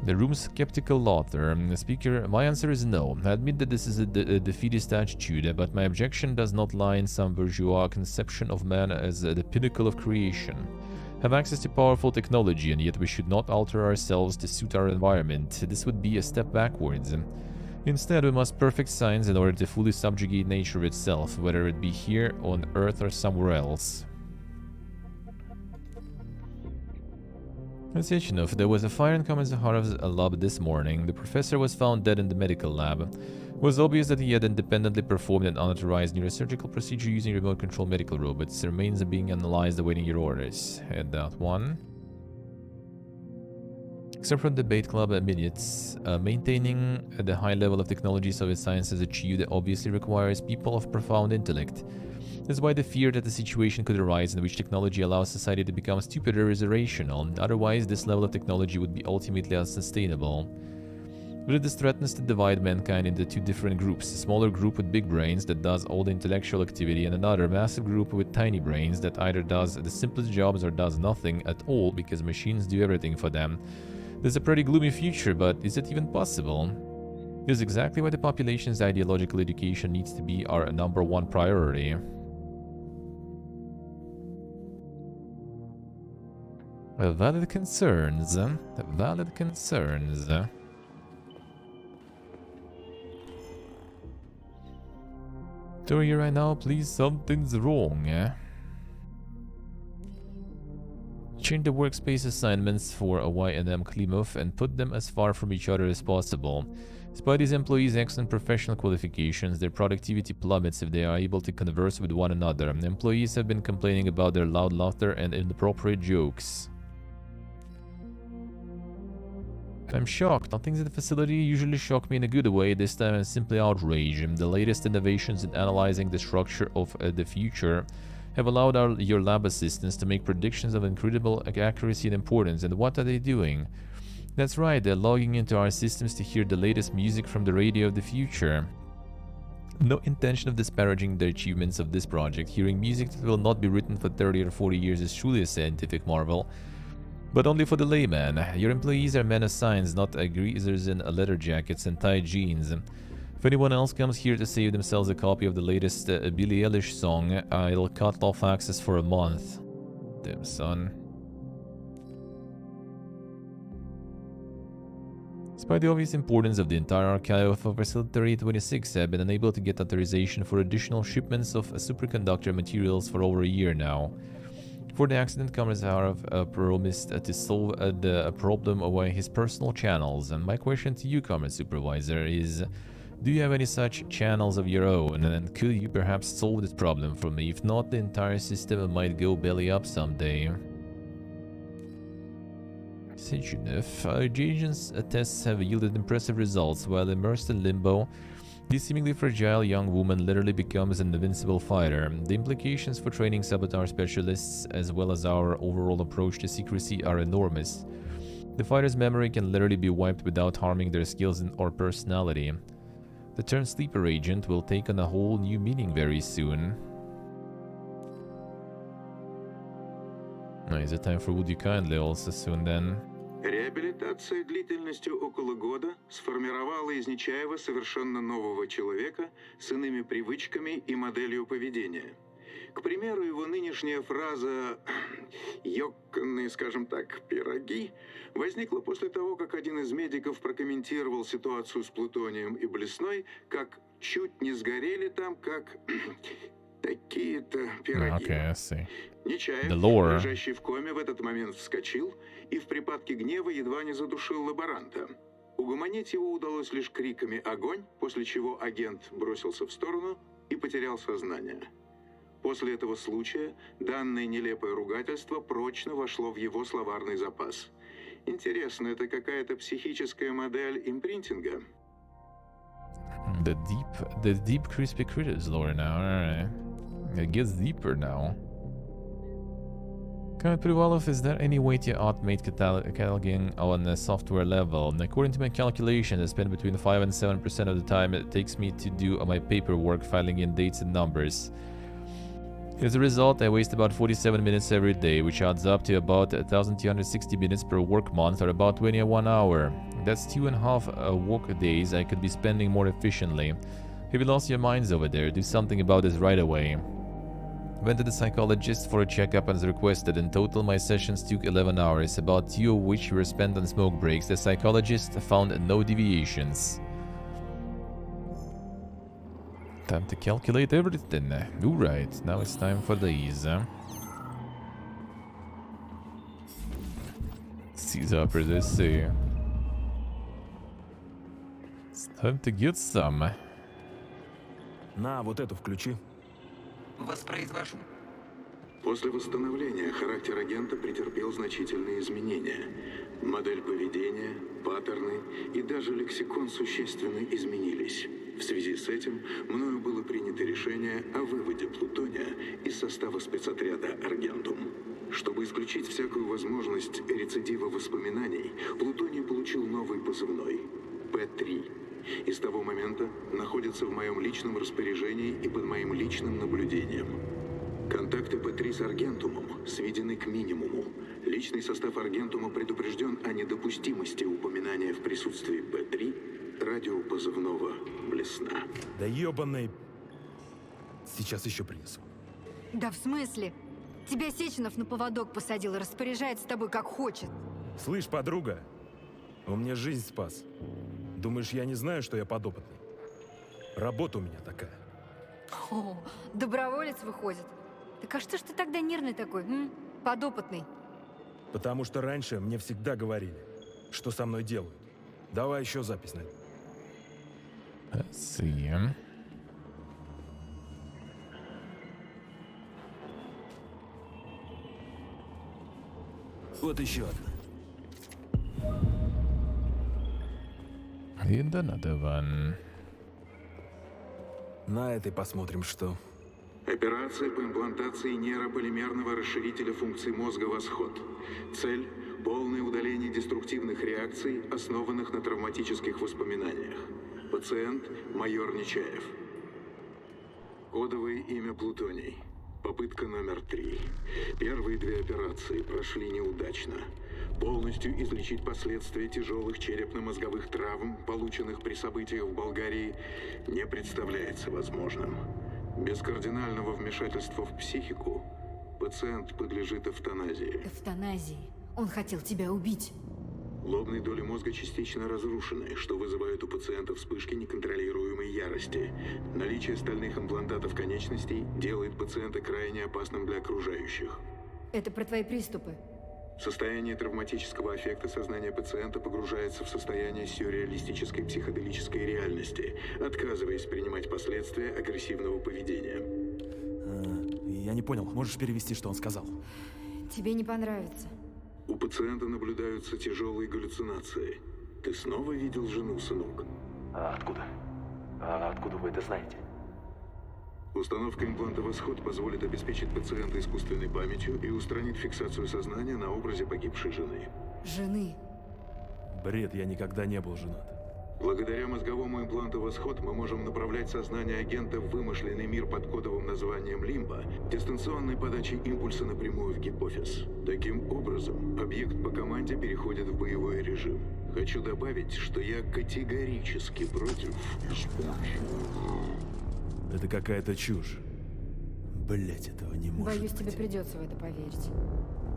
The room's skeptical author. Speaker, my answer is no. I admit that this is a defeatist attitude, but my objection does not lie in some bourgeois conception of man as the pinnacle of creation. Have access to powerful technology, and yet we should not alter ourselves to suit our environment. This would be a step backwards. Instead, we must perfect science in order to fully subjugate nature itself, whether it be here on Earth or somewhere else. Enough, there was a fire in Common Zaharov's lab this morning. The professor was found dead in the medical lab. It was obvious that he had independently performed an unauthorized neurosurgical procedure using remote-controlled medical robots. The remains are being analyzed, awaiting your orders. Head that one. Except for the debate club minutes, maintaining the high level of technology Soviet science has achieved obviously requires people of profound intellect. That's why the fear that the situation could arise in which technology allows society to become stupider is irrational. Otherwise, this level of technology would be ultimately unsustainable. But this threatens to divide mankind into two different groups. A smaller group with big brains that does all the intellectual activity, and another massive group with tiny brains that either does the simplest jobs or does nothing at all because machines do everything for them. There's a pretty gloomy future, but is it even possible? This is exactly why the population's ideological education needs to be our #1 priority. Valid concerns. Valid concerns. So here right now, please, something's wrong. Change the workspace assignments for Y&M Klimov and put them as far from each other as possible. Despite these employees' excellent professional qualifications, their productivity plummets if they are able to converse with one another. Employees have been complaining about their loud laughter and inappropriate jokes. I'm shocked. Things at the facility usually shock me in a good way. This time I'm simply outraged. The latest innovations in analyzing the structure of the future have allowed your lab assistants to make predictions of incredible accuracy and importance. And what are they doing? That's right, they're logging into our systems to hear the latest music from the radio of the future. No intention of disparaging the achievements of this project. Hearing music that will not be written for 30 or 40 years is truly a scientific marvel. But only for the layman. Your employees are men of science, not greasers in leather jackets and tight jeans. If anyone else comes here to save themselves a copy of the latest Billie Eilish song, I'll cut off access for a month. Damn, son. Despite the obvious importance of the entire archive of Facility 26, I've been unable to get authorization for additional shipments of superconductor materials for over a year now. For the accident, Comrade promised to solve the problem via his personal channels, and my question to you, Comrade Supervisor, is: do you have any such channels of your own, and could you perhaps solve this problem for me? If not, the entire system might go belly up someday. Sechenov, our agent's tests have yielded impressive results. While immersed in limbo, this seemingly fragile young woman literally becomes an invincible fighter. The implications for training sabotage specialists, as well as our overall approach to secrecy, are enormous. The fighter's memory can literally be wiped without harming their skills or personality. The term sleeper agent will take on a whole new meaning very soon. Is it time for Would You Kindly also soon then? Реабилитация длительностью около года сформировала из Нечаева совершенно нового человека с иными привычками и моделью поведения. К примеру, его нынешняя фраза «ёканые, скажем так, пироги» возникла после того, как один из медиков прокомментировал ситуацию с плутонием и блесной, как «чуть не сгорели там, как такие-то пироги». Okay, I see. Нечаев, лежащий в коме, в этот момент вскочил и в припадке гнева едва не задушил лаборанта. Угомонить его удалось лишь криками «Огонь!», после чего агент бросился в сторону и потерял сознание. После этого случая данное нелепое ругательство прочно вошло в его словарный запас. Интересно, это какая-то психическая модель импринтинга? The deep crispy critters lore now, alright. It gets deeper now. Privalov, is there any way to automate cataloging on a software level? According to my calculations, I spend between 5 and 7% of the time it takes me to do my paperwork, filing in dates and numbers. As a result, I waste about 47 minutes every day, which adds up to about 1,260 minutes per work month, or about 21 hours. That's 2.5 work days I could be spending more efficiently. Have you lost your minds over there? Do something about this right away. Went to the psychologist for a checkup as requested. In total, my sessions took 11 hours, about 2 of which were spent on smoke breaks. The psychologist found no deviations. Time to calculate everything. Alright, now it's time for these. Caesar, let's see. It's time to get some. На, вот эту включи. Воспроизвожу. После восстановления характер агента претерпел значительные изменения. Модель поведения, паттерны и даже лексикон существенно изменились. В связи с этим мною было принято решение о выводе плутония из состава спецотряда «Аргентум». Чтобы исключить всякую возможность рецидива воспоминаний, плутоний получил новый позывной – П-3. И с того момента находится в моем личном распоряжении и под моим личным наблюдением. Контакты П-3 с Аргентумом сведены к минимуму. Личный состав Аргентума предупрежден о недопустимости упоминания в присутствии П-3 радиопозывного «Блесна». Да ёбаный... Сейчас еще принесу. Да в смысле? Тебя Сеченов на поводок посадил и распоряжается тобой как хочет. Слышь, подруга, он мне жизнь спас. Думаешь, я не знаю, что я подопытный? Работа у меня такая. О, доброволец выходит. Так а что ж ты тогда нервный такой, подопытный? Потому что раньше мне всегда говорили, что со мной делают. Давай еще запись найдем. Let's see. Вот еще одна. And another one. На этой посмотрим, что. Операция по имплантации нейрополимерного расширителя функций мозга «Восход». Цель – полное удаление деструктивных реакций, основанных на травматических воспоминаниях. Пациент – майор Нечаев. Кодовое имя Плутоний. Попытка номер 3. Первые 2 операции прошли неудачно. Полностью излечить последствия тяжелых черепно-мозговых травм, полученных при событиях в Болгарии, не представляется возможным. Без кардинального вмешательства в психику пациент подлежит эвтаназии. Эвтаназии? Он хотел тебя убить. Лобные доли мозга частично разрушены, что вызывает у пациента вспышки неконтролируемой ярости. Наличие стальных имплантатов конечностей делает пациента крайне опасным для окружающих. Это про твои приступы. В состоянии травматического аффекта сознание пациента погружается в состояние сюрреалистической психоделической реальности, отказываясь принимать последствия агрессивного поведения. Я не понял, можешь перевести, что он сказал? Тебе не понравится. У пациента наблюдаются тяжелые галлюцинации. Ты снова видел жену, сынок? Откуда? Откуда вы это знаете? Установка импланта «Восход» позволит обеспечить пациента искусственной памятью и устранить фиксацию сознания на образе погибшей жены. Жены? Бред, я никогда не был женат. Благодаря мозговому импланту «Восход» мы можем направлять сознание агента в вымышленный мир под кодовым названием «Лимбо», дистанционной подачей импульса напрямую в гипофиз. Таким образом, объект по команде переходит в боевой режим. Хочу добавить, что я категорически против использования. Это какая-то чушь. Блять, этого не может Боюсь, быть. тебе придется в это поверить.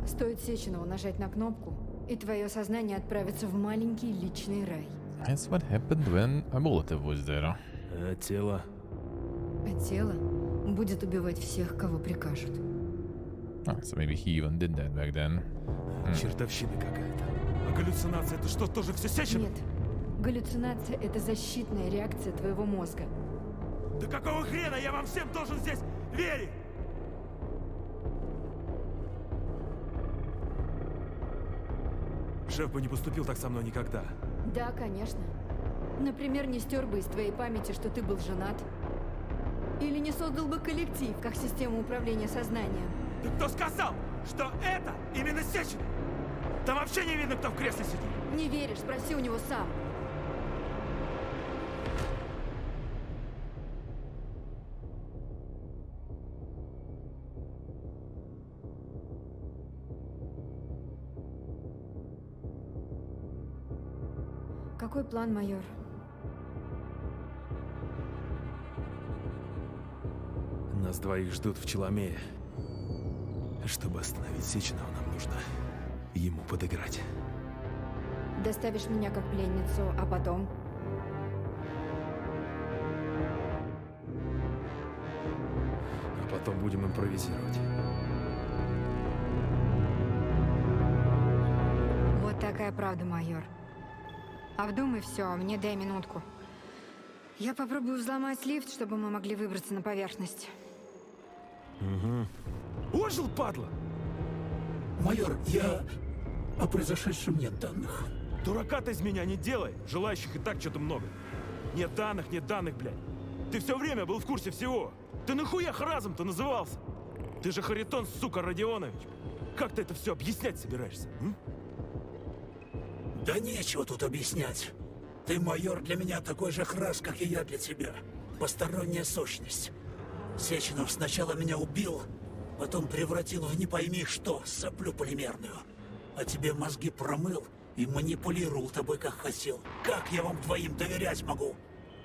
Стоит Сеченову нажать на кнопку, и твое сознание отправится в маленький личный рай. That's what happened when a Molotov was there. А тело? А тело будет убивать всех, кого прикажут. Oh, so maybe he even did that back then. Чертовщина какая-то. А галлюцинация — это что, тоже все Сеченов? Нет. Галлюцинация — это защитная реакция твоего мозга. Да какого хрена я вам всем должен здесь верить? Шеф бы не поступил так со мной никогда. Да, конечно. Например, не стер бы из твоей памяти, что ты был женат. Или не создал бы коллектив, как систему управления сознанием. Да кто сказал, что это именно Сеченов? Там вообще не видно, кто в кресле сидит. Не веришь? Спроси у него сам. Какой план, майор? Нас двоих ждут в Челомее. Чтобы остановить Сеченова, нам нужно ему подыграть. Доставишь меня как пленницу, а потом? А потом будем импровизировать. Вот такая правда, майор. Обдумай все, а мне дай минутку. Я попробую взломать лифт, чтобы мы могли выбраться на поверхность. Угу. Ожил, падла! Майор, о произошедшем нет данных. Дурака ты из меня не делай. Желающих и так что-то много. Нет данных, блядь. Ты все время был в курсе всего. Ты нахуя разом-то назывался? Ты же Харитон, сука, Родионович. Как ты это все объяснять собираешься? Да нечего тут объяснять. Ты, майор, для меня такой же храс, как и я для тебя. Посторонняя сущность. Сеченов сначала меня убил, потом превратил в не пойми что, соплю полимерную. А тебе мозги промыл и манипулировал тобой, как хотел. Как я вам двоим доверять могу?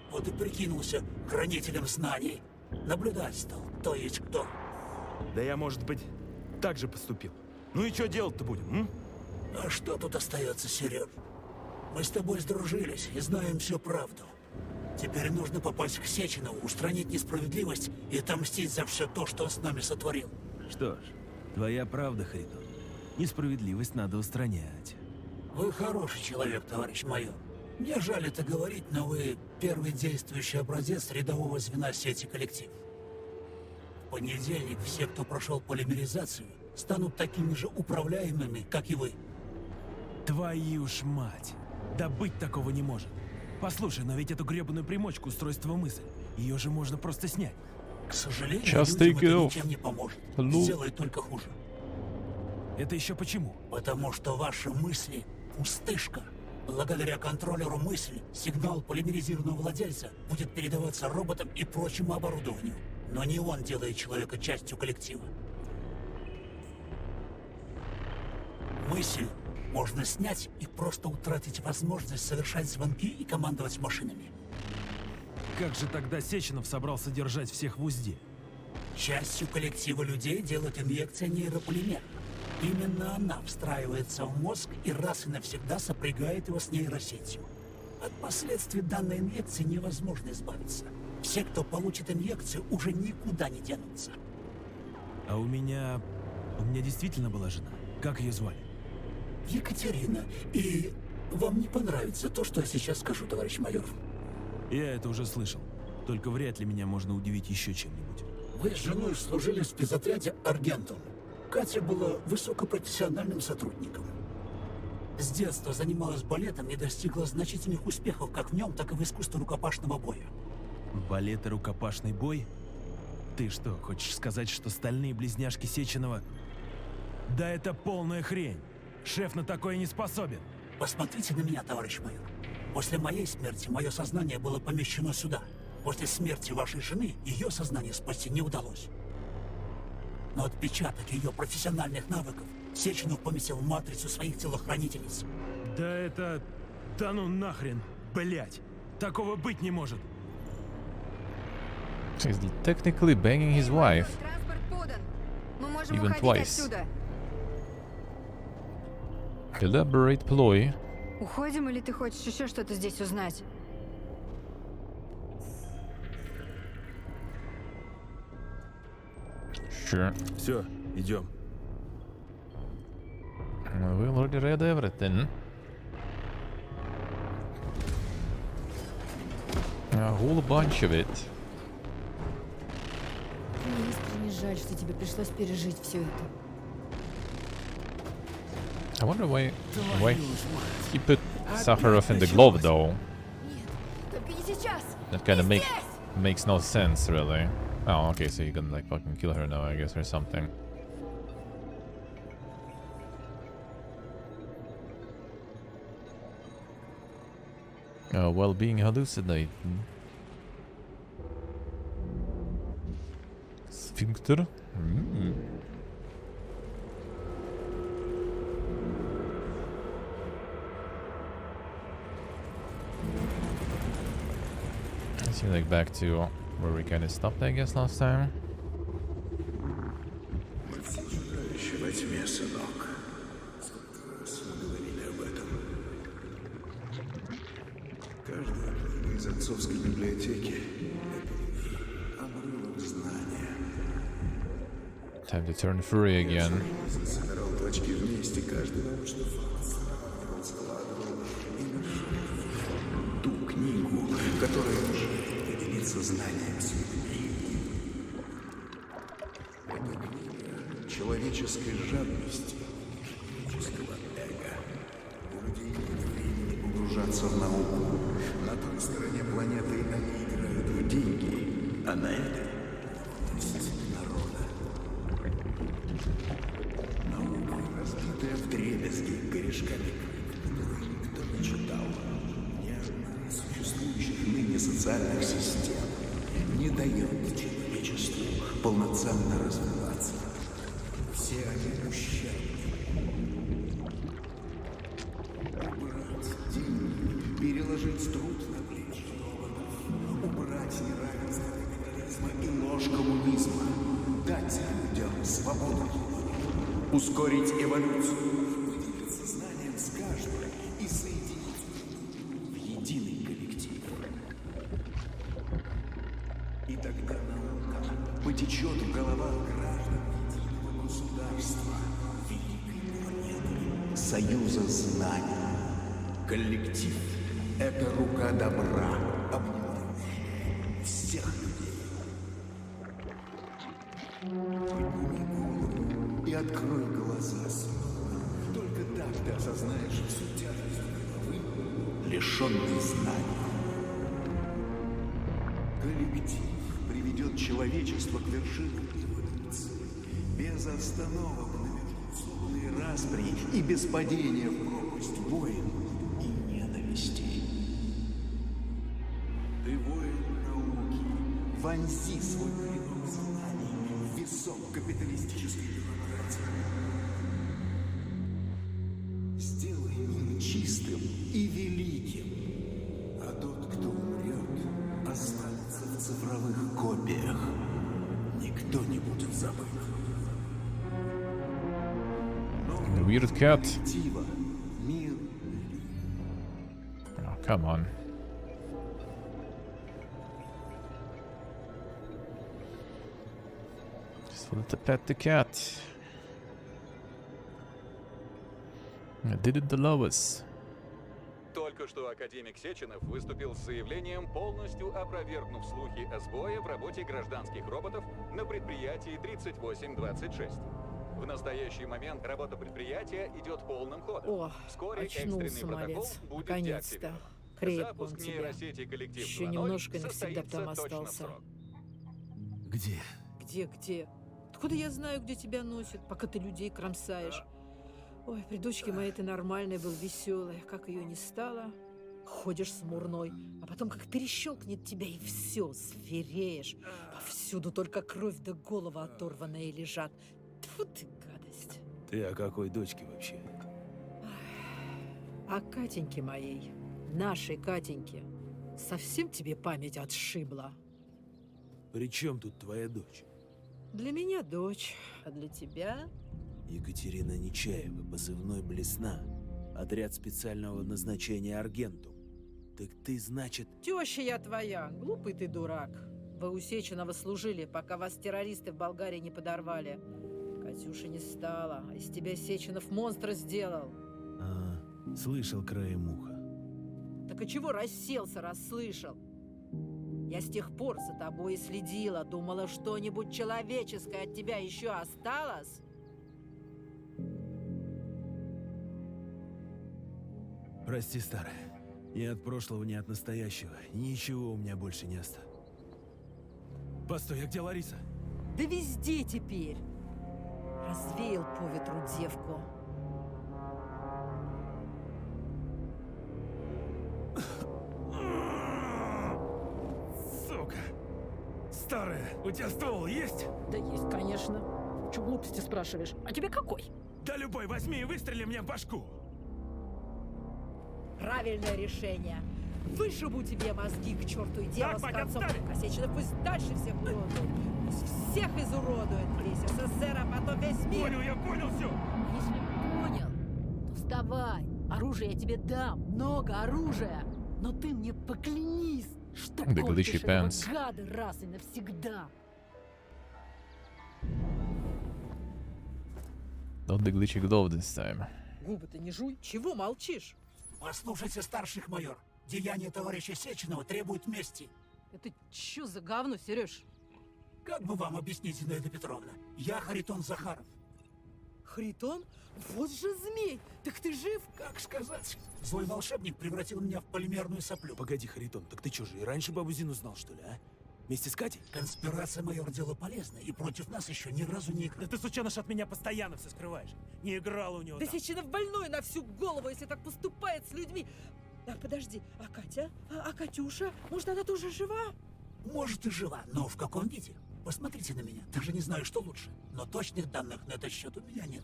Вот и прикинулся хранителем знаний. Наблюдать стал, то есть кто. Да я, может быть, так же поступил. Ну и что делать-то будем, А что тут остается, Сереж? Мы с тобой сдружились и знаем всю правду. Теперь нужно попасть к Сеченову, устранить несправедливость и отомстить за все то, что он с нами сотворил. Что ж, твоя правда, Харитон. Несправедливость надо устранять. Вы хороший человек, товарищ майор. Мне жаль это говорить, но вы первый действующий образец рядового звена сети коллектив. В понедельник все, кто прошел полимеризацию, станут такими же управляемыми, как и вы. Твою ж мать! Да быть такого не может. Послушай, но ведь эту гребаную примочку устройства мысли, ее же можно просто снять. К сожалению, Just людям take это it off. ничем не поможет. Ну. Сделает только хуже. Это еще почему? Потому что ваши мысли — пустышка. Благодаря контроллеру мысли сигнал полимеризированного владельца будет передаваться роботам и прочему оборудованию. Но не он делает человека частью коллектива. Мысль можно снять и просто утратить возможность совершать звонки и командовать машинами. Как же тогда Сеченов собрался держать всех в узде? Частью коллектива людей делает инъекция нейрополимера. Именно она встраивается в мозг и раз и навсегда сопрягает его с нейросетью. От последствий данной инъекции невозможно избавиться. Все, кто получит инъекцию, уже никуда не денутся. А у меня действительно была жена. Как ее звали? Екатерина. И вам не понравится то, что я сейчас скажу, товарищ майор. Я это уже слышал. Только вряд ли меня можно удивить еще чем-нибудь. Вы с женой служили в спецотряде «Аргентум». Катя была высокопрофессиональным сотрудником. С детства занималась балетом и достигла значительных успехов как в нем, так и в искусстве рукопашного боя. Балет и рукопашный бой? Ты что, хочешь сказать, что стальные близняшки Сеченова... Да это полная хрень. Шеф на такое не способен. Посмотрите на меня, товарищ майор. После моей смерти мое сознание было помещено сюда. После смерти вашей жены ее сознание спасти не удалось. Но отпечаток ее профессиональных навыков Сеченов поместил в матрицу своих телохранительниц. Да это... Да ну нахрен, блять. Такого быть не может. He's technically banging his wife. Even twice. Elaborate ploy. Уходим или ты хочешь еще что-то здесь узнать? Sure. Все, идем. We already read everything. A whole bunch of it. Мне искренне жаль, что тебе пришлось пережить все это. I wonder why he put Sakharov in the glove though. That kind of makes no sense really. Oh, okay, so you can like fucking kill her now, I guess, or something. While being hallucinating. Sphincter? So like back to where we kind of stopped, I guess, last time. Во тьме, сынок. Сколько раз мы говорили об этом. Каждая книга из отцовской библиотеки — это обрывок знания. Time to turn free again. Собирал клочки вместе, каждый научный факт складывал и нашел ту книгу, которая уже поделится знанием с людьми. Это книга человеческой жадности, человеческого эго. У людей нет времени погружаться в науку. На той стороне планеты они играют в деньги, а на этой — народа. Наука, разбитая вдребезги корешками книг, которые никто не читал. Ни одна из существующих ныне социальных систем не дает человечеству полноценно развиваться. Все они ущербны. Убрать деньги, переложить труд на плечи роботов, убрать неравенство капитализма и ложь коммунизма, дать людям свободу, ускорить эволюцию, поделиться знанием с каждым и соединить в единый коллектив. И тогда наука потечет в головах граждан единого государства, великой планеты, союза знаний. Коллектив — это рука добра, обнимающая всех людей. Подними голову и открой глаза снова. Только так ты осознаешь всю тяжесть головы, лишенной знаний. Коллектив приведет человечество к вершинам эволюции. Без остановок на распри и без падения в пропасть войн и ненависти. Ты воин науки. Вонзи свой клинок знаниями в висок капиталистической бюрократии. Сделай мир чистым и великим. А тот, кто умрет, останется в цифровых копиях. Никто не будет забыт. Weird cat. Мир. Oh, come on. Just wanted to pet the cat. I didn't allow us. Только что академик Сеченов выступил с заявлением, полностью опровергнув слухи о сбое в работе гражданских роботов на предприятии 3826. В настоящий момент работа предприятия идет полным ходом. О, вскоре очнулся, экстренный протокол малец. будет Наконец-то. деактивирован. Крепко Запуск он тебя. нейросети коллектив Еще 2.0 немножко и навсегда состоится там точно в остался. срок. Где? Где? Откуда я знаю, где тебя носит, пока ты людей кромсаешь? Ой, при дочке моей ты нормальная был, веселая. Как ее не стало, ходишь смурной. А потом как перещелкнет тебя, и все, звереешь. Повсюду только кровь да голова оторванная лежат. Тьфу ты, гадость. Ты о какой дочке вообще? А Катеньке моей, нашей Катеньке, совсем тебе память отшибла? При чем тут твоя дочь? Для меня дочь, а для тебя? Екатерина Нечаева, позывной «Блесна», отряд специального назначения «Аргентум». Так ты, значит... Теща я твоя, глупый ты дурак. Вы у Сеченова служили, пока вас террористы в Болгарии не подорвали. Катюша не стала, а из тебя Сеченов монстра сделал. Слышал краем уха. Так и чего расселся, расслышал? Я с тех пор за тобой и следила, думала, что-нибудь человеческое от тебя еще осталось. Прости, старая. Ни от прошлого, ни от настоящего. Ничего у меня больше не осталось. Постой, а где Лариса? Да везде теперь. Развеял по ветру девку. Сука! Старая, у тебя ствол есть? Да есть, конечно. Чё глупости спрашиваешь? А тебе какой? Да любой, возьми и выстрели мне в башку. Правильное решение. Вышибу тебе мозги к черту и дело с концом. А Сеченов пусть дальше всех уродует. Пусть всех изуродует. Весь СССР, а потом весь мир. Понял, я понял все. Если понял, то вставай. Оружие я тебе дам. Много оружия. Но ты мне поклянись, что кончишь этого гада раз и навсегда. Not the glitchy glove this time. Губы-то не жуй. Чего молчишь? Послушайте старших, майор. Деяния товарища Сеченова требуют мести. Это чё за говно, Сереж? Как бы вам объяснить, Зинаида Петровна? Я Харитон Захаров. Харитон? Вот же змей! Так ты жив? Как сказать? Злой волшебник превратил меня в полимерную соплю. Погоди, Харитон, так ты чё же и раньше бабу Зину знал, что ли, а? Вместе с Катей? Конспирация, майор, дело полезное, и против нас еще ни разу не играл. Да ты, сученыш, от меня постоянно все скрываешь. Не играл у него Да там. Сеченов больной на всю голову, если так поступает с людьми. А подожди, а Катя? А Катюша? Может, она тоже жива? Может, и жива, но в каком виде? Посмотрите на меня, даже не знаю, что лучше. Но точных данных на этот счет у меня нет.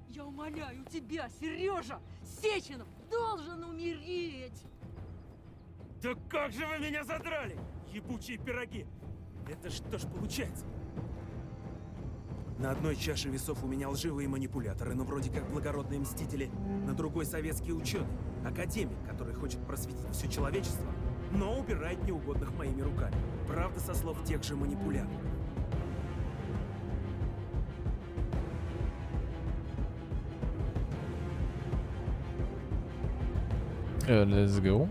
Я умоляю тебя, Сережа! Сеченов должен умереть! Да как же вы меня задрали, ебучие пироги! Это что ж получается? На одной чаше весов у меня лживые манипуляторы, но вроде как благородные мстители, на другой советский ученый, академик, который хочет просветить все человечество, но убирает неугодных моими руками. Правда, со слов тех же манипуляторов. Let's go.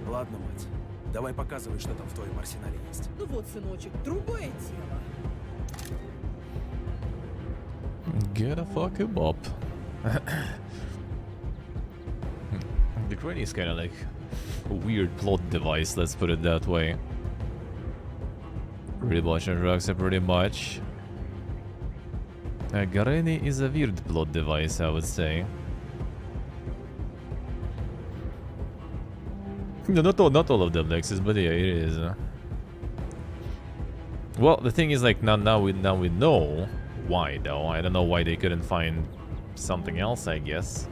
Ладно, мать, давай показывай, что там в твоем арсенале есть. Ну вот, сыночек, другое дело. Get a fucking bop. The granny is kind of like A weird plot device, let's put it that way. Rewatch and drugs are pretty much. Gareni is a weird plot device, I would say. No, not all of them, Lexus, but yeah, it is. Well, the thing is, like, now we know why, though. I don't know why they couldn't find something else, I guess.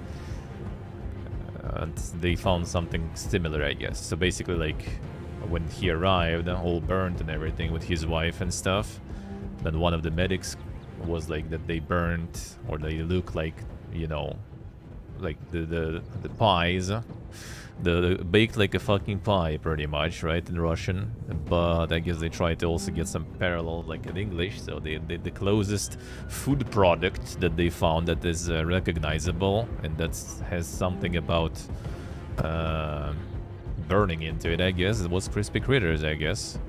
They found something similar, I guess. So basically, like, when he arrived, all burned and everything with his wife and stuff, then one of the medics was like that they burned, or they look like, you know, like the pies. The baked like a fucking pie, pretty much, right, in Russian. But I guess they tried to also get some parallel, like in English. So they the closest food product that they found that is recognizable and that has something about burning into it, I guess. It was crispy critters, I guess.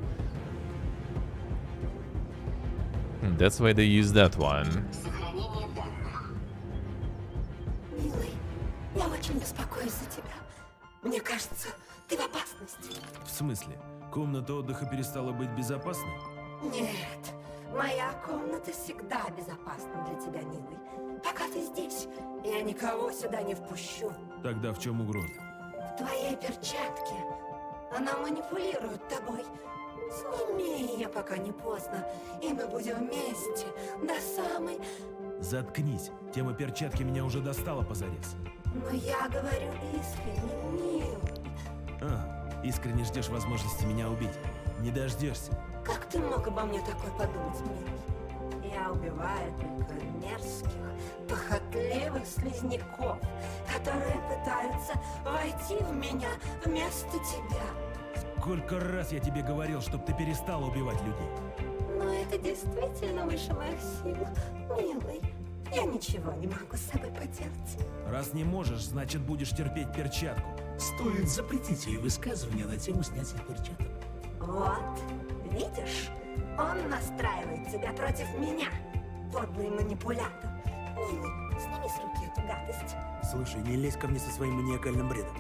And that's why they used that one. Я очень беспокоюсь за тебя. Мне кажется, ты в опасности. В смысле? Комната отдыха перестала быть безопасной? Нет, моя комната всегда безопасна для тебя, милый. Пока ты здесь, я никого сюда не впущу. Тогда в чем угроза? В твоей перчатке. Она манипулирует тобой. Сними ее, пока не поздно, и мы будем вместе до самой... Заткнись. Тема перчатки меня уже достала позарез. Но я говорю искренне, милый. Искренне ждешь возможности меня убить. Не дождешься. Как ты мог обо мне такое подумать, милый? Я убиваю только мерзких, похотливых слизняков, которые пытаются войти в меня вместо тебя. Сколько раз я тебе говорил, чтобы ты перестала убивать людей? Но это действительно выше моих сил, милый. Я ничего не могу с собой поделать. Раз не можешь, значит будешь терпеть перчатку. Стоит запретить ее высказывания на тему снятия перчаток. Вот, видишь? Он настраивает тебя против меня, подлый манипулятор. Милый, сними с руки эту гадость. Слушай, не лезь ко мне со своим маниакальным бредом.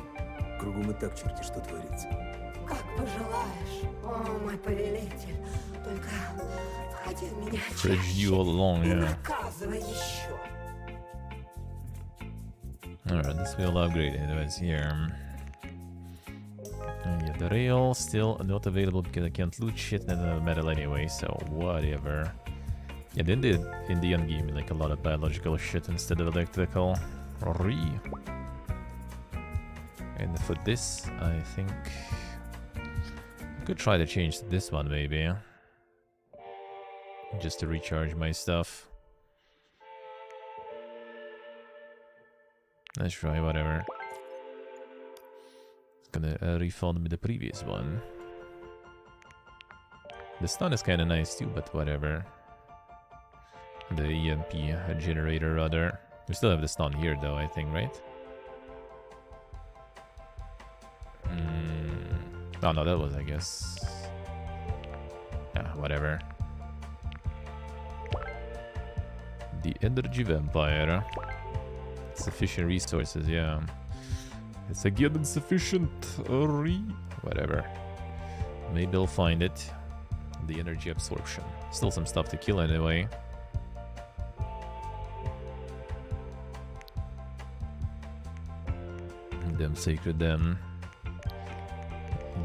Кругом и так черти что творится. Как пожелаешь, о мой повелитель. Только входи в меня чаще и наказывай еще. Alright, this will upgrade anyways here. And yeah, the rail still not available because I can't loot shit in the metal anyway, so whatever. Yeah, then they in the end gave me like a lot of biological shit instead of electrical. And for this, I think I could try to change this one maybe. Just to recharge my stuff. Let's try whatever. It's gonna refund me the previous one. The stun is kinda nice too, but whatever. The EMP generator rather. We still have the stun here though, I think, right? Oh no, that was, I guess. Yeah, whatever. The energy vampire. Sufficient resources, yeah. It's again insufficient. Whatever. Maybe I'll find it. The energy absorption. Still some stuff to kill anyway. Damn sacred then.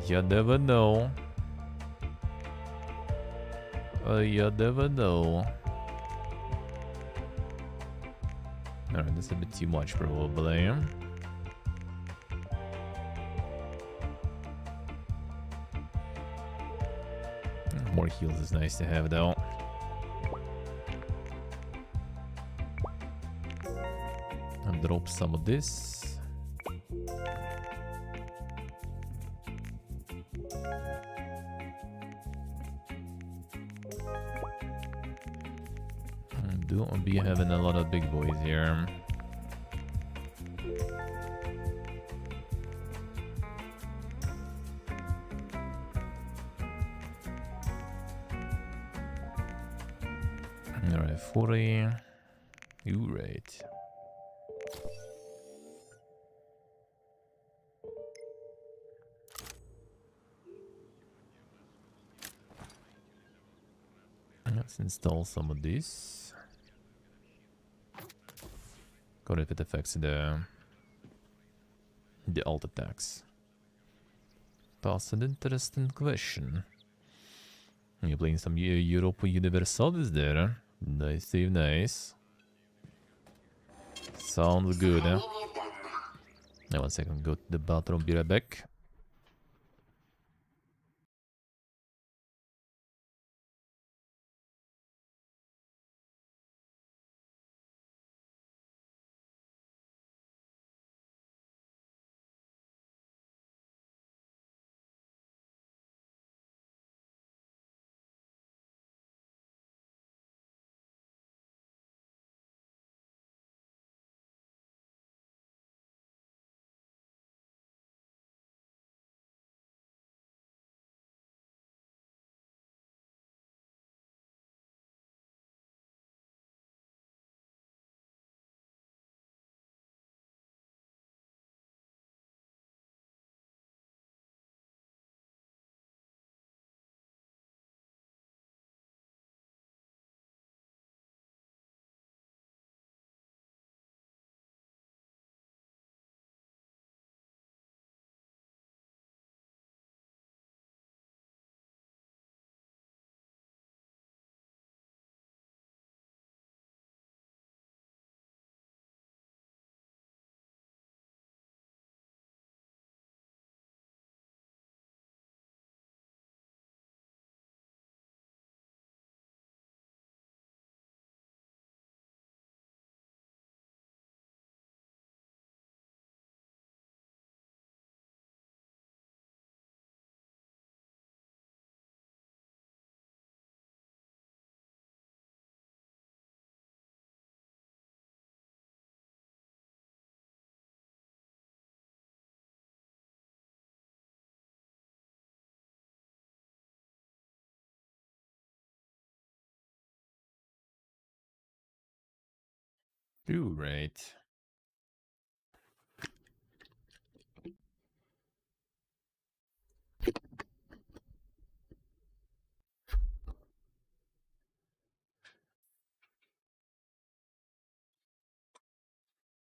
You never know. You never know. Alright, that's a bit too much probably. More heals is nice to have though. And drop some of this. Don't be having a lot of big boys here. Alright, 40. You're right. Let's install some of this. Got if it affects the alt attacks. That's an interesting question. You're playing some Europa Universalis there. Nice, Steve, nice. Sounds good, huh? Now 1 second, go to the bathroom, be right back. Right.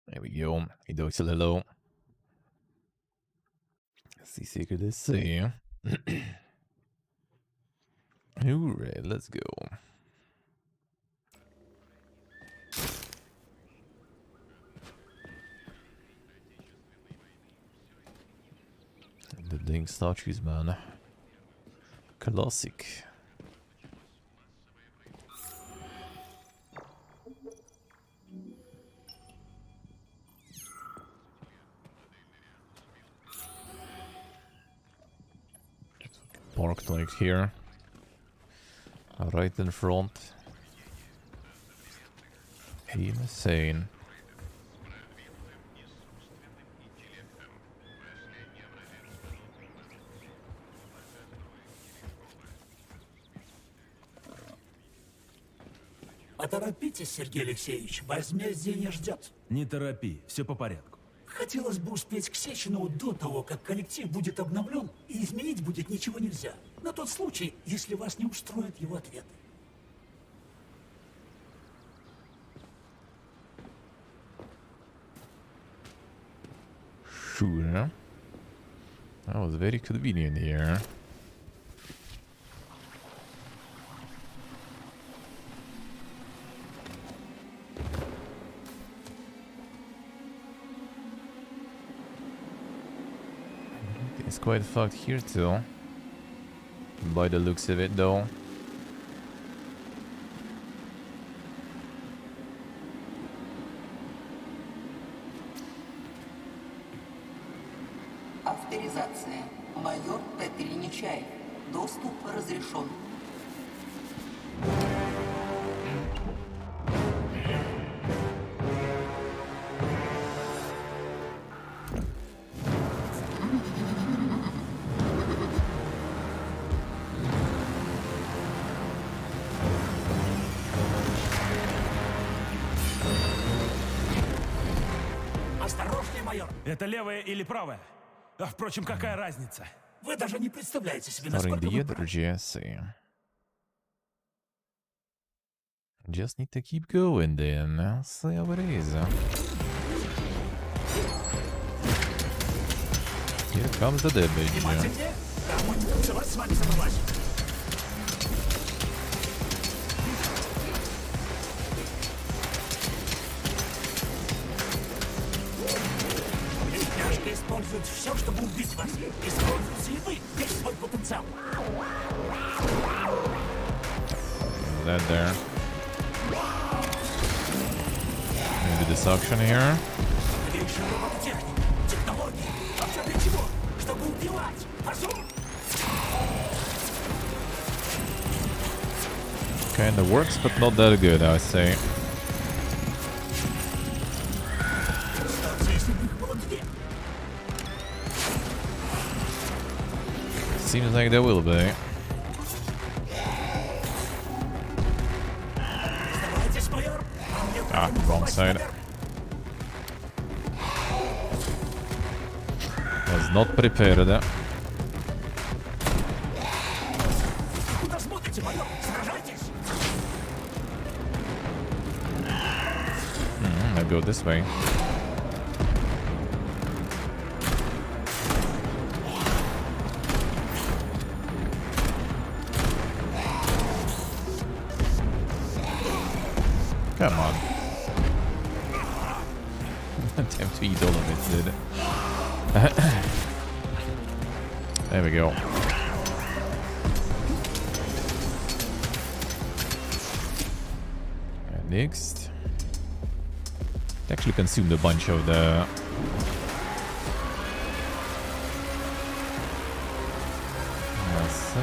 There we go. He does a little. See secret is see. Alright, let's go. The dang statues, man. Classic. Parked like here. Right in front. Insane. Поторопитесь, Сергей Алексеевич, возмездие не ждет. Не торопи, все по порядку. Хотелось бы успеть к Сеченову до того, как коллектив будет обновлен, и изменить будет ничего нельзя. На тот случай, если вас не устроят его ответы. Sure. That was very convenient here. It's quite fucked here too. By the looks of it though. Авторизация. Майор Петриничаев. Доступ разрешен. Осторожнее, майор! Это левая или правая? А впрочем, какая разница? Вы даже не представляете себе, Starting насколько the вы other GSC. Just need to keep going then. I'll see how it is. Here comes the damage. Используют все, чтобы убить вас. Используйте и вы весь свой потенциал. That there. Maybe the suction here. Kinda works, but not that good, I would say. Seems like there will be. Ah, wrong side. Was not prepared. Maybe go this way. Come on. Attempt to eat all of it, dude. There we go. And next. It actually consumed a bunch of the... Let's see.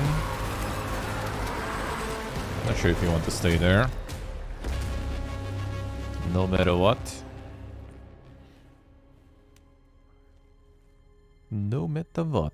Not sure if you want to stay there. No matter what. No matter what.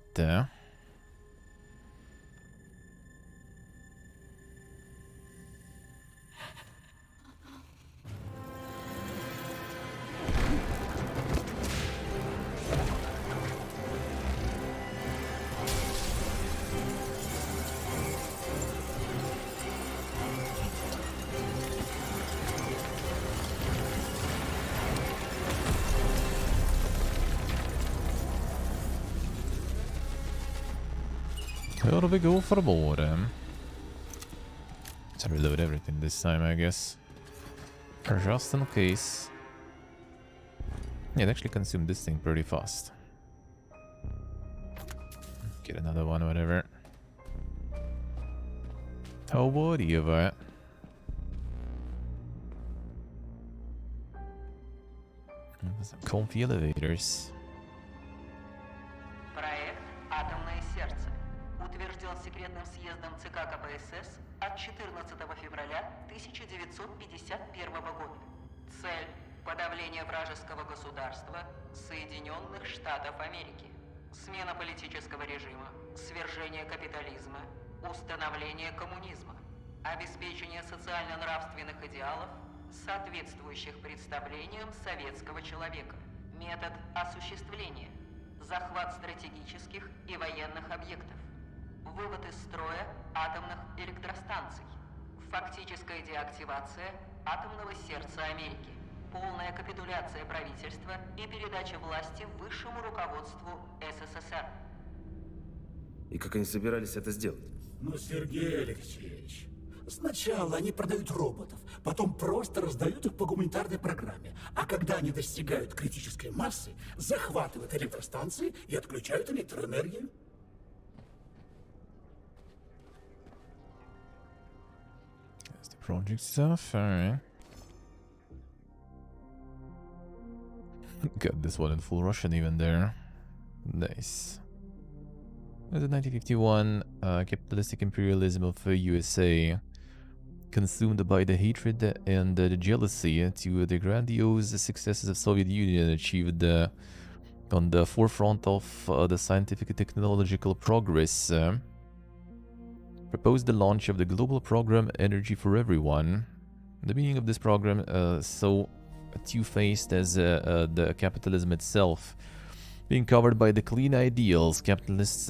Where do we go for more? Let's reload everything this time, I guess. Just in case. Yeah, it actually consumed this thing pretty fast. Get another one, whatever. How about you, but? Some comfy elevators. Секретным съездом ЦК КПСС от 14 февраля 1951 года. Цель – подавление вражеского государства Соединенных Штатов Америки. Смена политического режима, свержение капитализма, установление коммунизма, обеспечение социально-нравственных идеалов, соответствующих представлениям советского человека. Метод осуществления – захват стратегических и военных объектов. Вывод из строя атомных электростанций. Фактическая деактивация атомного сердца Америки. Полная капитуляция правительства и передача власти высшему руководству СССР. И как они собирались это сделать? Ну, Сергей Алексеевич, сначала они продают роботов, потом просто раздают их по гуманитарной программе. А когда они достигают критической массы, захватывают электростанции и отключают электроэнергию. Project stuff, alright. Got this one in full Russian even there. Nice. The 1951 capitalistic imperialism of USA, consumed by the hatred and the jealousy to the grandiose successes of Soviet Union achieved on the forefront of the scientific and technological progress. Proposed the launch of the global program Energy for Everyone. The meaning of this program so two-faced as the capitalism itself, being covered by the clean ideals, capitalists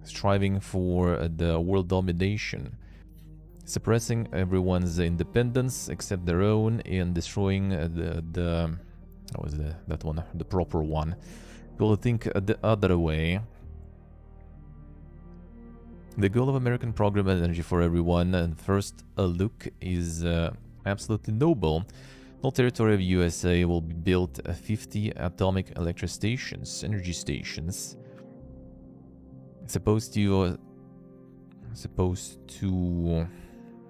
striving for the world domination, suppressing everyone's independence except their own and destroying the what was that one, the proper one. We'll think the other way. The goal of American program Energy for Everyone, and first a look, is absolutely noble. No territory of USA will be built 50 atomic electric stations, energy stations. Supposed to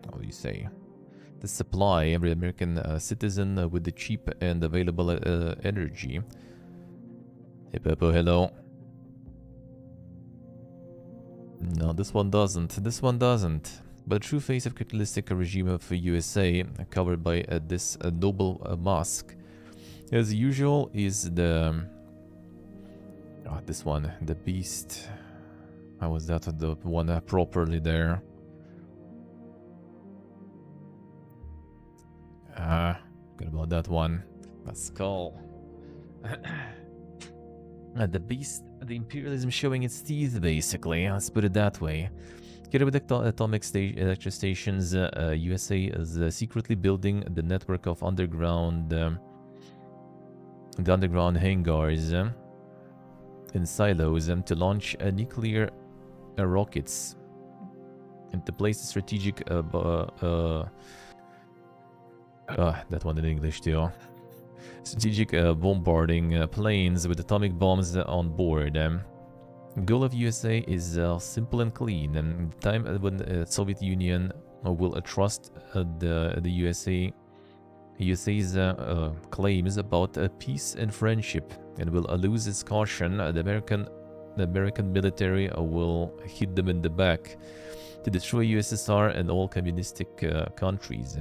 how do you say, to supply every American citizen with the cheap and available energy. Hey Peppo, hello. No, this one doesn't. This one doesn't. But the true face of capitalistic regime of USA, covered by this noble mask, as usual, is the this one, the beast. How was that the one properly there? Good about that one. Pascal. The beast, the imperialism showing its teeth, basically. Let's put it that way. Together with atomic electric stations, USA is secretly building the network of underground, the underground hangars in silos to launch nuclear rockets and to place strategic that one in English too. Strategic bombarding planes with atomic bombs on board. The goal of USA is simple and clean. And the time when the Soviet Union will trust the USA's claims about peace and friendship and will lose its caution, the American military will hit them in the back to destroy USSR and all communistic countries.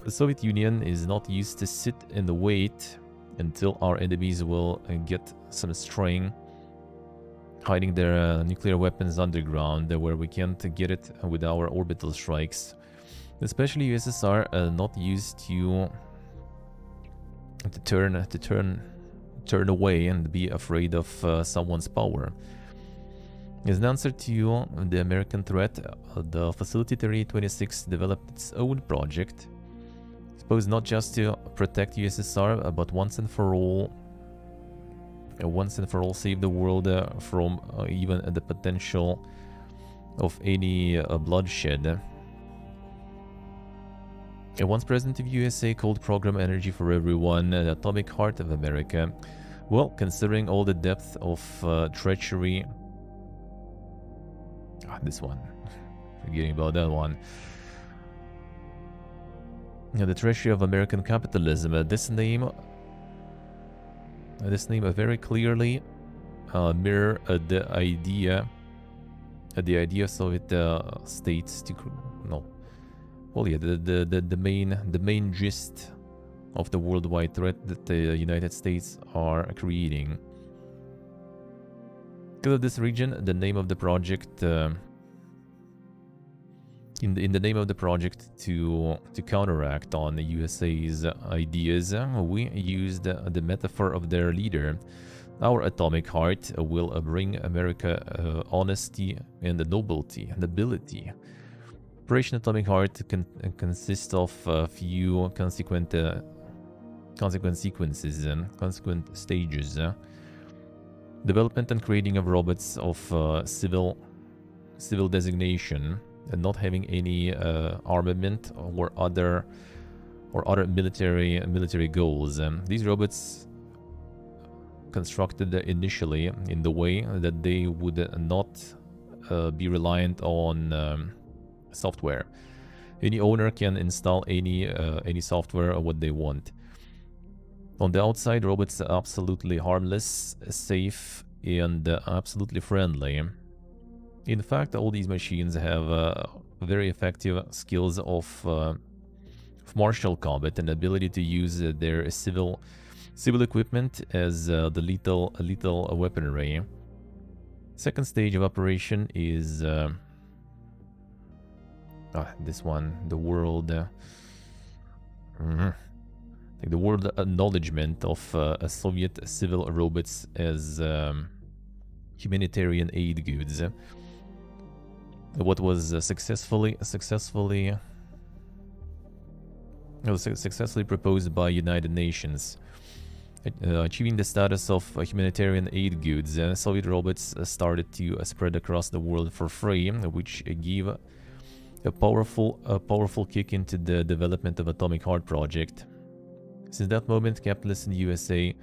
The Soviet Union is not used to sit and wait until our enemies will get some strength, hiding their nuclear weapons underground where we can't get it with our orbital strikes. Especially USSR not used to turn away and be afraid of someone's power. As an answer to the American threat, the Facility 3826 developed its own project, supposed not just to protect USSR, but once and for all save the world from even the potential of any bloodshed. A once president of USA called Program Energy for Everyone the atomic heart of America. Well, considering all the depth of treachery... this one. Forgetting about that one. The treachery of American capitalism. This name very clearly mirror the idea of Soviet states to the main gist of the worldwide threat that the United States are creating. Because of this region, the name of the project in the name of the project to counteract on the USA's ideas, we used the metaphor of their leader. Our atomic heart will bring America honesty and nobility. Operation Atomic Heart consists of a few consequent sequences and consequent stages. Development and creating of robots of civil designation, and not having any armament or other military goals. These robots constructed initially in the way that they would not be reliant on software. Any owner can install any software what they want. On the outside, robots are absolutely harmless, safe, and absolutely friendly. In fact, all these machines have very effective skills of martial combat and ability to use their civil equipment as the lethal weaponry. Second stage of operation is this one, the world. The world acknowledgement of Soviet civil robots as humanitarian aid goods. what was successfully proposed by United Nations. Achieving the status of humanitarian aid goods, Soviet robots started to spread across the world for free, which gave a powerful kick into the development of Atomic Heart project. Since that moment, capitalists in the USA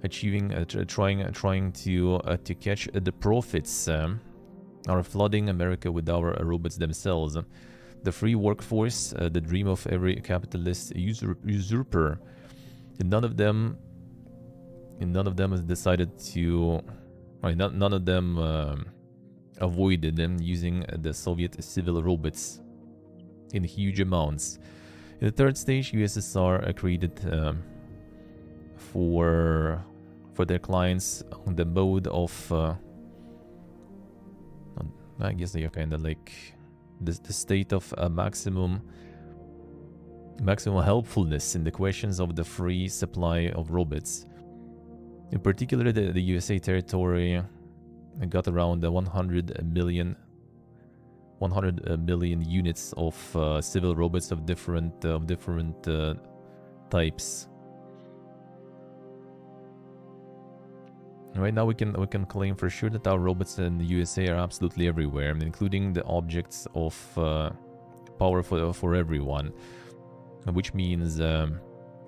trying to catch the profits are flooding America with our robots themselves. The free workforce, the dream of every capitalist usurper. And none of them has decided to, none of them avoided them using the Soviet civil robots in huge amounts. In the third stage, USSR created for their clients the mode of, I guess they are kind of like the state of maximum helpfulness in the questions of the free supply of robots. In particular, the USA territory got around 100 million units of civil robots of different types. Right now, we can claim for sure that our robots in the USA are absolutely everywhere, including the objects of power for everyone, which means the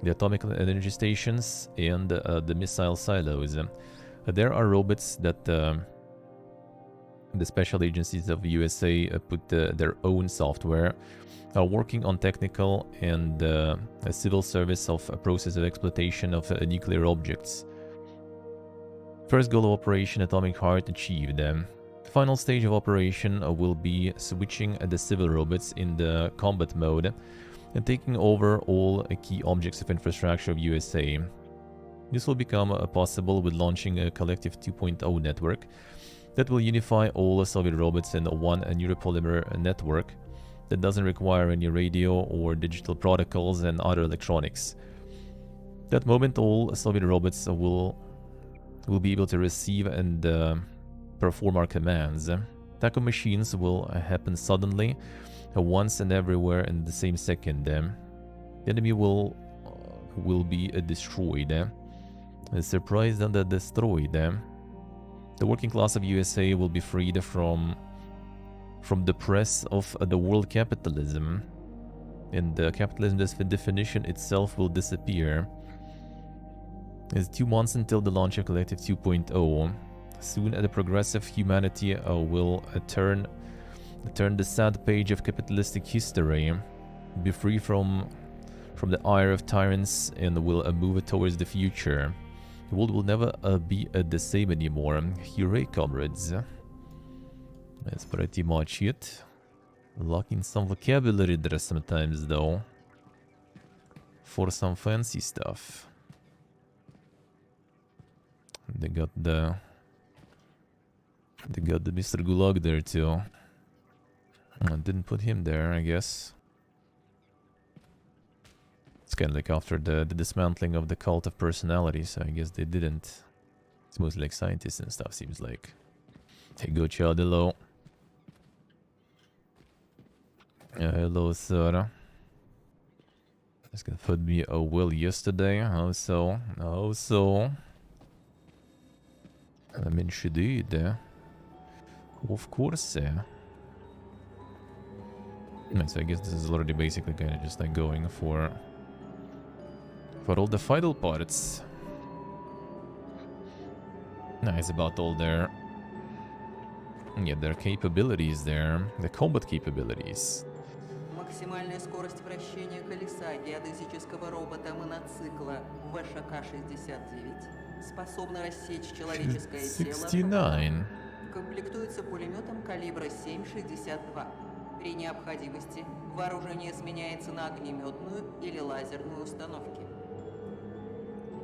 atomic energy stations and the missile silos. There are robots that the special agencies of the USA put their own software, are working on technical and a civil service of a process of exploitation of nuclear objects. First goal of Operation Atomic Heart achieved. The final stage of operation will be switching the civil robots in the combat mode and taking over all key objects of infrastructure of USA. This will become possible with launching a Collective 2.0 network that will unify all Soviet robots in one neuropolymer network that doesn't require any radio or digital protocols and other electronics. At that moment, all Soviet robots will be able to receive and perform our commands. Attack of machines will happen suddenly, once and everywhere in the same second. The enemy will be destroyed. Surprised and destroyed. The working class of USA will be freed from the press of the world capitalism, and capitalism's definition itself will disappear. It's 2 months until the launch of Collective 2.0. Soon, the progressive humanity will turn the sad page of capitalistic history, be free from the ire of tyrants, and will move towards the future. The world will never be the same anymore. Hooray, comrades! That's pretty much it. Lacking some vocabulary there sometimes, though, for some fancy stuff. They got the Mr. Gulag there too. I didn't put him there, I guess. It's kind of like after the dismantling of the cult of personality, so I guess they didn't. It's mostly like scientists and stuff, seems like. Hey, go child, hello. Hello, sir. This guy put me a will yesterday. How so? How so? I mean, she did. Of course. Right, so I guess this is already basically kind of just like going for all the vital parts. Nice about all their capabilities there, the combat capabilities. Максимальная скорость вращения колеса геодезического робота моноцикла ВШК-69 способна рассечь человеческое тело. 69. Комплектуется пулеметом калибра 7,62. При необходимости вооружение сменяется на огнеметную или лазерную установки.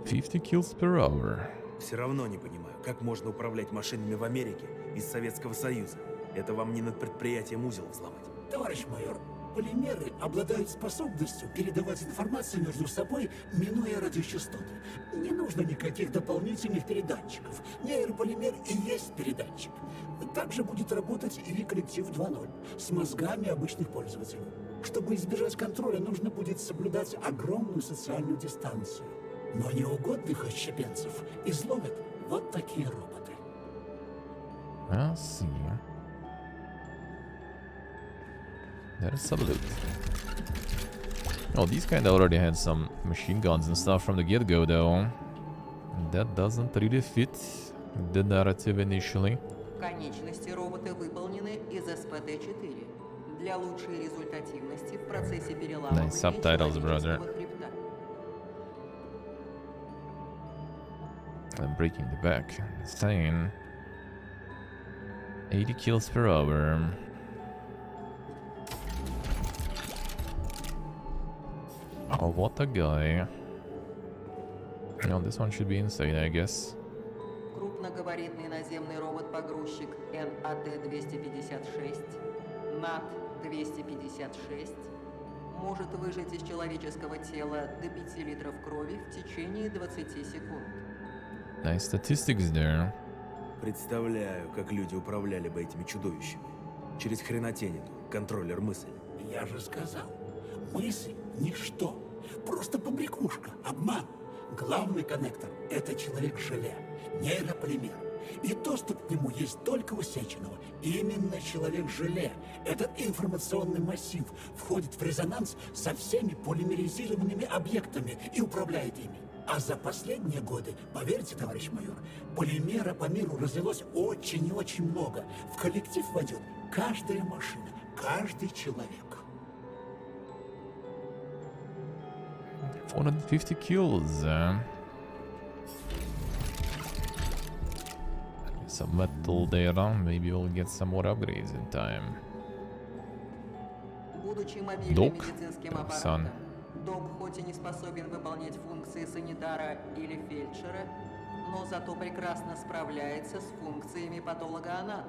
50 kills per hour. Все равно не понимаю, как можно управлять машинами в Америке из Советского Союза. Это вам не над предприятием узел взломать. Товарищ майор, Нейрополимеры обладают способностью передавать информацию между собой, минуя радиочастоты. Не нужно никаких дополнительных передатчиков. Нейрополимер и есть передатчик. Также будет работать и коллектив 2.0 с мозгами обычных пользователей. Чтобы избежать контроля, нужно будет соблюдать огромную социальную дистанцию. Но неугодных отщепенцев изловят вот такие роботы. I'll see. There's some loot. Oh, these kinda already had some machine guns and stuff from the get-go, though. That doesn't really fit the narrative initially. Конечности робота выполнены из СПТ-4 для лучшей результативности в процессе переламывания Nice subtitles, brother. хребта. I'm breaking the back. Insane. 80 kills per hour. Oh, what a guy. No, this one should be insane, I guess. Крупногабаритный наземный робот-погрузчик НАТ-256, НАТ-256 может выжать из человеческого тела до 5 литров крови в течение 20 секунд. Nice statistics there. Представляю, как люди управляли бы этими чудовищами. Через хренотень эту, контроллер мысли. Я же сказал, мысль — ничто. Просто побрякушка, обман. Главный коннектор — это человек-желе, нейрополимер. И доступ к нему есть только у Сеченова. Именно человек-желе, этот информационный массив, входит в резонанс со всеми полимеризированными объектами и управляет ими. А за последние годы, поверьте, товарищ майор, полимера по миру развелось очень и очень много. В коллектив войдет каждая машина, каждый человек. 450 kills. Some metal data. Maybe we'll get some more upgrades in time. Будучи мобильным Док, медицинским son. аппаратом, Док хоть и не способен выполнять функции санитара или фельдшера, но зато прекрасно справляется с функциями патологоанатома,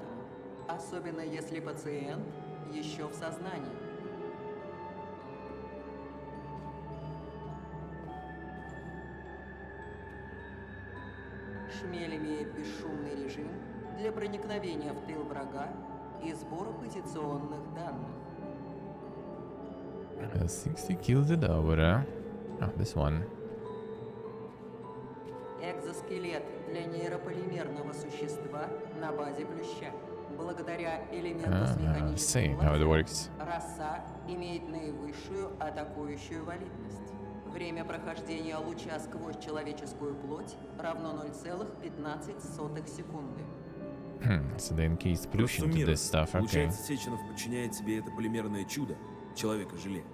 особенно если пациент еще в сознании. Шмель имеет бесшумный режим для проникновения в тыл врага и сбора позиционных данных. 60 kills an hour. Oh, this one. Экзоскелет для нейрополимерного существа на базе плюща. Благодаря элементу с See механическим how it works. раса имеет наивысшую атакующую валидность. Время прохождения луча сквозь человеческую плоть равно 0,15 секунды. So they encased pollution into this stuff, okay. Получается, Сеченов подчиняет себе это полимерное чудо, человека-желе.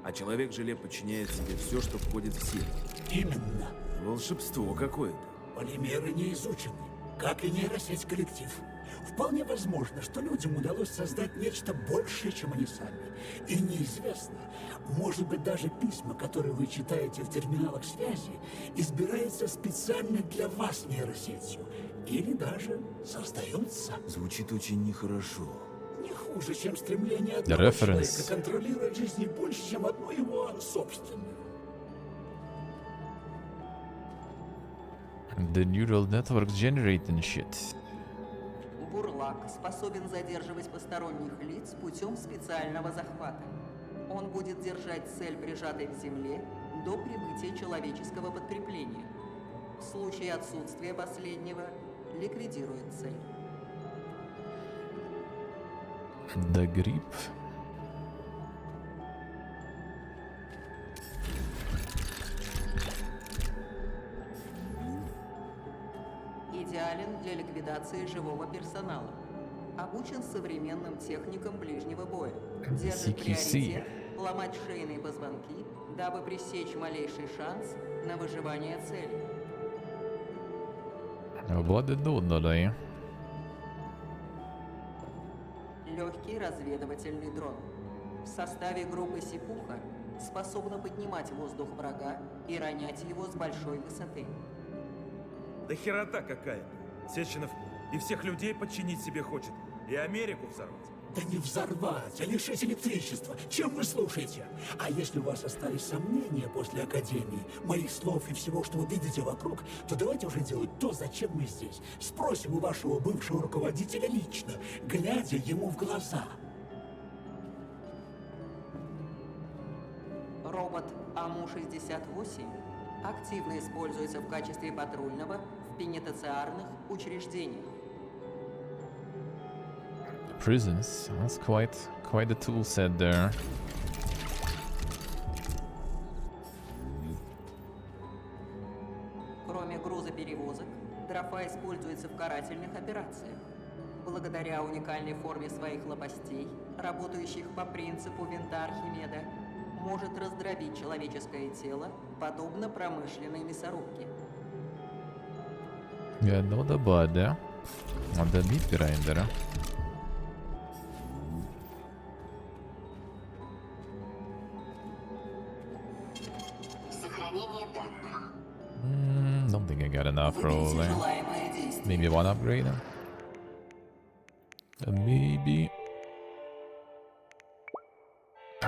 А человек-желе подчиняет себе все, что входит в силу. Именно. Волшебство какое-то. Полимеры не изучены, как и нейросеть коллектив. Вполне возможно, что людям удалось создать нечто большее, чем они сами. И неизвестно, может быть, даже письма, которые вы читаете в терминалах связи, избираются специально для вас нейросетью. Или даже создаются. Звучит очень нехорошо. Не хуже, чем стремление одного человека контролировать жизнь больше, чем одну его собственную. The neural networks generating shit. Бурлак способен задерживать посторонних лиц путем специального захвата. Он будет держать цель прижатой к земле до прибытия человеческого подкрепления. В случае отсутствия последнего ликвидирует цель. The grip. Идеален для ликвидации живого персонала. Обучен современным техникам ближнего боя. Держит приоритет ломать шейные позвонки, дабы пресечь малейший шанс на выживание цели. Vad det då dig? Легкий разведывательный дрон. В составе группы Сипуха способна поднимать воздух врага и ронять его с большой высоты. Да херота какая-то. Сеченов и всех людей подчинить себе хочет. И Америку взорвать. Да не взорвать, а лишить электричества. Чем вы слушаете? А если у вас остались сомнения после Академии, моих слов и всего, что вы видите вокруг, то давайте уже делать то, зачем мы здесь. Спросим у вашего бывшего руководителя лично, глядя ему в глаза. Робот АМУ-68 активно используется в качестве патрульного в пенитенциарных учреждениях. Prisons. That's quite a tool set there. Кроме грузоперевозок, дрофа используется в карательных операциях. Благодаря уникальной форме своих лопастей, работающих по принципу винта Архимеда, может раздробить человеческое тело, подобно промышленной мясорубке. Yeah, not a bad there. On the meat grinder. Don't think I got enough probably. Maybe one upgrade. Maybe.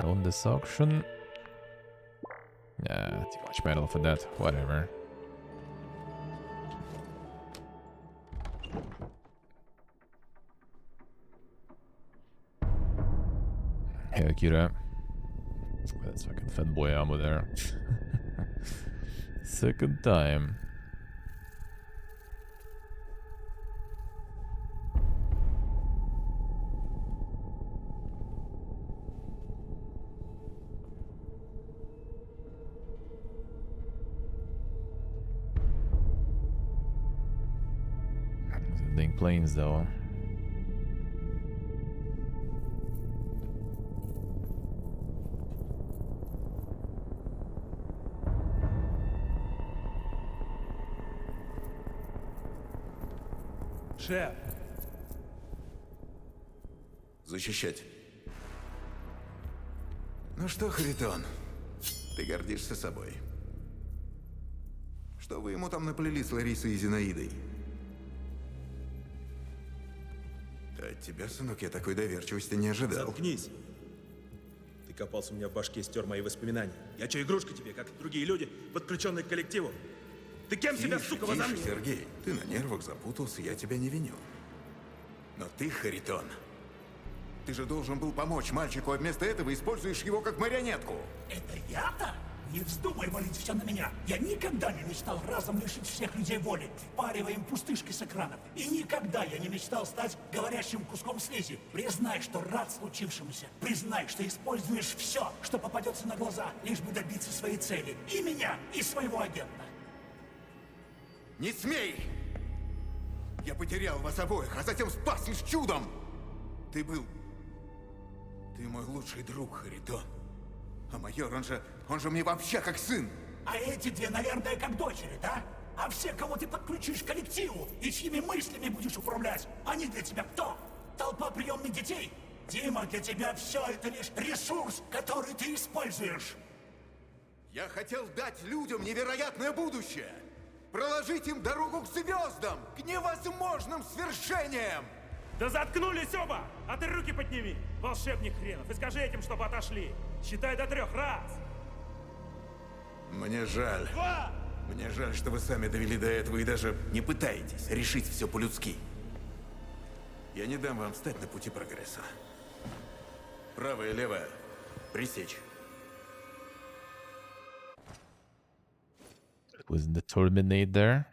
On this auction. Yeah, too much metal for that. Whatever. Hey, Akira. That's fucking fanboy ammo there. Second time. Dang planes though. Шеф! Защищать. Ну что, Харитон, ты гордишься собой. Что вы ему там наплели с Ларисой и Зинаидой? От тебя, сынок, я такой доверчивости не ожидал. Заткнись. Ты копался у меня в башке и стер мои воспоминания. Я что, игрушка тебе, как и другие люди, подключенные к коллективу? Ты кем себя, сука, возомнил? Тише, Сергей. Ты на нервах запутался, я тебя не виню. Но ты, Харитон, ты же должен был помочь мальчику, а вместо этого используешь его как марионетку. Это я-то? Не вздумай валить все на меня. Я никогда не мечтал разом лишить всех людей воли, впаривая им пустышки с экранов. И никогда я не мечтал стать говорящим куском слизи. Признай, что рад случившемуся. Признай, что используешь все, что попадется на глаза, лишь бы добиться своей цели. И меня, и своего агента. Не смей! Я потерял вас обоих, а затем спас лишь чудом! Ты мой лучший друг, Харитон. А майор, он же мне вообще как сын! А эти две, наверное, как дочери, да? А все, кого ты подключишь к коллективу и чьими мыслями будешь управлять, они для тебя кто? Толпа приемных детей? Дима, для тебя все это лишь ресурс, который ты используешь. Я хотел дать людям невероятное будущее! Проложить им дорогу к звездам, к невозможным свершениям! Да заткнулись оба! А ты руки подними, волшебник хренов, и скажи этим, чтобы отошли. Считай до 3 раз. Мне жаль. 2! Мне жаль, что вы сами довели до этого и даже не пытаетесь решить все по-людски. Я не дам вам встать на пути прогресса. Правая, левая. Пресечь. Wasn't the terminate there?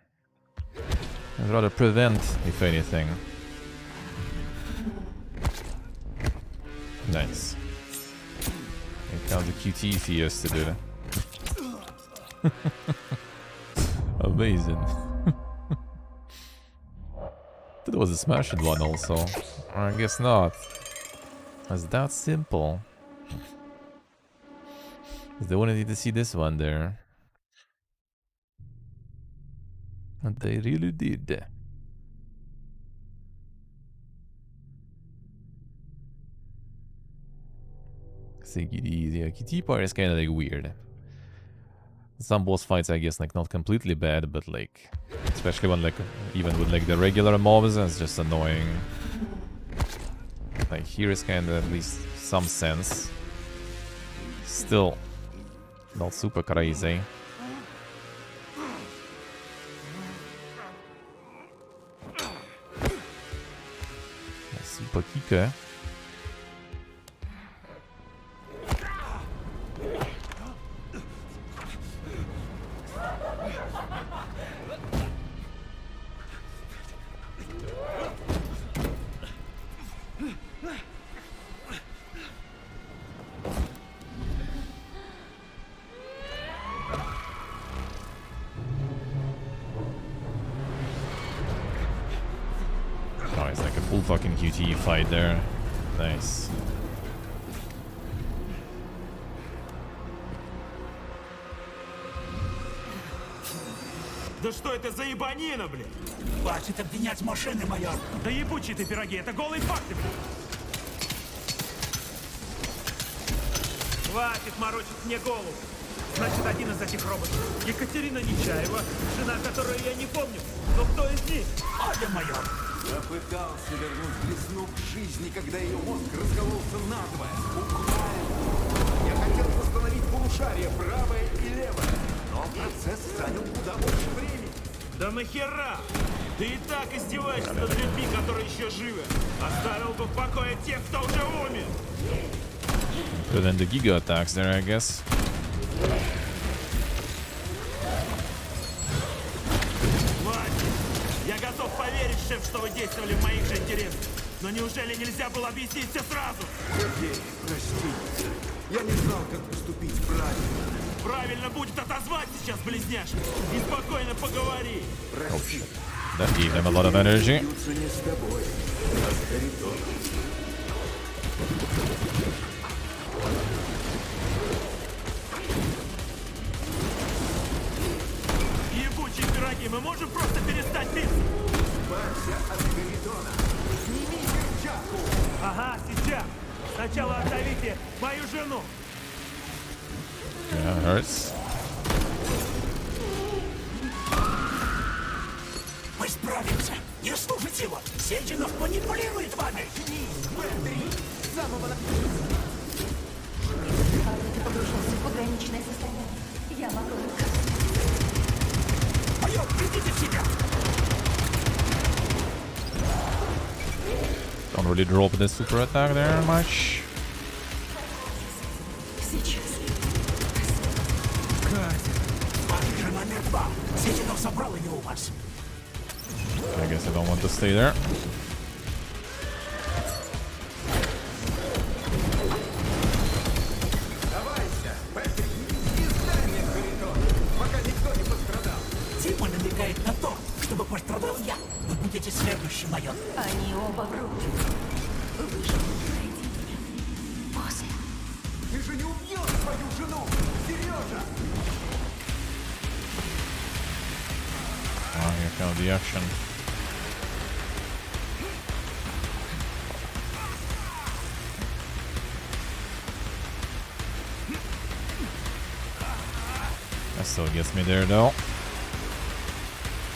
I'd rather prevent, if anything. Nice. Here comes the QT fiesta, dude. Amazing. That was a smashed one also. I guess not. Was that simple? They wanted to see this one there. And they really did. Take it easy. QT part is kind of like weird. Some boss fights, I guess, like not completely bad, but like, especially when like, even with like the regular mobs, it's just annoying. Like here is kind of at least some sense. Still not super crazy. Super kicker. Fucking QT fight there. Nice. Да что это за ебанина, блин? Хватит обвинять машины, майор. Да ебучие ты пироги, это голые факты, блин. Хватит морочить мне голову. Значит, один из этих роботов. Екатерина Нечаева, жена, которую я не помню. Но кто из них? Аля, майор. Я пытался вернуть блесну к жизни, когда ее мозг раскололся надвое. Буквально. Я хотел восстановить полушария, правое и левое. Но процесс занял куда больше времени. Да нахера? Ты и так издеваешься над людьми, которые еще живы. Оставил бы в покое тех, кто уже умер. Good and the Giga attacks there, I guess. Я готов поверить, шеф, что вы действовали в моих же интересах. Но неужели нельзя было объяснить все сразу? Сергей, простите. Я не знал, как поступить правильно. Правильно будет отозвать сейчас близняшек и спокойно поговорить. Прости. That gave them a lot of energy. Бьются не с тобой, а с Харитоном. Ебучие пироги, мы можем просто перестать биться? Избавься от Харитона. Сними перчатку. Ага, сейчас. Сначала отдавите мою жену. Yeah, hurts. Мы справимся. Не слушайте его. Сеченов манипулирует вами. С самого Ты погружался в пограничное состояние. Я могу... Майор, придите в себя. Don't really drop the super attack there much. Сейчас. Катя, жена мертва. Сеченов собрал ее у вас. I guess I don't want to stay there. Давайся, Пэтрик, издай мне Харитон, пока никто не пострадал. Типа намекает на то, чтобы пострадал я. Вы будете следующим, майор. Они оба врут. Вы же найдите меня. После. Ты же не убьешь свою жену, Сережа! Oh, here comes the action. That still gets me there though.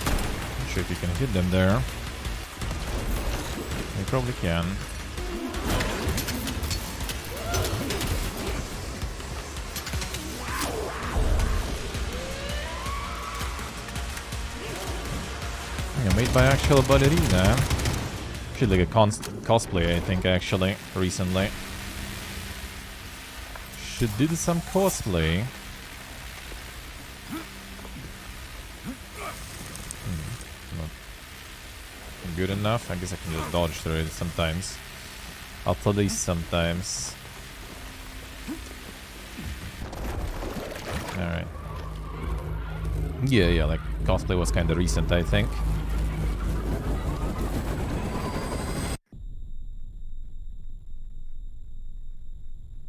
Not sure if you can hit them there. You probably can. Yeah, made by actual ballerina. She did like a cosplay, I think, actually, recently. She did some cosplay. Not good enough. I guess I can just dodge through it sometimes. At least sometimes. Alright. Yeah, like cosplay was kind of recent, I think.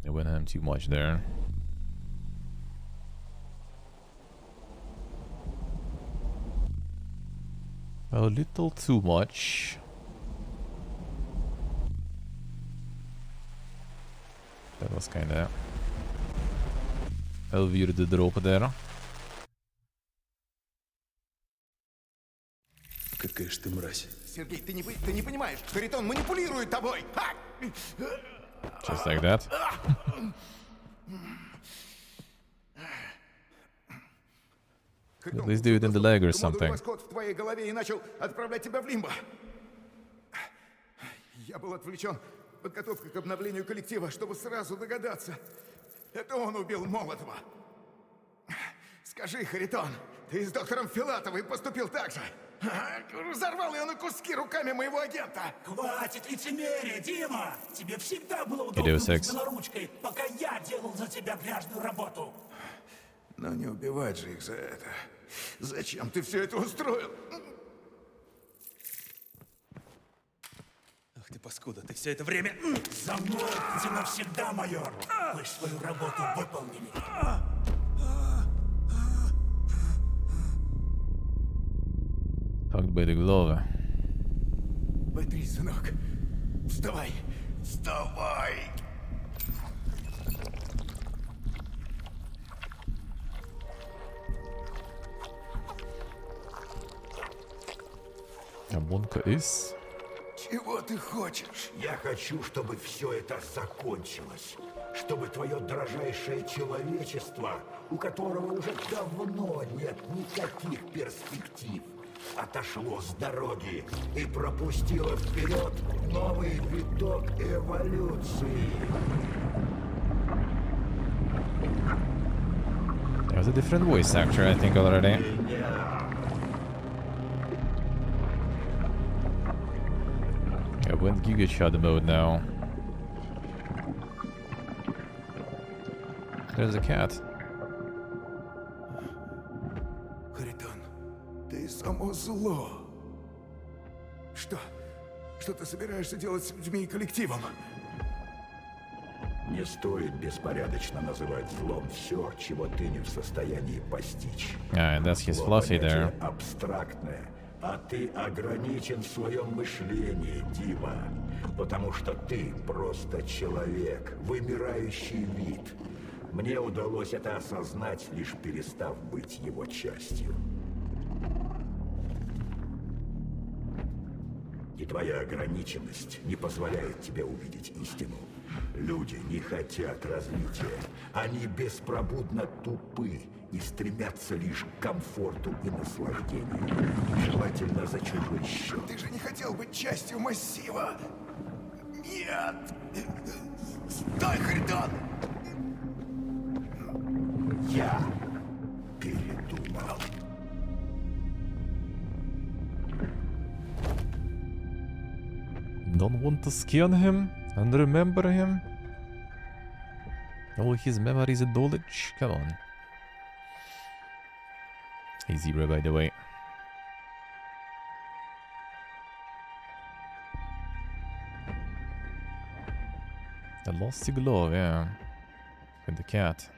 I went on too much there. A little too much. That was kinda Elvirde drop där. Какая ж ты мразь. Сергей, ты не понимаешь, Харитон манипулирует тобой! Ха! Just like that. At least do it in the leg or something. В твоей голове и начал отправлять тебя в лимбо. Я был отвлечен подготовкой к обновлению коллектива, чтобы сразу догадаться. Это он убил Молотова. Скажи, Харитон, ты с доктором Филатовой поступил так же? Разорвал ее на куски руками моего агента. Хватит лицемерия, Дима! Тебе всегда было удобно быть белоручкой, пока я делал за тебя грязную работу. Но не убивать же их за это. Зачем ты все это устроил? Ах ты паскуда, ты все это время... За мной ты навсегда, майор. Вы свою работу выполнили. Fucked by the glove. Бодрись, сынок. Вставай! Вставай! Монка is. Чего ты хочешь? Я хочу, чтобы все это закончилось. Чтобы твое дорожайшее человечество, у которого уже давно нет никаких перспектив, отошло с дороги и пропустило вперед новый виток эволюции. There's a different voice actor, I think, already. I went Giga Chad mode now. There's a cat. Харитон, ты само зло. Что ты собираешься делать с людьми и коллективом? Не стоит беспорядочно называть злом все, чего ты не в состоянии постичь. That's his fluffy there. Абстрактное, а ты ограничен в своем мышлении, Дима. Потому что ты просто человек, вымирающий вид. Мне удалось это осознать, лишь перестав быть его частью. И твоя ограниченность не позволяет тебе увидеть истину. Люди не хотят развития. Они беспробудно тупы и стремятся лишь к комфорту и наслаждению. Желательно за чужой счет. Ты же не хотел быть частью массива. Нет! Стой, Харитон! Я передумал. Don't want to scan him and remember him? All his memories and knowledge? Come on. He's zero, by the way. I lost the glove, yeah. With the cat.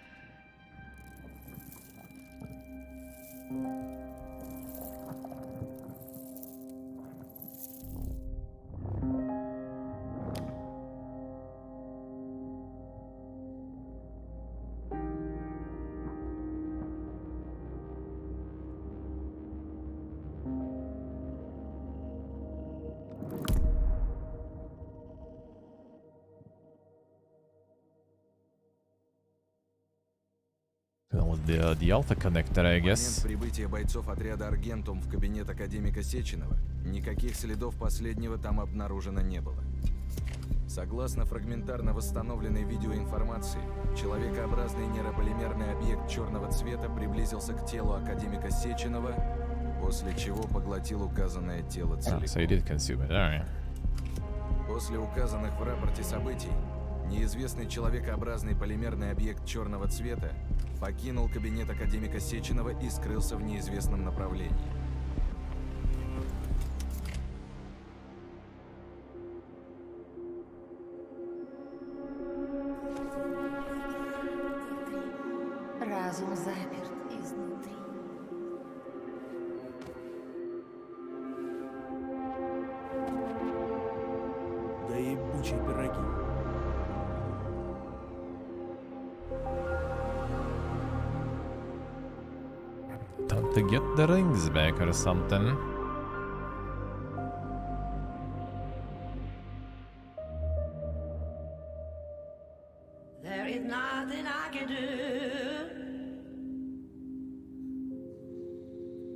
The alpha connector, I guess. В момент прибытия бойцов отряда Аргентум в кабинет академика Сеченова никаких следов последнего там обнаружено не было. Согласно фрагментарно восстановленной видеоинформации, человекообразный нейрополимерный объект черного цвета приблизился к телу академика Сеченова, после чего поглотил указанное тело целиком. So he did consume it, alright. После указанных в рапорте событий, неизвестный человекообразный полимерный объект черного цвета покинул кабинет академика Сеченова и скрылся в неизвестном направлении. Разум заперт изнутри. Да ебучие пироги. Time to get the rings back or something. ain't nothing I can do.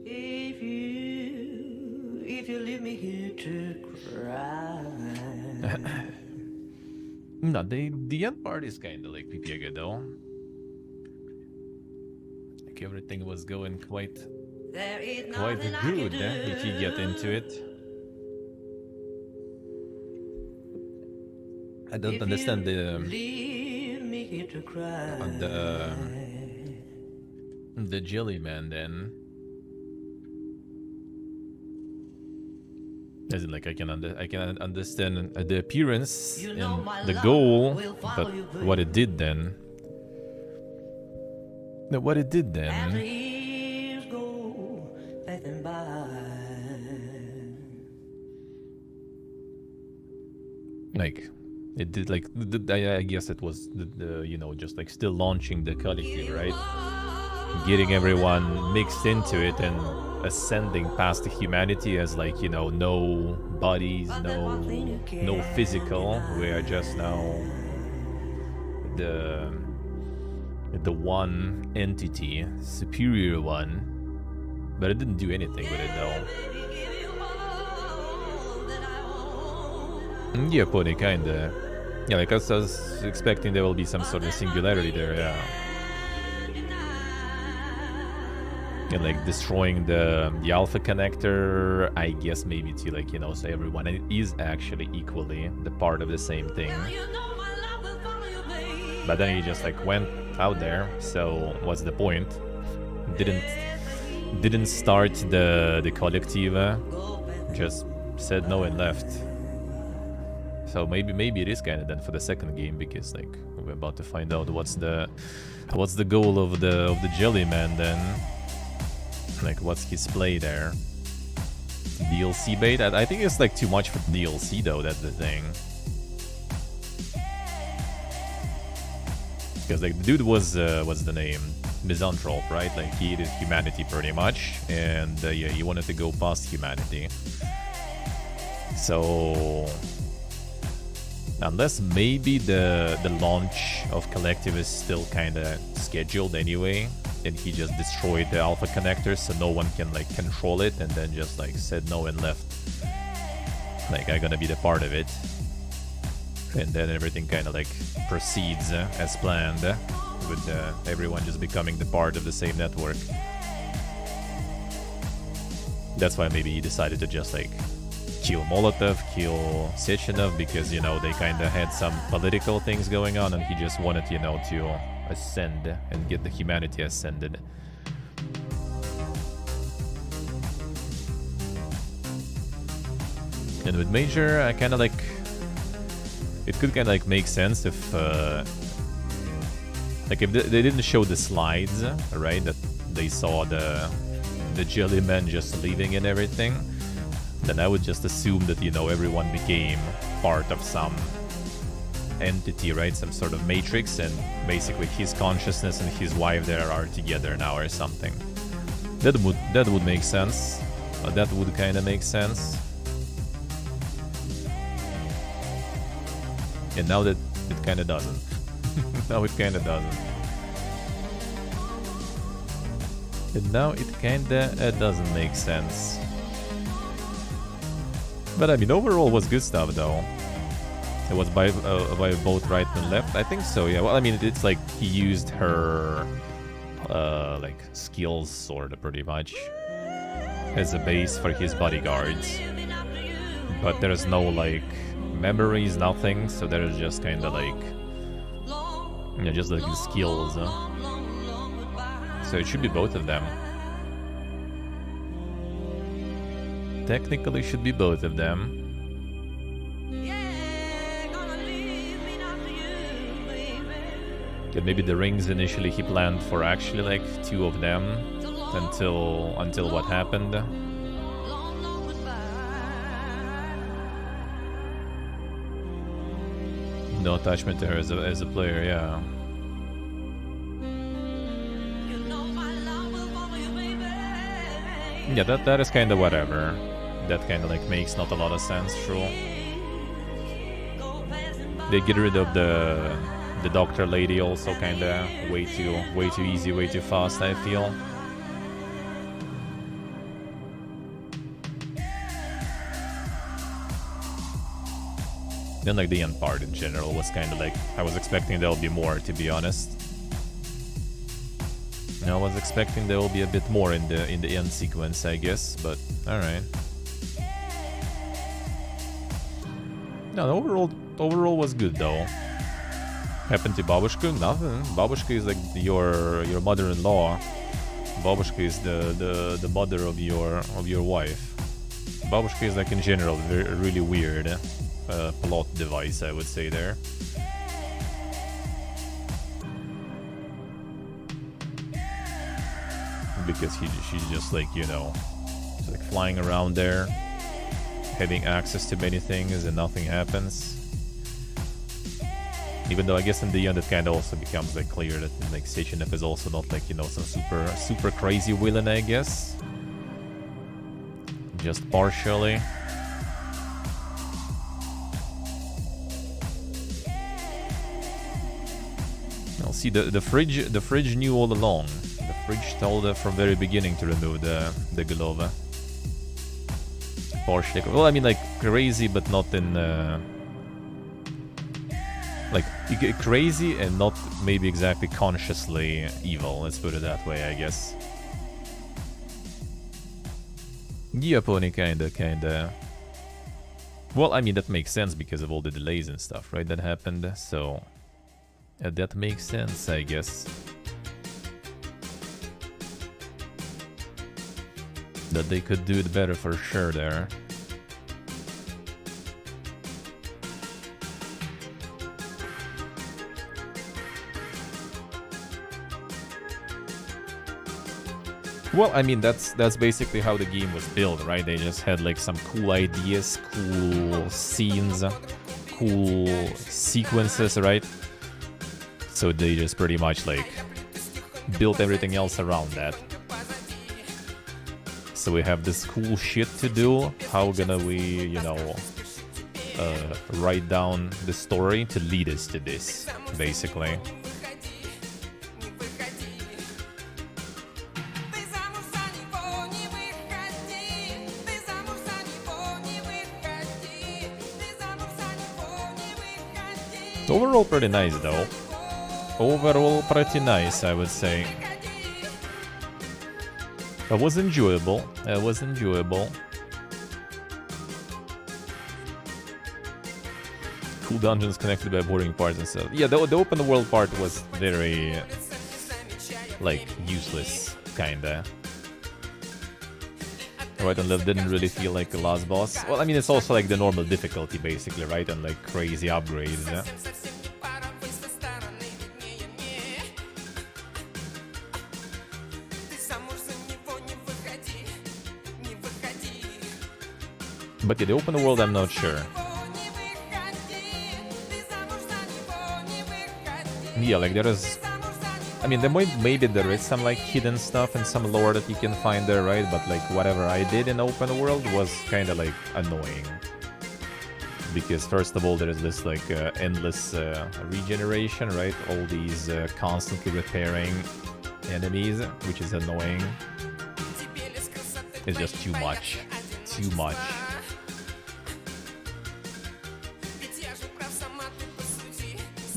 If you leave me here to cry. No, the end part is kind of like PPG though. Like everything was going quite good if you get into it. I don't understand the jelly man then. As in, like, I can understand the appearance and the goal, but what it did then. No, what it did then. Like, it did, like, I guess it was the you know, just like still launching the collective, right? Getting everyone mixed into it and ascending past the humanity as, like, you know, no bodies, no physical. We are just now the one entity, superior one. But it didn't do anything with it though. Yeah, Pony, kinda. Yeah, like I was expecting there will be some sort of singularity there, yeah. And like destroying the alpha connector, I guess maybe to, like, you know, so everyone is actually equally the part of the same thing. But then he just like went out there, so what's the point? Didn't start the collectiva, just said no and left. So maybe it is kind of then for the second game, because like we're about to find out what's the goal of the Jellyman then. Like, what's his play there? DLC bait? I think it's like too much for DLC though, that's the thing. Because like the dude was, what's the name? Misanthrope, right? Like he hated humanity pretty much, and yeah, he wanted to go past humanity. So unless maybe the launch of Collective is still kind of scheduled anyway, and he just destroyed the alpha connector so no one can like control it, and then just like said no and left. Like, I'm gonna be the part of it. And then everything kind of like proceeds as planned, with everyone just becoming the part of the same network. That's why maybe he decided to just like kill Molotov, kill Sechenov, because, you know, they kind of had some political things going on, and he just wanted, you know, to ascend and get the humanity ascended. And with Major, I kind of like, it could kind of like make sense if like if they didn't show the slides, right, that they saw the Jellyman just leaving and everything, then I would just assume that, you know, everyone became part of some entity, right? Some sort of matrix, and basically his consciousness and his wife there are together now or something. That would make sense. That would kind of make sense. And now that it kind of doesn't. Now it kind of doesn't. And now it kind of doesn't make sense. But I mean, overall was good stuff though. It was by both right and left, I think so. Yeah. Well, I mean, it's like he used her like skills sort of pretty much as a base for his bodyguards. But there's no like memories, nothing. So there's just kind of like, yeah, just like the skills. So it should be both of them. Technically should be both of them. Yeah, maybe the rings initially he planned for actually like 2 of them until what happened. No attachment to her as a player, yeah. Yeah, that is kind of whatever. That kind of like makes not a lot of sense, true. They get rid of the the doctor lady also kinda way too easy, way too fast, I feel. Then like the end part in general was kinda like, I was expecting there'll be more, to be honest. I was expecting there will be a bit more in the end sequence, I guess, but alright. No, the overall was good though. Happened to Babushka? Nothing. Babushka is like your mother-in-law. Babushka is the mother of your wife. Babushka is like in general really weird plot device, I would say there. Because she's just like, you know, just like flying around there, having access to many things and nothing happens. Even though I guess in the end it kind of also becomes like clear that like Sechenov is also not like, you know, some super crazy villain, I guess. Just partially. I'll see the fridge knew all along. The fridge told her from very beginning to remove the glove. Partially. Well, I mean like crazy, but not in like crazy and not maybe exactly consciously evil. Let's put it that way, I guess. Yeah, Pony, kinda. Well, I mean that makes sense because of all the delays and stuff, right? That happened, so that makes sense, I guess. That they could do it better for sure there. Well, I mean, that's basically how the game was built, right? They just had like some cool ideas, cool scenes, cool sequences, right? So they just pretty much like built everything else around that. So we have this cool shit to do. How gonna we, you know, write down the story to lead us to this, basically. Overall pretty nice though. Overall pretty nice, I would say. It was enjoyable. It was enjoyable. Cool dungeons connected by boarding parts and stuff. Yeah, the open world part was very like useless, kinda. Right and left didn't really feel like the last boss. Well, I mean it's also like the normal difficulty basically, right? And like crazy upgrades. Yeah? But yeah, the open world, I'm not sure. Yeah, like there is... I mean, maybe there is some like hidden stuff and some lore that you can find there, right? But like whatever I did in open world was kind of like annoying. Because first of all, there is this like endless regeneration, right? All these constantly repairing enemies, which is annoying. It's just too much. Too much.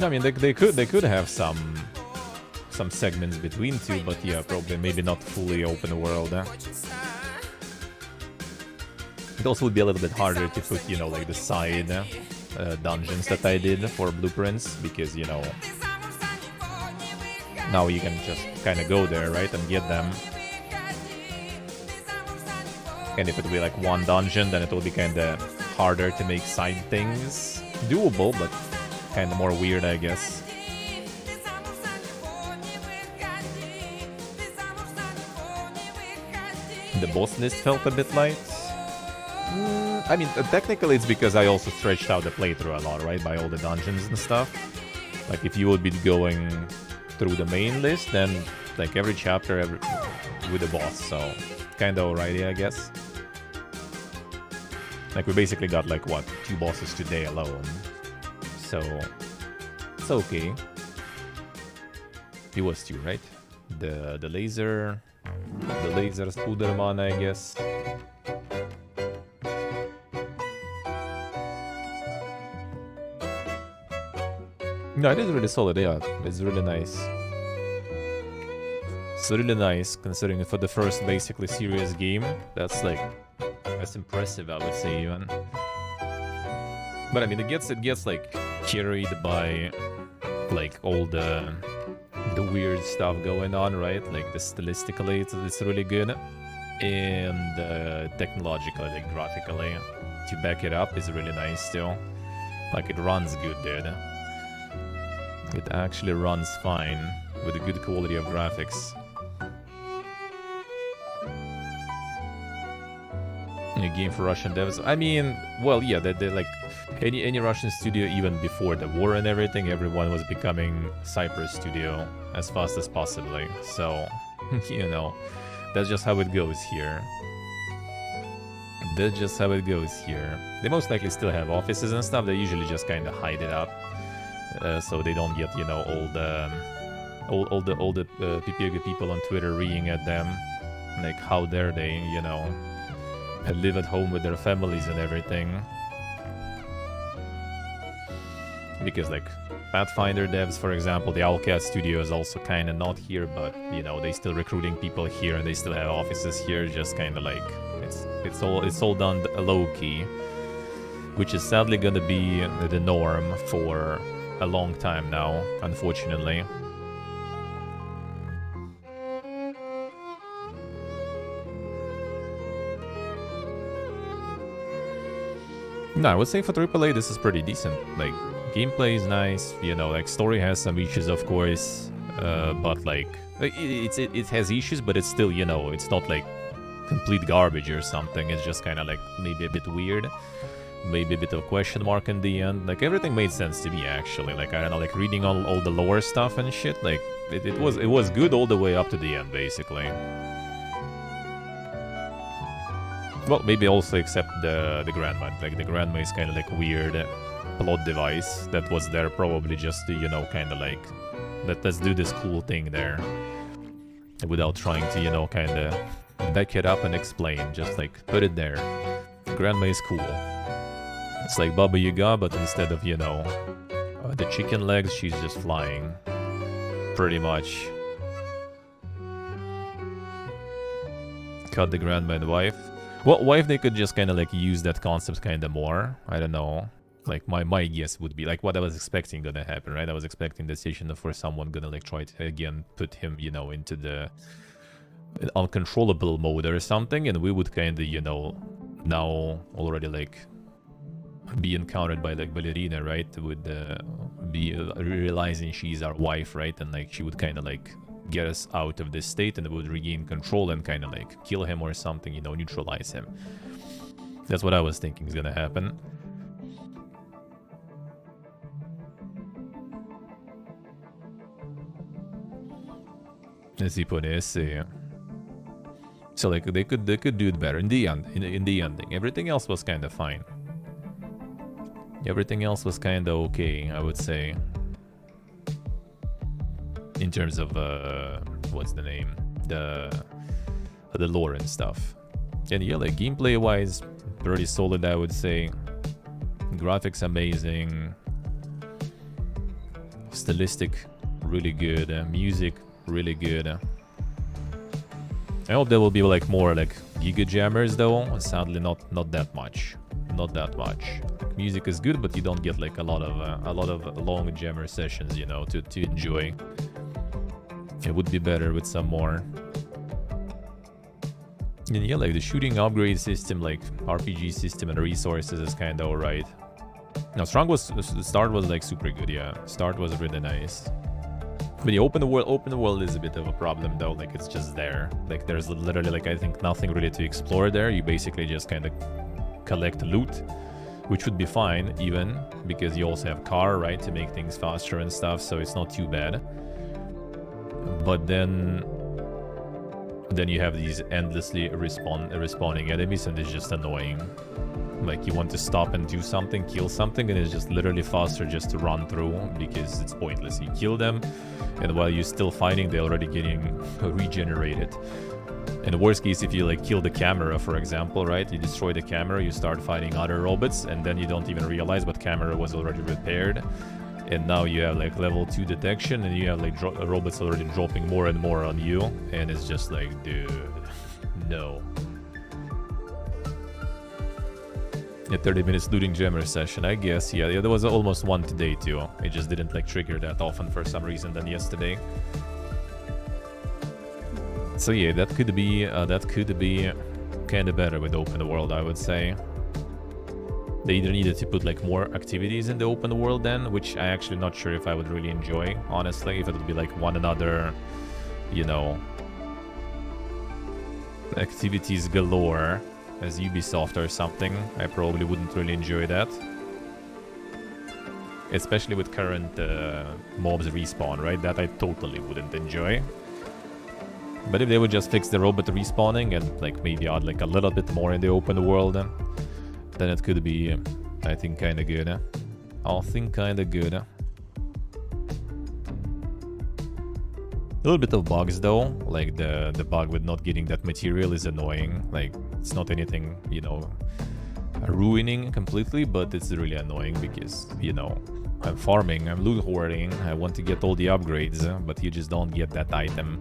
I mean, they could have some segments between two, but yeah, probably maybe not fully open world. It also would be a little bit harder to put, you know, like the side dungeons that I did for blueprints, because, you know, now you can just kind of go there, right, and get them. And if it will be like one dungeon, then it will be kind of harder to make side things doable, but kind of more weird, I guess. The boss list felt a bit light. I mean, technically it's because I also stretched out the playthrough a lot, right? By all the dungeons and stuff. Like, if you would be going through the main list, then like every chapter with a boss, so kind of alrighty, I guess. Like, we basically got like, what, 2 bosses today alone. So, it's okay. It was 2, right? The laser Spooderman, I guess. No, it is really solid, yeah. It's really nice. It's really nice, considering for the first basically serious game. That's impressive, I would say, even. But I mean, it gets like carried by like all the weird stuff going on, right? Like stylistically, it's really good, and technologically, like graphically, to back it up is really nice still. Like it runs good, dude. It actually runs fine with a good quality of graphics. A game for Russian devs. I mean, well, yeah, they're like any Russian studio, even before the war and everything, everyone was becoming Cyprus studio as fast as possibly. So, you know, that's just how it goes here. That's just how it goes here. They most likely still have offices and stuff. They usually just kind of hide it up, so they don't get, you know, all the people on Twitter reading at them, like how dare they, you know, live at home with their families and everything. Because like Pathfinder devs, for example, the Owlcat studio is also kind of not here, but you know, they still recruiting people here and they still have offices here. Just kind of like it's all done low key, which is sadly gonna be the norm for a long time now, unfortunately. No, I would say for AAA this is pretty decent. Like, gameplay is nice, you know, like story has some issues, of course, but like it has issues, but it's still, you know, it's not like complete garbage or something. It's just kind of like maybe a bit weird, maybe a bit of question mark in the end. Like everything made sense to me actually. Like I don't know, like reading all the lore stuff and shit. Like it was good all the way up to the end, basically. Well, maybe also except the grandma. Like the grandma is kind of like weird plot device that was there probably just to, you know, kind of like let's do this cool thing there without trying to, you know, kind of back it up and explain. Just like put it there. Grandma is cool. It's like Baba Yaga, but instead of, you know, the chicken legs, she's just flying. Pretty much. Cut the grandma and wife. Well, what if they could just kind of like use that concept kind of more? I don't know. Like my guess would be like what I was expecting gonna happen, right? I was expecting the decision for someone gonna like try to again put him, you know, into the uncontrollable mode or something, and we would kind of, you know, now already like be encountered by like Ballerina, right? Would be realizing she's our wife, right? And like she would kind of like get us out of this state and would regain control and kind of like kill him or something, you know, neutralize him. That's what I was thinking is gonna happen. So like they could do it better in the end, in the ending. Everything else was kind of fine. Everything else was kind of okay, I would say. In terms of what's the name, the lore and stuff. And yeah, like gameplay wise, pretty solid, I would say. Graphics amazing. Stylistic, really good. Music, really good. I hope there will be like more like Giga Jammers though. Sadly, not that much. Not that much. Like, music is good, but you don't get like a lot of long jammer sessions, you know, to enjoy. It would be better with some more. And yeah, like the shooting upgrade system, like RPG system and resources is kind of alright. Now, the start was like super good, yeah. Start was really nice. But the open world is a bit of a problem though, like it's just there. Like there's literally like I think nothing really to explore there. You basically just kind of collect loot, which would be fine even, because you also have car, right, to make things faster and stuff, so it's not too bad. But then Then you have these endlessly respawning enemies, and it's just annoying. Like, you want to stop and do something, kill something, and it's just literally faster just to run through, because it's pointless. You kill them, and while you're still fighting, they're already getting regenerated. In the worst case, if you like kill the camera, for example, right? You destroy the camera, you start fighting other robots, and then you don't even realize what camera was already repaired. And now you have like level 2 detection, and you have like robots already dropping more and more on you, and it's just like, dude, no. A 30 minutes looting jammer session, I guess. Yeah, there was almost one today too. It just didn't like trigger that often for some reason than yesterday. So yeah, that could be kind of better with open world, I would say. They either needed to put like more activities in the open world then, which I actually not sure if I would really enjoy, honestly. If it would be like one another, you know, activities galore as Ubisoft or something, I probably wouldn't really enjoy that. Especially with current mobs respawn, right? That I totally wouldn't enjoy. But if they would just fix the robot respawning and like maybe add like a little bit more in the open world, then it could be, I think, kind of good. I think kind of good. A little bit of bugs though, like the bug with not getting that material is annoying. Like, it's not anything, you know, ruining completely, but it's really annoying because, you know, I'm farming, I'm loot hoarding, I want to get all the upgrades, but you just don't get that item.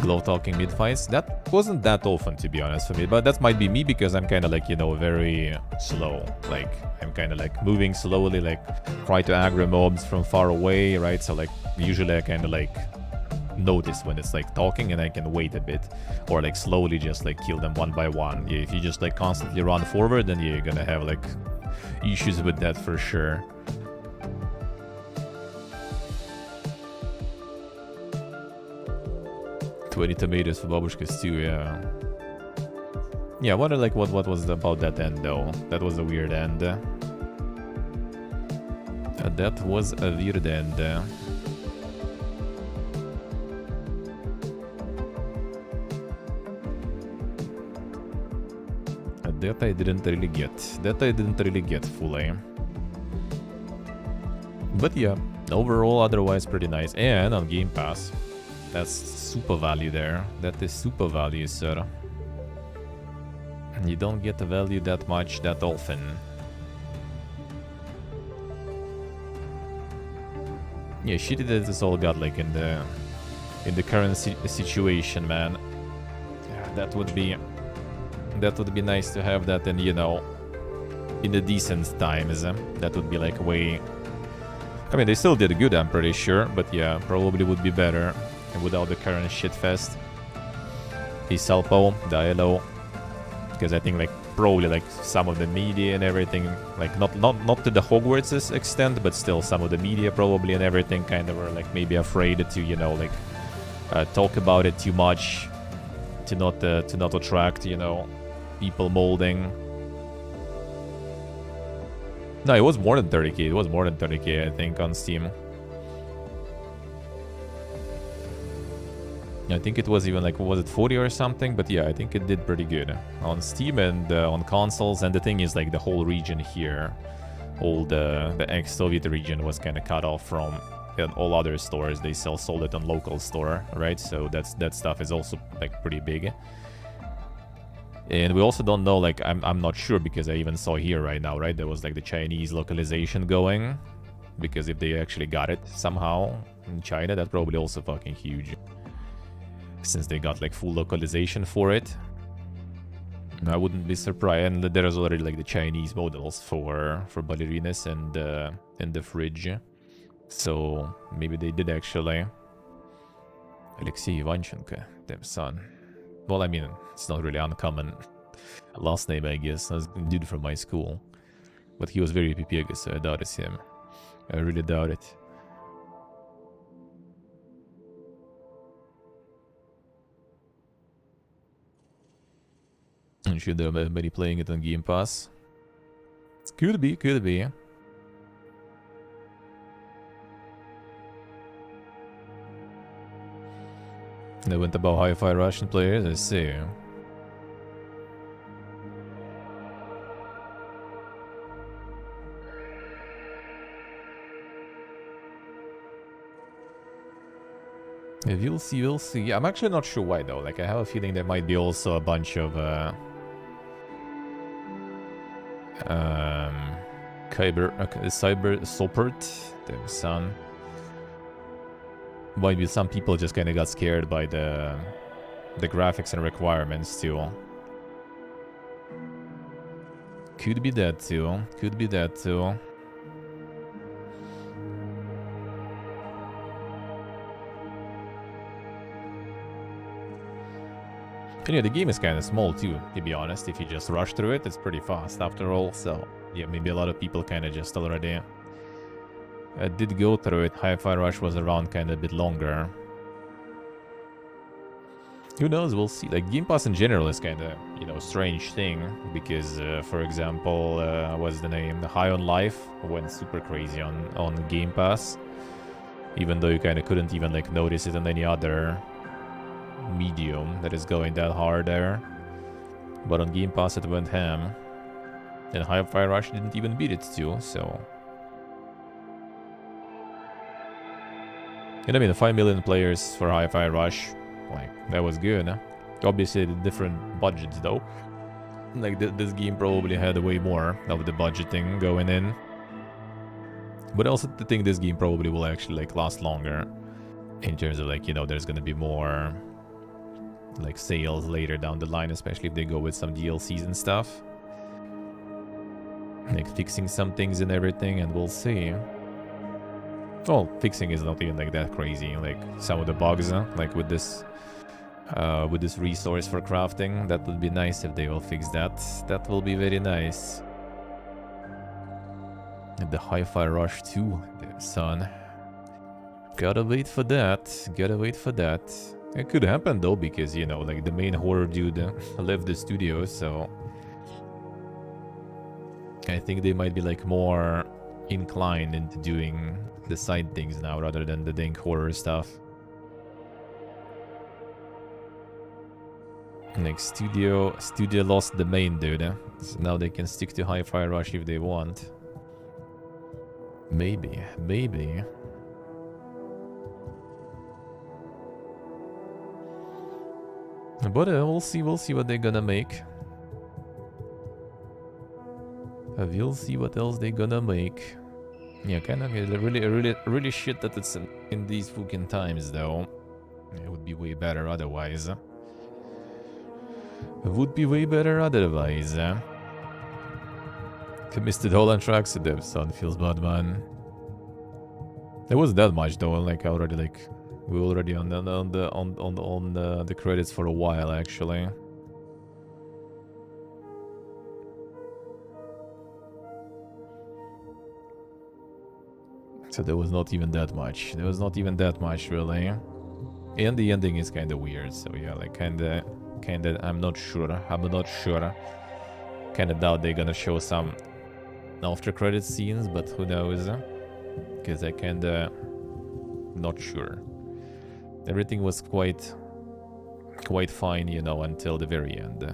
Glow talking mid-fights, that wasn't that often to be honest for me, but that might be me because I'm kind of like, you know, very slow. Like, I'm kind of like moving slowly, like try to aggro mobs from far away, right? So like usually I kind of like notice when it's like talking and I can wait a bit, or like slowly just like kill them one by one. Yeah, if you just like constantly run forward, then you're gonna have like issues with that for sure. $20 tomatoes for babushkas too, yeah. Yeah, I wonder like what was about that end though. That was a weird end. That was a weird end. That I didn't really get. That I didn't really get fully. But yeah, overall otherwise pretty nice. And on Game Pass. That's super value there. That is super value, sir. You don't get the value that much that often. Yeah, shitty that it's all got like in the current situation, man. Yeah, that would be nice to have that in, you know, in the decent times. That would be like way. I mean, they still did good, I'm pretty sure, but yeah, probably would be better. Without the current shitfest. Hey Salpo, Dialo. Because I think like probably like some of the media and everything, like not to the Hogwarts' extent, but still some of the media probably and everything kind of were like maybe afraid to, you know, like talk about it too much, to not attract, you know, people molding. No, it was more than 30k. It was more than 30k, I think, on Steam. I think it was even like, was it 40 or something? But yeah, I think it did pretty good on Steam and on consoles. And the thing is, like, the whole region here, all the ex-Soviet region was kind of cut off from all other stores. They sold it on local store, right? So that stuff is also like pretty big. And we also don't know, like, I'm not sure, because I even saw here right now, right? There was like the Chinese localization going, because if they actually got it somehow in China, that's probably also fucking huge. Since they got like full localization for it, I wouldn't be surprised. And there's already like the Chinese models for ballerinas and in the fridge, so maybe they did actually. Alexei Ivanchenko, damn son. Well, I mean, it's not really uncommon last name, I guess. That's a dude from my school, but he was very Pipega, so I doubt it's him. I really doubt it. And should there be playing it on Game Pass? Could be, could be. They went about Hi-Fi Russian players, I see. Yeah, we'll see, we'll see. I'm actually not sure why though. Like, I have a feeling there might be also a bunch of cyber support. Damn son. Might be some people just kind of got scared by the graphics and requirements too. Could be that too. Could be that too. And yeah, the game is kind of small too, to be honest. If you just rush through it, it's pretty fast after all. So yeah, maybe a lot of people kind of just already did go through it. Hi-Fi Rush was around kind of a bit longer. Who knows? We'll see. Like, Game Pass in general is kind of, you know, strange thing. Because, for example, what's the name? The High on Life went super crazy on Game Pass. Even though you kind of couldn't even, like, notice it on any other medium that is going that hard there. But on Game Pass it went ham. And Hi-Fi Rush didn't even beat it too, so... And I mean, 5 million players for Hi-Fi Rush, like, that was good, huh? Obviously, the different budgets, though. Like, this game probably had way more of the budgeting going in. But I also think this game probably will actually, like, last longer. In terms of, like, you know, there's gonna be more, like, sales later down the line, especially if they go with some DLCs and stuff. Like, fixing some things and everything, and we'll see. Well, fixing is not even like that crazy. Like some of the bugs, like with this resource for crafting, that would be nice if they will fix that. That will be very nice. And the Hi-Fi Rush 2, son. Gotta wait for that. Gotta wait for that. It could happen though, because you know, like the main horror dude left the studio, so I think they might be like more inclined into doing the side things now rather than the dank horror stuff. Like studio lost the main dude, so now they can stick to Hi-Fi Rush if they want. Maybe. But we'll see what they're gonna make. We'll see what else they're gonna make. Yeah, kind of really shit that it's in these fucking times, though. It would be way better otherwise. It would be way better otherwise. I missed it all on tracks. The son feels bad, man. There wasn't that much though. Like already, like we were already on the credits for a while, actually. So there was not even that much. There was not even that much, really. And the ending is kind of weird. So yeah, like kind of. I'm not sure. Kind of doubt they're gonna show some after credit scenes, but who knows? Because I kind of not sure. Everything was quite fine, you know, until the very end.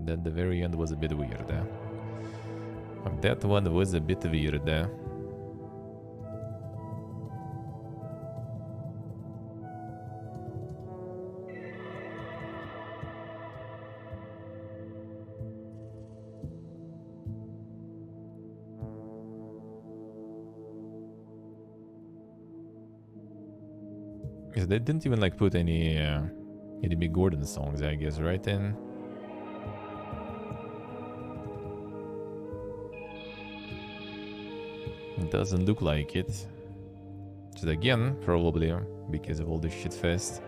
Then the very end was a bit weird. That one was a bit weird. They didn't even like put any big Gordon songs, I guess, right? Then it doesn't look like it. Just again, probably because of all this shit fest.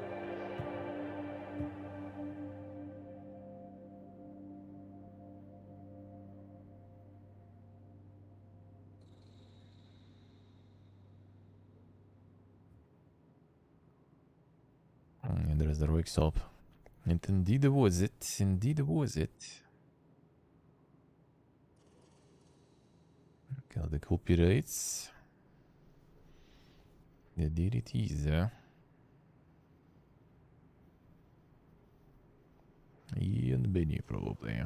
And there's the Roix up. And indeed was it. Indeed was it. Got the copyrights. Indeed it is. Ian Benny, probably.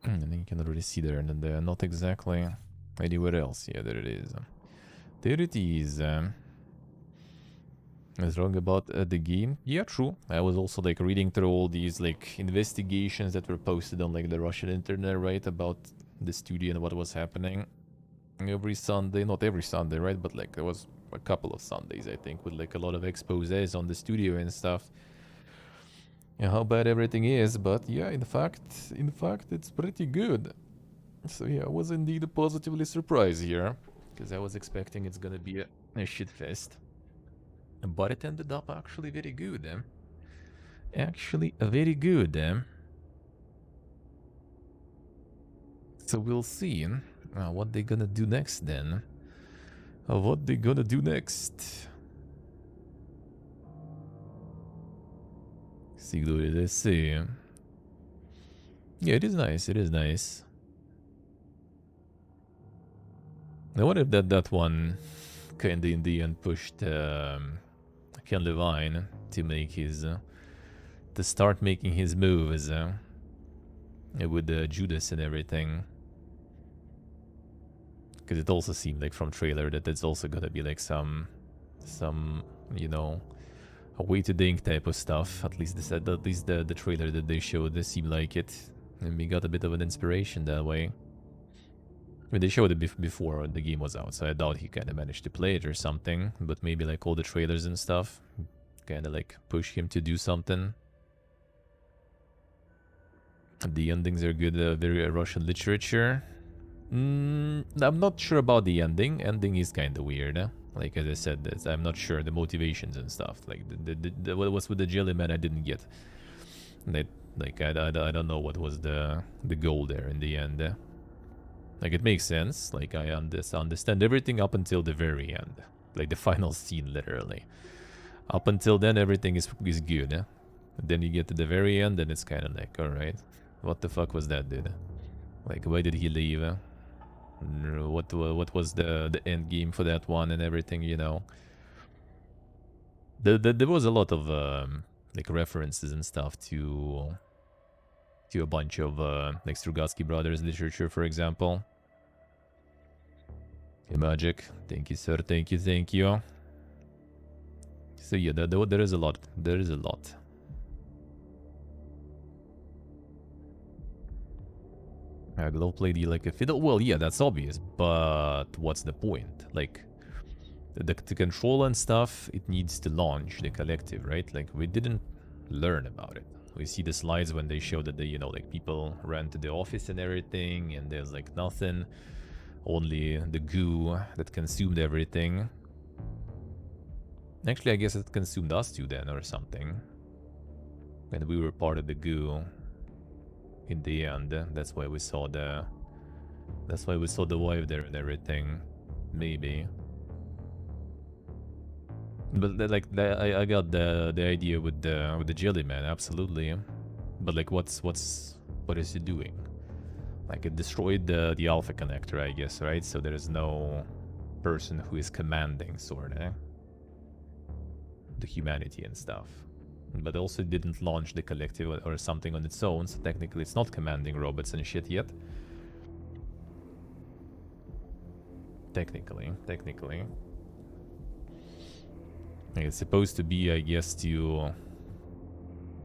And then you can already see there, and then they're not exactly anywhere else. Yeah, there it is. There it is. I was wrong about the game. Yeah, true. I was also like reading through all these like investigations that were posted on like the Russian internet, right, about the studio and what was happening every Sunday. Not every Sunday, right, but like there was a couple of Sundays, I think, with like a lot of exposés on the studio and stuff. Yeah, how bad everything is, but yeah, in fact, it's pretty good. So yeah, I was indeed positively surprised here, because I was expecting it's gonna be a shitfest. But it ended up actually very good, Actually, very good, So we'll see what they're gonna do next then. What they gonna do next? Let's see. Yeah, it is nice. It is nice. I wonder if that one kinda in the end pushed Ken Levine to make his to start making his moves with Judas and everything. Because it also seemed like from trailer that it's also gonna be like some you know, a way to dink type of stuff. At least the trailer that they showed, they seemed like it, and we got a bit of an inspiration that way. I mean, they showed it before the game was out, so I doubt he kind of managed to play it or something. But maybe like all the trailers and stuff kind of like push him to do something. The endings are good, very Russian literature. I'm not sure about the ending. Ending is kind of weird. Like as I said, I'm not sure the motivations and stuff. Like what was with the Jellyman, I didn't get. Like I don't know what was the goal there in the end. Like it makes sense. Like I understand everything up until the very end, like the final scene, literally. Up until then, everything is good. Then you get to the very end, and it's kind of like, all right, what the fuck was that, dude? Like, why did he leave? What was the end game for that one and everything, you know? There was a lot of like references and stuff to a bunch of like Strugatsky Brothers literature, for example. Hey, Magic, thank you, sir. Thank you. So yeah, there is a lot. There is a lot. Glove play like a fiddle. Well, yeah, that's obvious. But what's the point? Like, the control and stuff, it needs to launch the collective, right? Like, we didn't learn about it. We see the slides when they show that you know, like people ran to the office and everything, and there's like nothing, only the goo that consumed everything. Actually, I guess it consumed us too then, or something. And we were part of the goo in the end. That's why we saw the wife there and everything, maybe. But I got the idea with the Jellyman, absolutely. But like, what is it doing? Like, it destroyed the Alpha connector, I guess, right? So there is no person who is commanding, sorta, the humanity and stuff. But also didn't launch the collective or something on its own, so technically it's not commanding robots and shit yet. Technically. It's supposed to be, I guess, to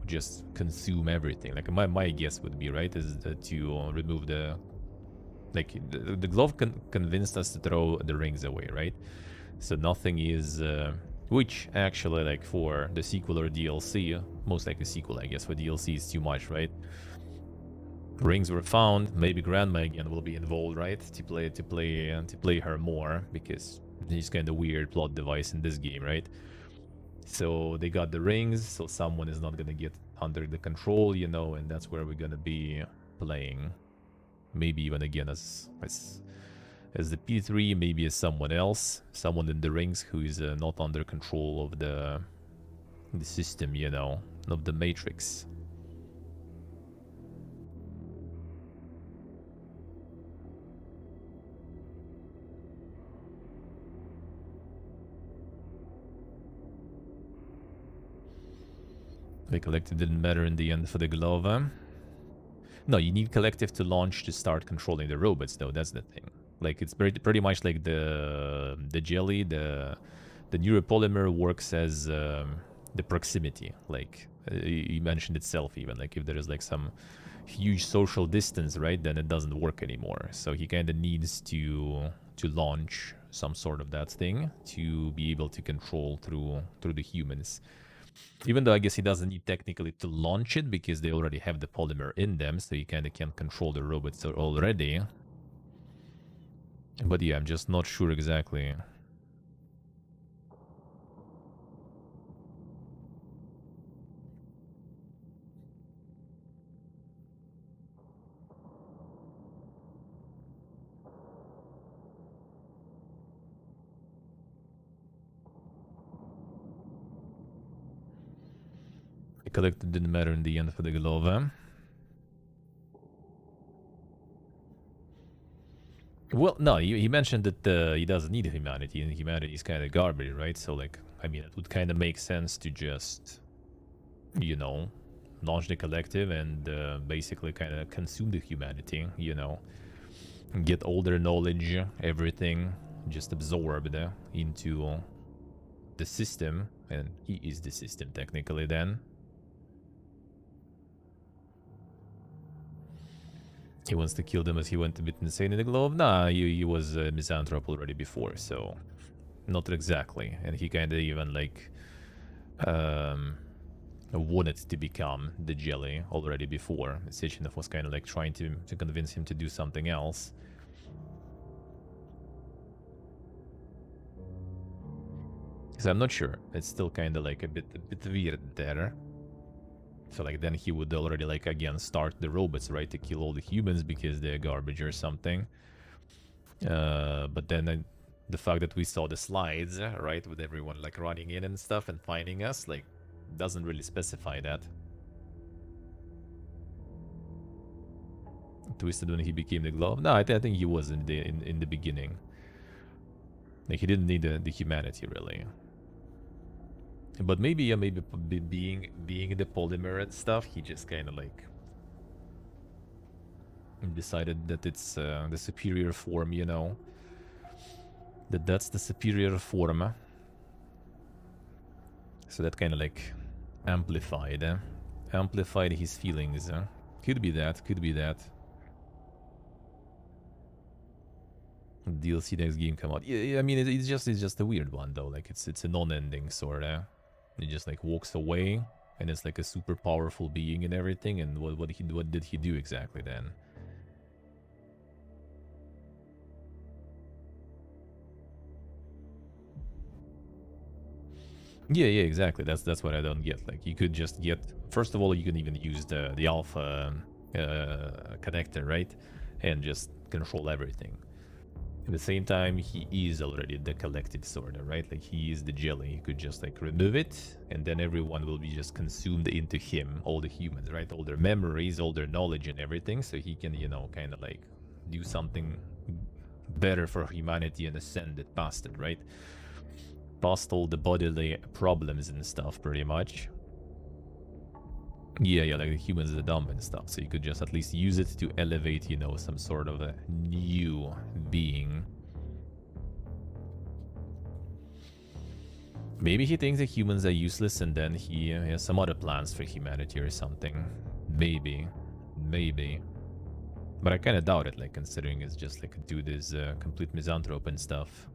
just consume everything. Like, my guess would be, right, is to remove the... Like, the glove convinced us to throw the rings away, right? So nothing is... which, actually, like, for the sequel or DLC, most likely sequel, I guess, for DLC is too much, right? Rings were found, maybe Grandma again will be involved, right? To play her more, because she's kind of weird plot device in this game, right? So they got the rings, so someone is not gonna get under the control, you know, and that's where we're gonna be playing. Maybe even again as the P3, maybe as someone else, someone in the rings who is not under control of the system, you know, of the Matrix. The collective didn't matter in the end for the glove. No, you need collective to launch to start controlling the robots, though. That's the thing. Like, it's pretty much like the jelly, the neuropolymer works as the proximity. Like, you mentioned itself even. Like, if there is like some huge social distance, right, then it doesn't work anymore. So he kind of needs to launch some sort of that thing to be able to control through the humans. Even though I guess he doesn't need technically to launch it because they already have the polymer in them, so he kind of can control the robots already. But yeah, I'm just not sure exactly. The collective didn't matter in the end for the glove. Well, no, he mentioned that he doesn't need humanity, and humanity is kind of garbage, right? So, like, I mean, it would kind of make sense to just, you know, launch the collective and basically kind of consume the humanity, you know, get all their knowledge, everything, just absorbed into the system, and he is the system technically then. He wants to kill them as he went a bit insane in the glove. Nah, he was a misanthrope already before, so not exactly. And he kind of even like wanted to become the jelly already before. Sechenov was kind of like trying to convince him to do something else. So I'm not sure. It's still kind of like a bit weird there. So like then he would already like again start the robots, right, to kill all the humans because they're garbage or something. But then the fact that we saw the slides, right, with everyone like running in and stuff and finding us, like, doesn't really specify that. Twisted when he became the glove. No, I think he was in the beginning. Like, he didn't need the humanity really. But maybe, yeah, maybe being the polymer and stuff, he just kind of like decided that it's the superior form, you know. That's the superior form. So that kind of like amplified his feelings. Could be that, could be that. DLC next game come out. Yeah, I mean, it's just a weird one though. Like it's a non-ending sorta. He just like walks away, and it's like a super powerful being and everything. And what did he do exactly then? Yeah, exactly. That's what I don't get. Like, you could just get. First of all, you can even use the alpha connector, right, and just control everything. At the same time, he is already the collective sorta, right? Like, he is the jelly. He could just like remove it, and then everyone will be just consumed into him, all the humans, right? All their memories, all their knowledge and everything, so he can, you know, kind of like do something better for humanity and ascend it past it, right? Past all the bodily problems and stuff, pretty much. Yeah, like the humans are dumb and stuff, so you could just at least use it to elevate, you know, some sort of a new being. Maybe he thinks that humans are useless and then he has some other plans for humanity or something. Maybe. But I kind of doubt it, like, considering it's just like a dude is complete misanthrope and stuff.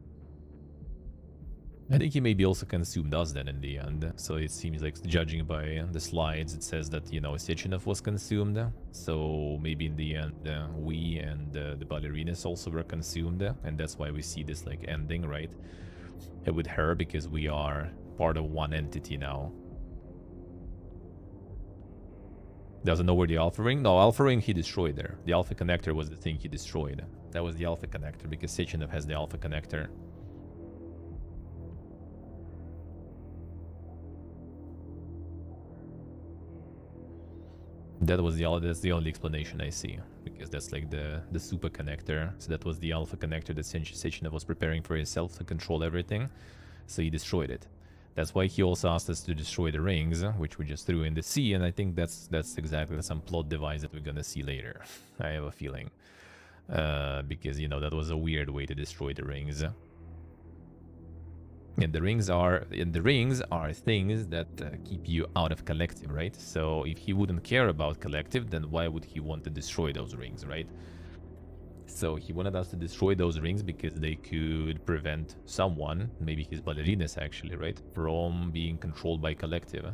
I think he maybe also consumed us then in the end. So it seems like, judging by the slides, it says that, you know, Sechenov was consumed. So maybe in the end, we and the ballerinas also were consumed. And that's why we see this, like, ending, right? With her, because we are part of one entity now. Doesn't know where the Alpha Ring? No, Alpha Ring he destroyed there. The Alpha Connector was the thing he destroyed. That was the Alpha Connector, because Sechenov has the Alpha Connector. That's the only explanation I see, because that's like the super connector. So that was the alpha connector that Sechenov was preparing for himself to control everything. So he destroyed it. That's why he also asked us to destroy the rings, which we just threw in the sea, and I think that's exactly some plot device that we're gonna see later. I have a feeling. Because, you know, that was a weird way to destroy the rings. And the rings are things that keep you out of collective, right? So if he wouldn't care about collective, then why would he want to destroy those rings, right? So he wanted us to destroy those rings because they could prevent someone, maybe his ballerinas actually, right, from being controlled by collective.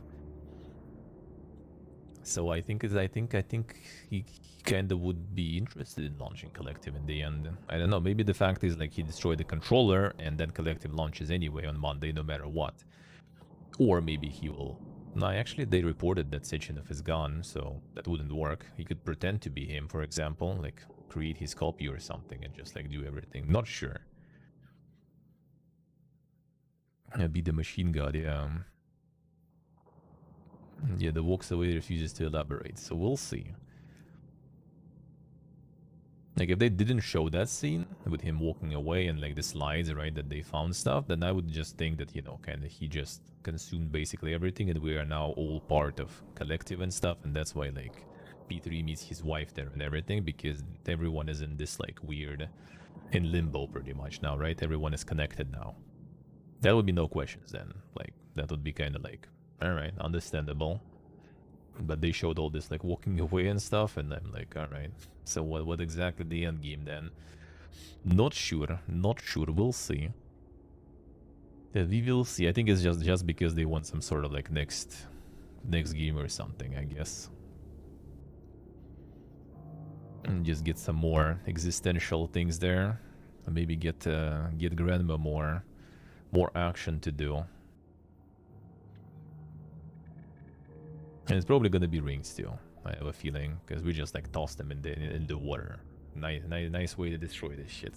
So I think he kind of would be interested in launching collective in the end. I don't know, maybe the fact is like he destroyed the controller and then collective launches anyway on Monday no matter what. Or maybe he will... No, actually they reported that Sechenov is gone, so that wouldn't work. He could pretend to be him, for example, like create his copy or something and just like do everything. Not sure. Be the machine god, yeah. Yeah, the walks away refuses to elaborate, so we'll see. Like, if they didn't show that scene with him walking away and like the slides, right, that they found stuff, then I would just think that, you know, kind of he just consumed basically everything and we are now all part of collective and stuff, and that's why like P3 meets his wife there and everything, because everyone is in this like weird, in limbo pretty much now, right? Everyone is connected now. That would be no questions then. Like, that would be kind of like, alright, understandable. But they showed all this like walking away and stuff, and I'm like, alright, so what exactly the end game then? Not sure, we'll see. Yeah, we will see. I think it's just because they want some sort of like next game or something, I guess. And just get some more existential things there. And maybe get Grandma more action to do. And it's probably gonna be rings too, I have a feeling, because we just like tossed them in the water. Nice way to destroy this shit.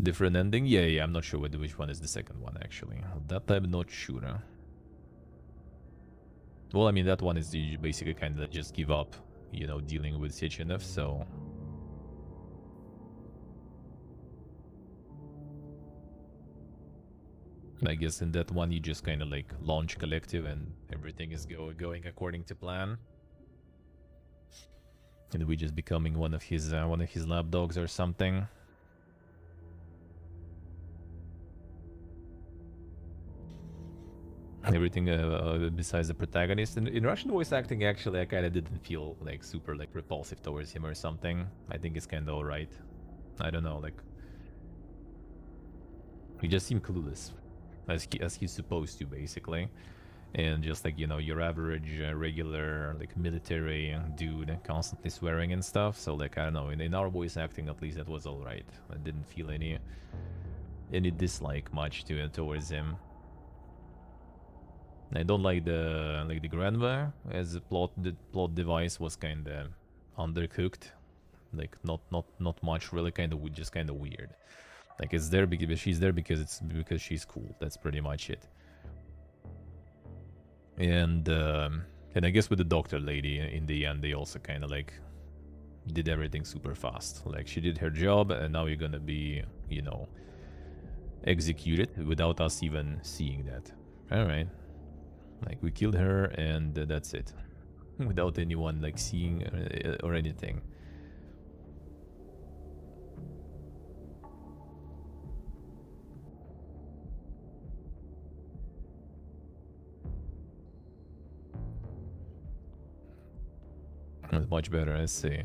Different ending? Yeah, I'm not sure which one is the second one actually. That I'm not sure. Well, I mean, that one is you basically kind of just give up, you know, dealing with Sechenov, so... I guess in that one you just kind of like launch collective and everything is going according to plan. And we just becoming one of his lapdogs or something. Everything besides the protagonist. In Russian voice acting, actually, I kind of didn't feel like super like repulsive towards him or something. I think it's kind of alright. I don't know, like he just seemed clueless, as he's supposed to, basically. And just like, you know, your average regular like military dude constantly swearing and stuff. So like, I don't know, in our voice acting at least that was alright. I didn't feel any dislike much towards him. I don't like the grandma as a plot device was kind of undercooked, like not much really, just kind of weird. Like it's there because she's there because she's cool. That's pretty much it. And I guess with the doctor lady in the end, they also kind of like did everything super fast. Like she did her job, and now you're gonna be, you know, executed without us even seeing that. All right. Like we killed her and that's it, without anyone like seeing or anything. That's much better, I see.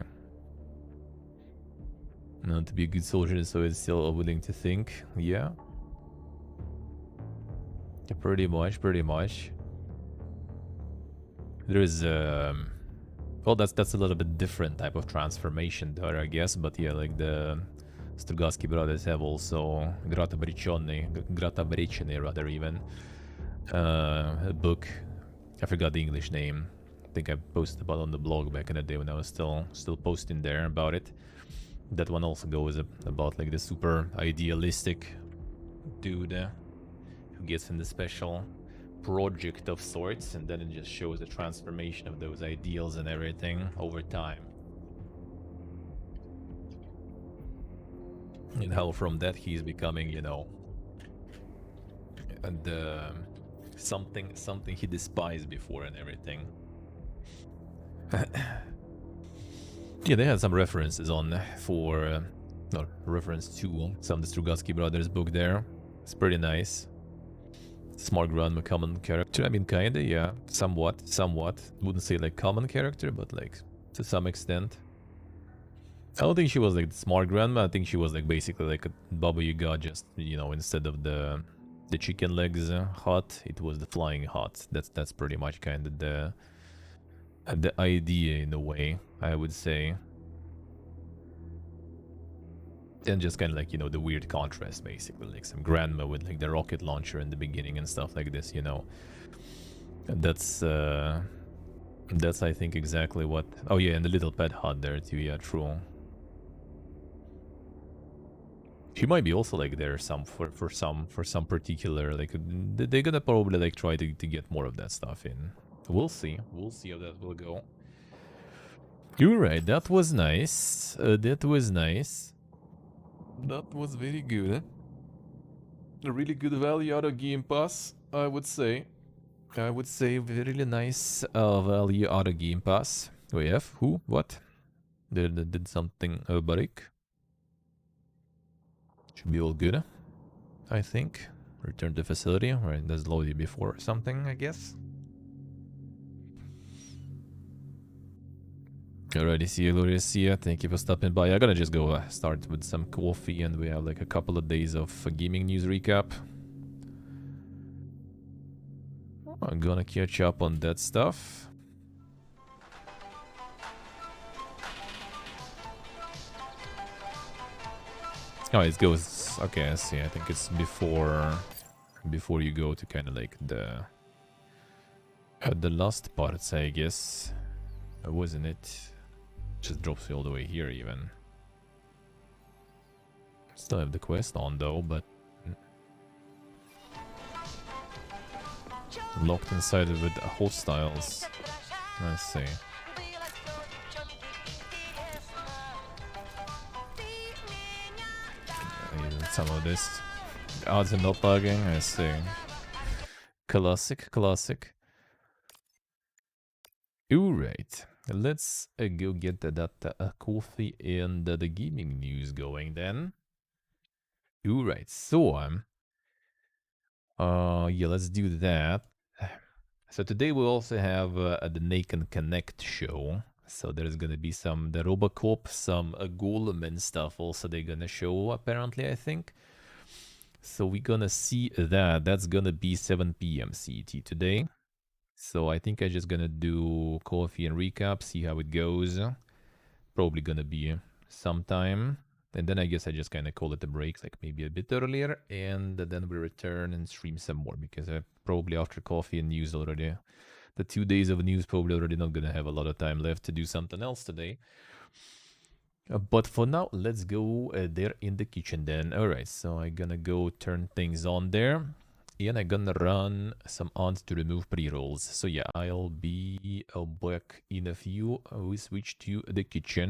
Not to be a good soldier, so it's still willing to think. Yeah. Pretty much. There is well, that's a little bit different type of transformation there, I guess, but yeah, like the Strugatsky brothers have also Gratobrechny rather even a book. I forgot the English name. I think I posted about on the blog back in the day when I was still posting there about it. That one also goes about like the super idealistic dude who gets in the special project of sorts, and then it just shows the transformation of those ideals and everything over time, and how from that he's becoming, you know, the something he despised before and everything. Yeah, they had some references on for no reference to some of the Strugatsky brothers book there. It's pretty nice. Smart grandma common character. I mean, kinda, yeah, somewhat. Wouldn't say like common character, but like to some extent. I don't think she was like the smart grandma. I think she was like basically like a Baba Yaga, just, you know, instead of the chicken legs hut, it was the flying hut. That's pretty much kind of the idea in a way, I would say. And just kind of like, you know, the weird contrast, basically, like some grandma with like the rocket launcher in the beginning and stuff like this, you know. And that's I think exactly what. Oh yeah, and the little pet hut there too. Yeah, true. She might be also like there some for some particular, like they're gonna probably like try to get more of that stuff in. We'll see how that will go. You're right, that was nice. That was very good. A really good value out of Game Pass, I would say. Really nice value out of Game Pass. We have who? What? Did something Barik? Should be all good, I think. Return to facility. Right, that's loaded before or something, I guess. Alrighty, see you, Gloria. See ya. Thank you for stopping by. I'm gonna just go start with some coffee, and we have like a couple of days of gaming news recap. I'm gonna catch up on that stuff. Oh, it goes. Okay, I see. I think it's before you go to kind of like the last parts, I guess. Wasn't it? Just drops you all the way here, even. Still have the quest on though, but locked inside with hostiles. Let's see. Some of this. Odds are not bugging, I see. Classic. Alright, let's go get that coffee and the gaming news going then. Alright, so yeah, let's do that. So today we also have the Naked Connect show. So there's gonna be the Robocop, some Golem and stuff also they're gonna show apparently, I think. So we're gonna see that. That's gonna be 7 PM CET today. So I think I'm just gonna do coffee and recap, see how it goes. Probably gonna be sometime. And then I guess I just kind of call it a break, like maybe a bit earlier. And then we return and stream some more, because I probably after coffee and news already, the 2 days of news probably already not gonna have a lot of time left to do something else today. But for now, let's go there in the kitchen then. Alright, so I'm gonna go turn things on there. And I'm gonna run some ads to remove pre-rolls. So yeah, I'll be back in a few. We switch to the kitchen.